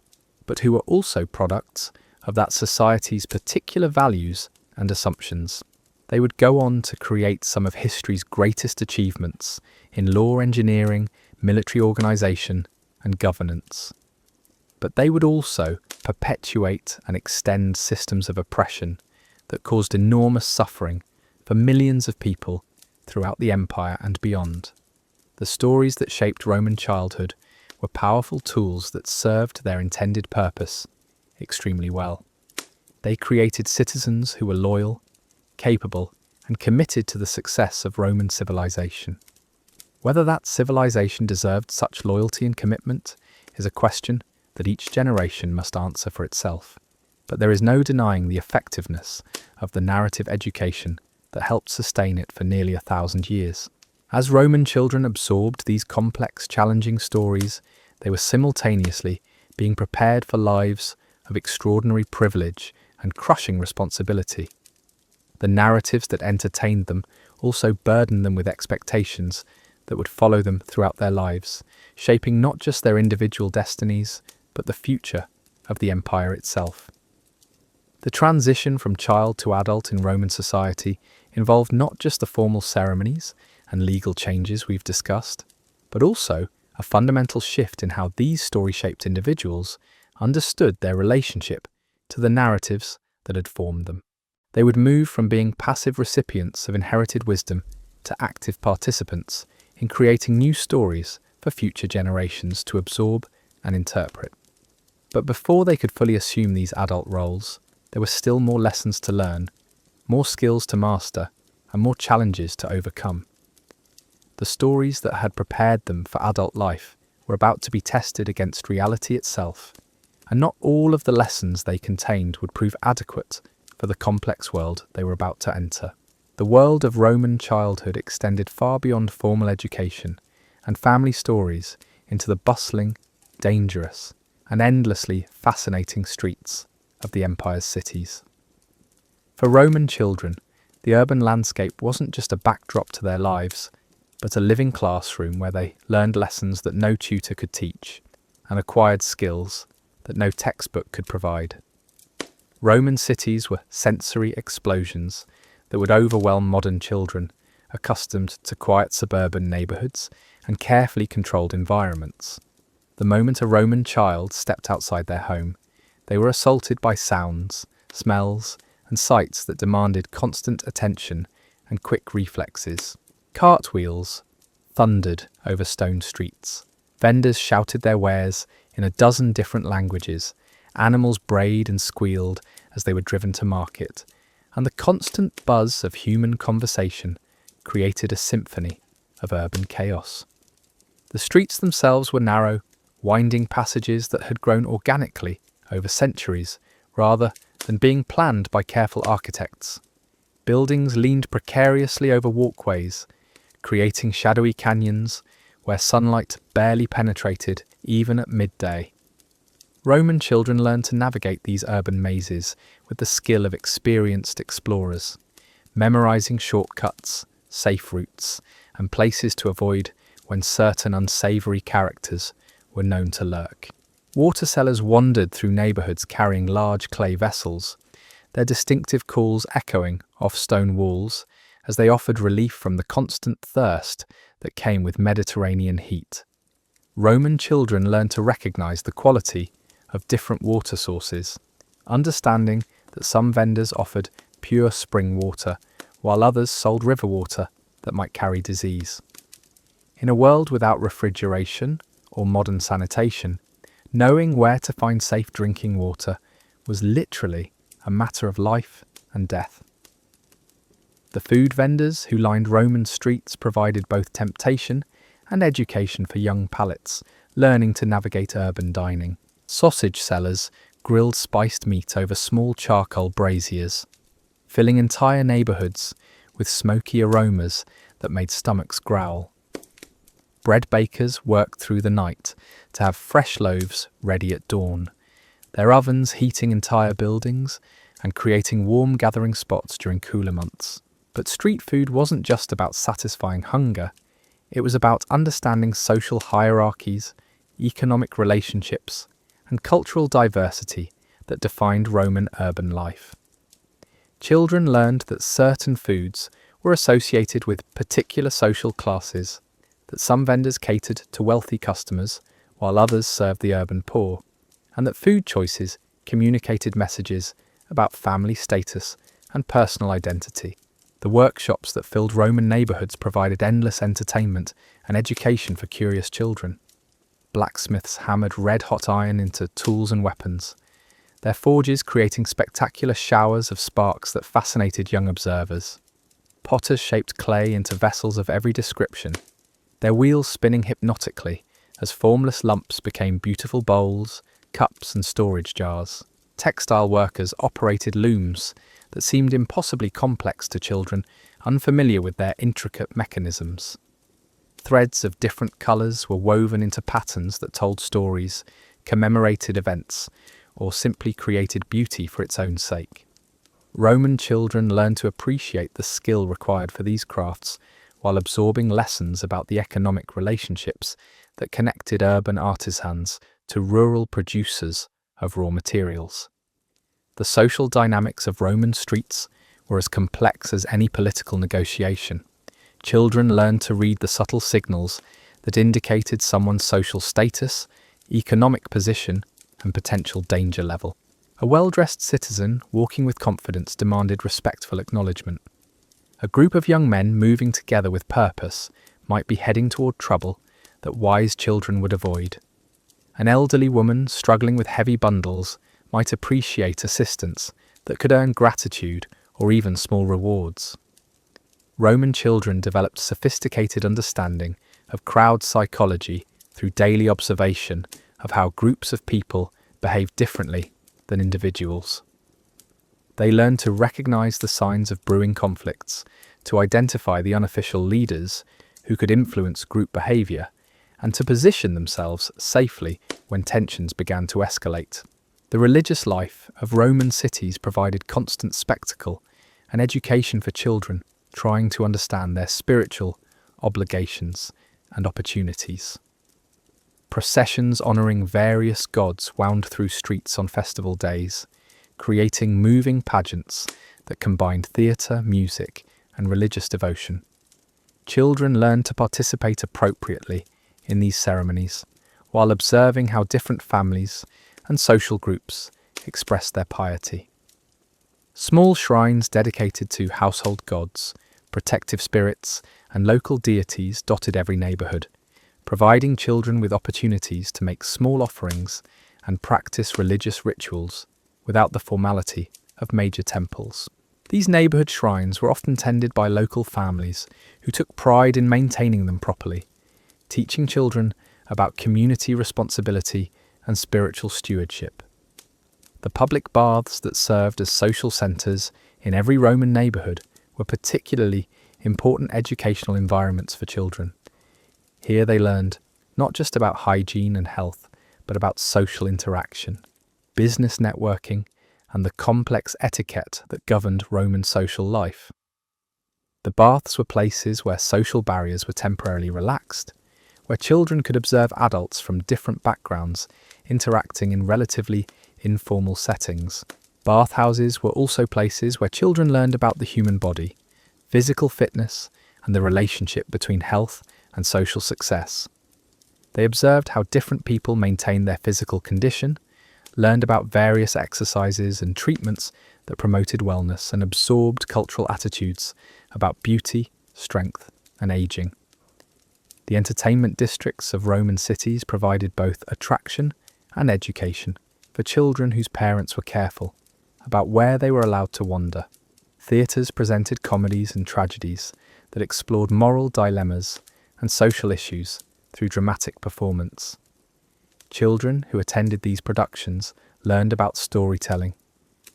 but who were also products of that society's particular values and assumptions. They would go on to create some of history's greatest achievements in law, engineering, military organization, and governance. But they would also perpetuate and extend systems of oppression that caused enormous suffering for millions of people throughout the empire and beyond. The stories that shaped Roman childhood were powerful tools that served their intended purpose extremely well. They created citizens who were loyal, capable, and committed to the success of Roman civilization. Whether that civilization deserved such loyalty and commitment is a question that each generation must answer for itself. But there is no denying the effectiveness of the narrative education that helped sustain it for nearly 1,000 years. As Roman children absorbed these complex, challenging stories, they were simultaneously being prepared for lives of extraordinary privilege and crushing responsibility. The narratives that entertained them also burdened them with expectations that would follow them throughout their lives, shaping not just their individual destinies, but the future of the empire itself. The transition from child to adult in Roman society involved not just the formal ceremonies and legal changes we've discussed, but also a fundamental shift in how these story-shaped individuals understood their relationship to the narratives that had formed them. They would move from being passive recipients of inherited wisdom to active participants in creating new stories for future generations to absorb and interpret. But before they could fully assume these adult roles, there were still more lessons to learn, more skills to master, and more challenges to overcome. The stories that had prepared them for adult life were about to be tested against reality itself, and not all of the lessons they contained would prove adequate for the complex world they were about to enter. The world of Roman childhood extended far beyond formal education and family stories into the bustling, dangerous, and endlessly fascinating streets of the empire's cities. For Roman children, the urban landscape wasn't just a backdrop to their lives, but a living classroom where they learned lessons that no tutor could teach and acquired skills that no textbook could provide. Roman cities were sensory explosions that would overwhelm modern children accustomed to quiet suburban neighbourhoods and carefully controlled environments. The moment a Roman child stepped outside their home, they were assaulted by sounds, smells, and sights that demanded constant attention and quick reflexes. Cartwheels thundered over stone streets. Vendors shouted their wares in a dozen different languages. Animals brayed and squealed as they were driven to market, and the constant buzz of human conversation created a symphony of urban chaos. The streets themselves were narrow, winding passages that had grown organically over centuries rather than being planned by careful architects. Buildings leaned precariously over walkways, creating shadowy canyons where sunlight barely penetrated even at midday. Roman children learned to navigate these urban mazes with the skill of experienced explorers, memorizing shortcuts, safe routes, and places to avoid when certain unsavory characters were known to lurk. Water sellers wandered through neighborhoods carrying large clay vessels, their distinctive calls echoing off stone walls as they offered relief from the constant thirst that came with Mediterranean heat. Roman children learned to recognize the quality of different water sources, understanding that some vendors offered pure spring water, while others sold river water that might carry disease. In a world without refrigeration or modern sanitation, knowing where to find safe drinking water was literally a matter of life and death. The food vendors who lined Roman streets provided both temptation and education for young palates, learning to navigate urban dining. Sausage sellers grilled spiced meat over small charcoal braziers, filling entire neighborhoods with smoky aromas that made stomachs growl. Bread bakers worked through the night to have fresh loaves ready at dawn, their ovens heating entire buildings and creating warm gathering spots during cooler months. But street food wasn't just about satisfying hunger, it was about understanding social hierarchies, economic relationships, and cultural diversity that defined Roman urban life. Children learned that certain foods were associated with particular social classes, that some vendors catered to wealthy customers while others served the urban poor, and that food choices communicated messages about family status and personal identity. The workshops that filled Roman neighborhoods provided endless entertainment and education for curious children. Blacksmiths hammered red-hot iron into tools and weapons, their forges creating spectacular showers of sparks that fascinated young observers. Potters shaped clay into vessels of every description, their wheels spinning hypnotically as formless lumps became beautiful bowls, cups and storage jars. Textile workers operated looms that seemed impossibly complex to children unfamiliar with their intricate mechanisms. Threads of different colours were woven into patterns that told stories, commemorated events, or simply created beauty for its own sake. Roman children learned to appreciate the skill required for these crafts while absorbing lessons about the economic relationships that connected urban artisans to rural producers of raw materials. The social dynamics of Roman streets were as complex as any political negotiation. Children learned to read the subtle signals that indicated someone's social status, economic position, and potential danger level. A well-dressed citizen walking with confidence demanded respectful acknowledgement. A group of young men moving together with purpose might be heading toward trouble that wise children would avoid. An elderly woman struggling with heavy bundles might appreciate assistance that could earn gratitude or even small rewards. Roman children developed sophisticated understanding of crowd psychology through daily observation of how groups of people behave differently than individuals. They learned to recognize the signs of brewing conflicts, to identify the unofficial leaders who could influence group behavior, and to position themselves safely when tensions began to escalate. The religious life of Roman cities provided constant spectacle and education for children trying to understand their spiritual obligations and opportunities. Processions honoring various gods wound through streets on festival days, creating moving pageants that combined theatre, music, and religious devotion. Children learned to participate appropriately in these ceremonies, while observing how different families and social groups expressed their piety. Small shrines dedicated to household gods, protective spirits, and local deities dotted every neighborhood, providing children with opportunities to make small offerings and practice religious rituals without the formality of major temples. These neighbourhood shrines were often tended by local families who took pride in maintaining them properly, teaching children about community responsibility and spiritual stewardship. The public baths that served as social centres in every Roman neighbourhood were particularly important educational environments for children. Here they learned not just about hygiene and health, but about social interaction, business networking, and the complex etiquette that governed Roman social life. The baths were places where social barriers were temporarily relaxed, where children could observe adults from different backgrounds interacting in relatively informal settings. Bathhouses were also places where children learned about the human body, physical fitness, and the relationship between health and social success. They observed how different people maintained their physical condition, learned about various exercises and treatments that promoted wellness, and absorbed cultural attitudes about beauty, strength, and aging. The entertainment districts of Roman cities provided both attraction and education for children whose parents were careful about where they were allowed to wander. Theatres presented comedies and tragedies that explored moral dilemmas and social issues through dramatic performance. Children who attended these productions learned about storytelling,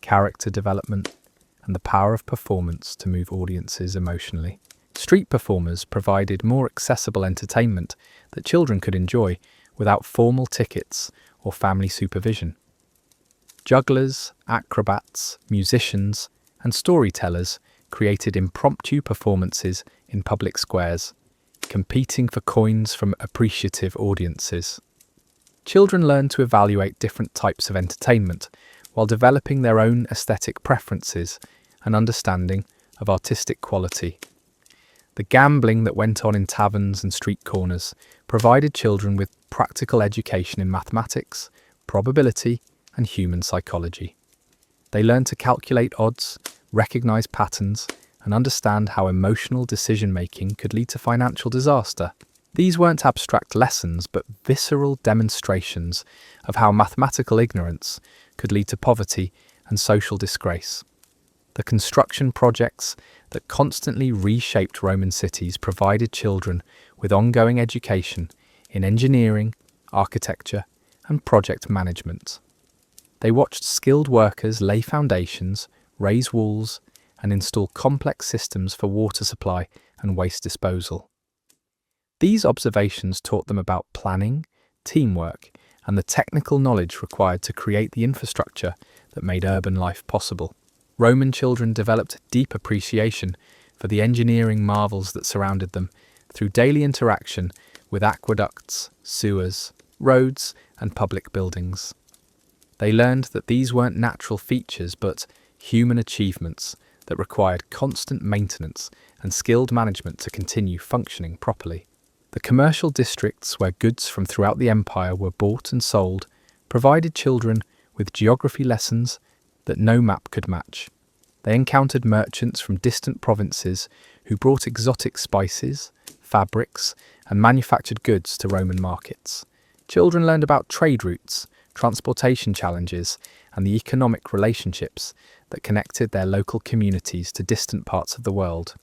character development, and the power of performance to move audiences emotionally. Street performers provided more accessible entertainment that children could enjoy without formal tickets or family supervision. Jugglers, acrobats, musicians, and storytellers created impromptu performances in public squares, competing for coins from appreciative audiences. Children learned to evaluate different types of entertainment while developing their own aesthetic preferences and understanding of artistic quality. The gambling that went on in taverns and street corners provided children with practical education in mathematics, probability, and human psychology. They learned to calculate odds, recognize patterns, and understand how emotional decision-making could lead to financial disaster. These weren't abstract lessons, but visceral demonstrations of how mathematical ignorance could lead to poverty and social disgrace. The construction projects that constantly reshaped Roman cities provided children with ongoing education in engineering, architecture, and project management. They watched skilled workers lay foundations, raise walls, and install complex systems for water supply and waste disposal. These observations taught them about planning, teamwork, and the technical knowledge required to create the infrastructure that made urban life possible. Roman children developed deep appreciation for the engineering marvels that surrounded them through daily interaction with aqueducts, sewers, roads, and public buildings. They learned that these weren't natural features but human achievements that required constant maintenance and skilled management to continue functioning properly. The commercial districts where goods from throughout the empire were bought and sold provided children with geography lessons that no map could match. They encountered merchants from distant provinces who brought exotic spices, fabrics, and manufactured goods to Roman markets. Children learned about trade routes, transportation challenges, and the economic relationships that connected their local communities to distant parts of the world.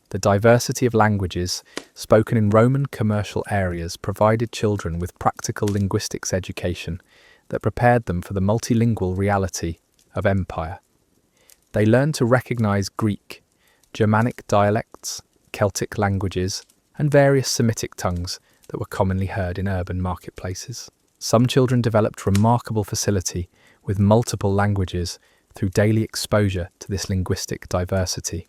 The diversity of languages spoken in Roman commercial areas provided children with practical linguistics education that prepared them for the multilingual reality of empire. They learned to recognize Greek, Germanic dialects, Celtic languages, and various Semitic tongues that were commonly heard in urban marketplaces. Some children developed remarkable facility with multiple languages through daily exposure to this linguistic diversity.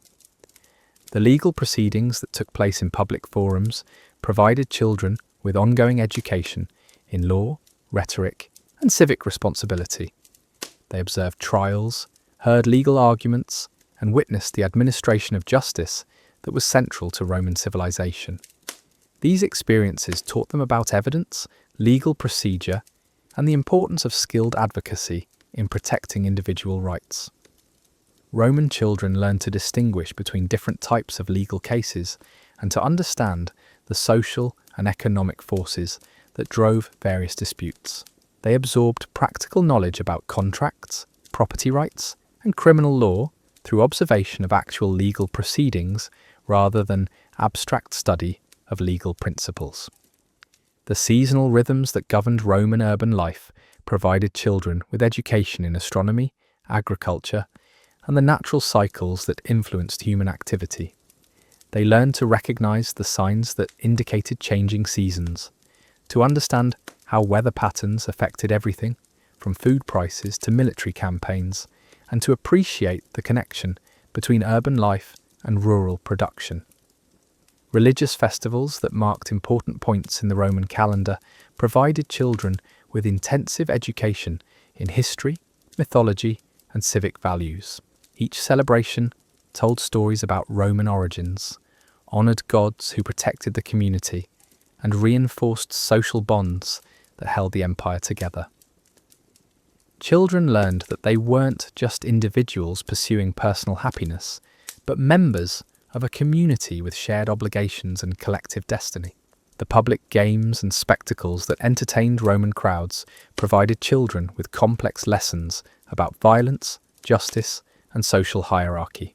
The legal proceedings that took place in public forums provided children with ongoing education in law, rhetoric, and civic responsibility. They observed trials, heard legal arguments, and witnessed the administration of justice that was central to Roman civilization. These experiences taught them about evidence, legal procedure, and the importance of skilled advocacy in protecting individual rights. Roman children learned to distinguish between different types of legal cases and to understand the social and economic forces that drove various disputes. They absorbed practical knowledge about contracts, property rights, and criminal law through observation of actual legal proceedings rather than abstract study of legal principles. The seasonal rhythms that governed Roman urban life provided children with education in astronomy, agriculture, and the natural cycles that influenced human activity. They learned to recognize the signs that indicated changing seasons, to understand how weather patterns affected everything, from food prices to military campaigns, and to appreciate the connection between urban life and rural production. Religious festivals that marked important points in the Roman calendar provided children with intensive education in history, mythology, and civic values. Each celebration told stories about Roman origins, honoured gods who protected the community, and reinforced social bonds that held the empire together. Children learned that they weren't just individuals pursuing personal happiness, but members of a community with shared obligations and collective destiny. The public games and spectacles that entertained Roman crowds provided children with complex lessons about violence, justice, and social hierarchy.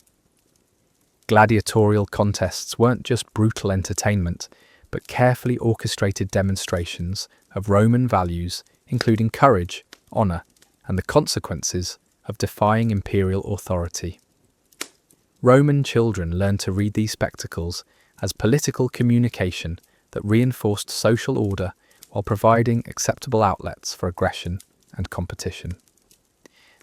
Gladiatorial contests weren't just brutal entertainment, but carefully orchestrated demonstrations of Roman values, including courage, honour, and the consequences of defying imperial authority. Roman children learned to read these spectacles as political communication that reinforced social order while providing acceptable outlets for aggression and competition.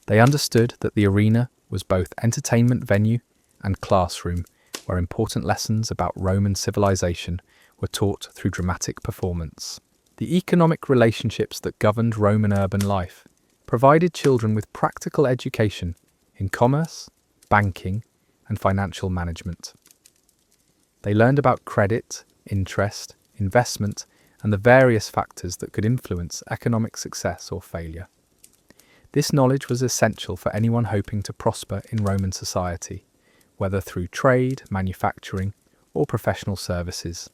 They understood that the arena was both entertainment venue and classroom, where important lessons about Roman civilization were taught through dramatic performance. The economic relationships that governed Roman urban life provided children with practical education in commerce, banking, and financial management. They learned about credit, interest, investment, and the various factors that could influence economic success or failure. This knowledge was essential for anyone hoping to prosper in Roman society, whether through trade, manufacturing, or professional services.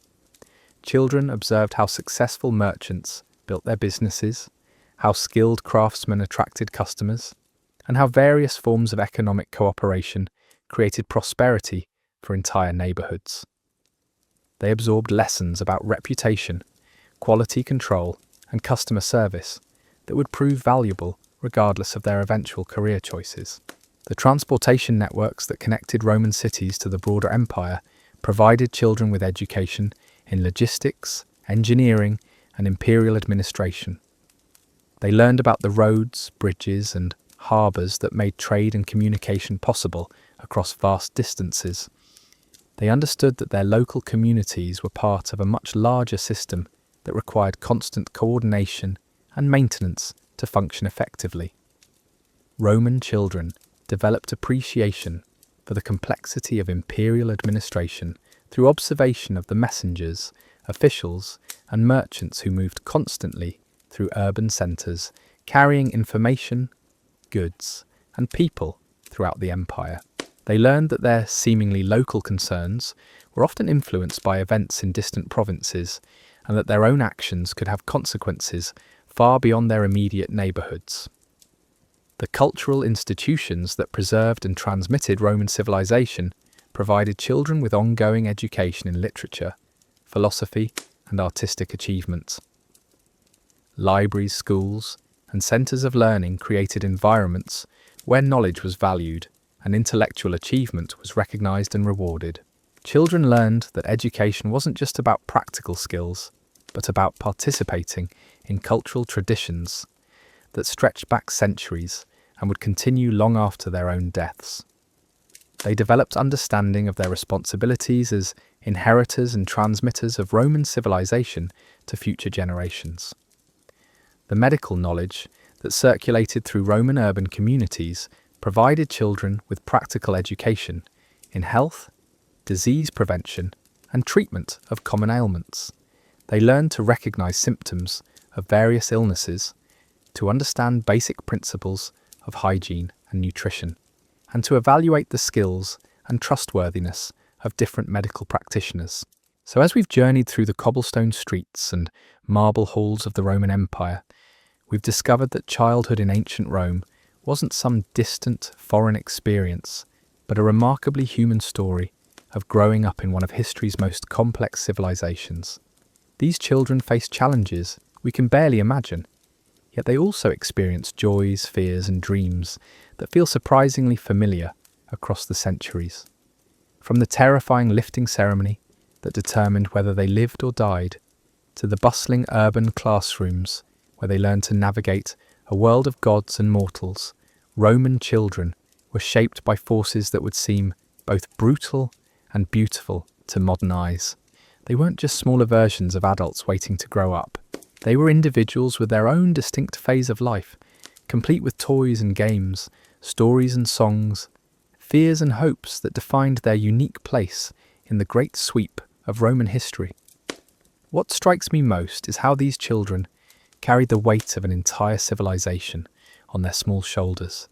Children observed how successful merchants built their businesses, how skilled craftsmen attracted customers, and how various forms of economic cooperation created prosperity for entire neighbourhoods. They absorbed lessons about reputation, quality control, and customer service that would prove valuable regardless of their eventual career choices. The transportation networks that connected Roman cities to the broader empire provided children with education in logistics, engineering, and imperial administration. They learned about the roads, bridges, and harbours that made trade and communication possible across vast distances. They understood that their local communities were part of a much larger system that required constant coordination and maintenance to function effectively. Roman children developed appreciation for the complexity of imperial administration through observation of the messengers, officials, and merchants who moved constantly through urban centres, carrying information, goods, and people throughout the empire. They learned that their seemingly local concerns were often influenced by events in distant provinces, and that their own actions could have consequences far beyond their immediate neighbourhoods. The cultural institutions that preserved and transmitted Roman civilization provided children with ongoing education in literature, philosophy, and artistic achievements. Libraries, schools, and centres of learning created environments where knowledge was valued and intellectual achievement was recognised and rewarded. Children learned that education wasn't just about practical skills, but about participating in cultural traditions that stretched back centuries and would continue long after their own deaths. They developed understanding of their responsibilities as inheritors and transmitters of Roman civilization to future generations. The medical knowledge that circulated through Roman urban communities provided children with practical education in health, disease prevention, and treatment of common ailments. They learned to recognize symptoms of various illnesses, to understand basic principles of hygiene and nutrition, and to evaluate the skills and trustworthiness of different medical practitioners. So as we've journeyed through the cobblestone streets and marble halls of the Roman Empire, we've discovered that childhood in ancient Rome wasn't some distant foreign experience, but a remarkably human story of growing up in one of history's most complex civilizations. These children face challenges we can barely imagine, yet they also experience joys, fears, and dreams that feel surprisingly familiar across the centuries. From the terrifying lifting ceremony that determined whether they lived or died, to the bustling urban classrooms where they learned to navigate a world of gods and mortals, Roman children were shaped by forces that would seem both brutal and beautiful to modern eyes. They weren't just smaller versions of adults waiting to grow up. They were individuals with their own distinct phase of life, complete with toys and games, stories and songs, fears and hopes that defined their unique place in the great sweep of Roman history. What strikes me most is how these children carried the weight of an entire civilization on their small shoulders,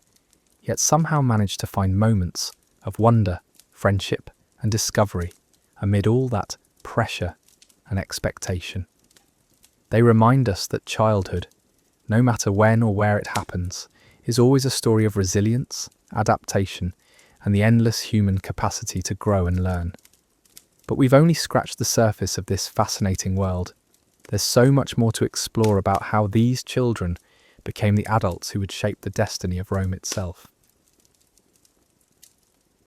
yet somehow managed to find moments of wonder, friendship, and discovery amid all that pressure and expectation. They remind us that childhood, no matter when or where it happens, is always a story of resilience, adaptation, and the endless human capacity to grow and learn. But we've only scratched the surface of this fascinating world. There's so much more to explore about how these children became the adults who would shape the destiny of Rome itself.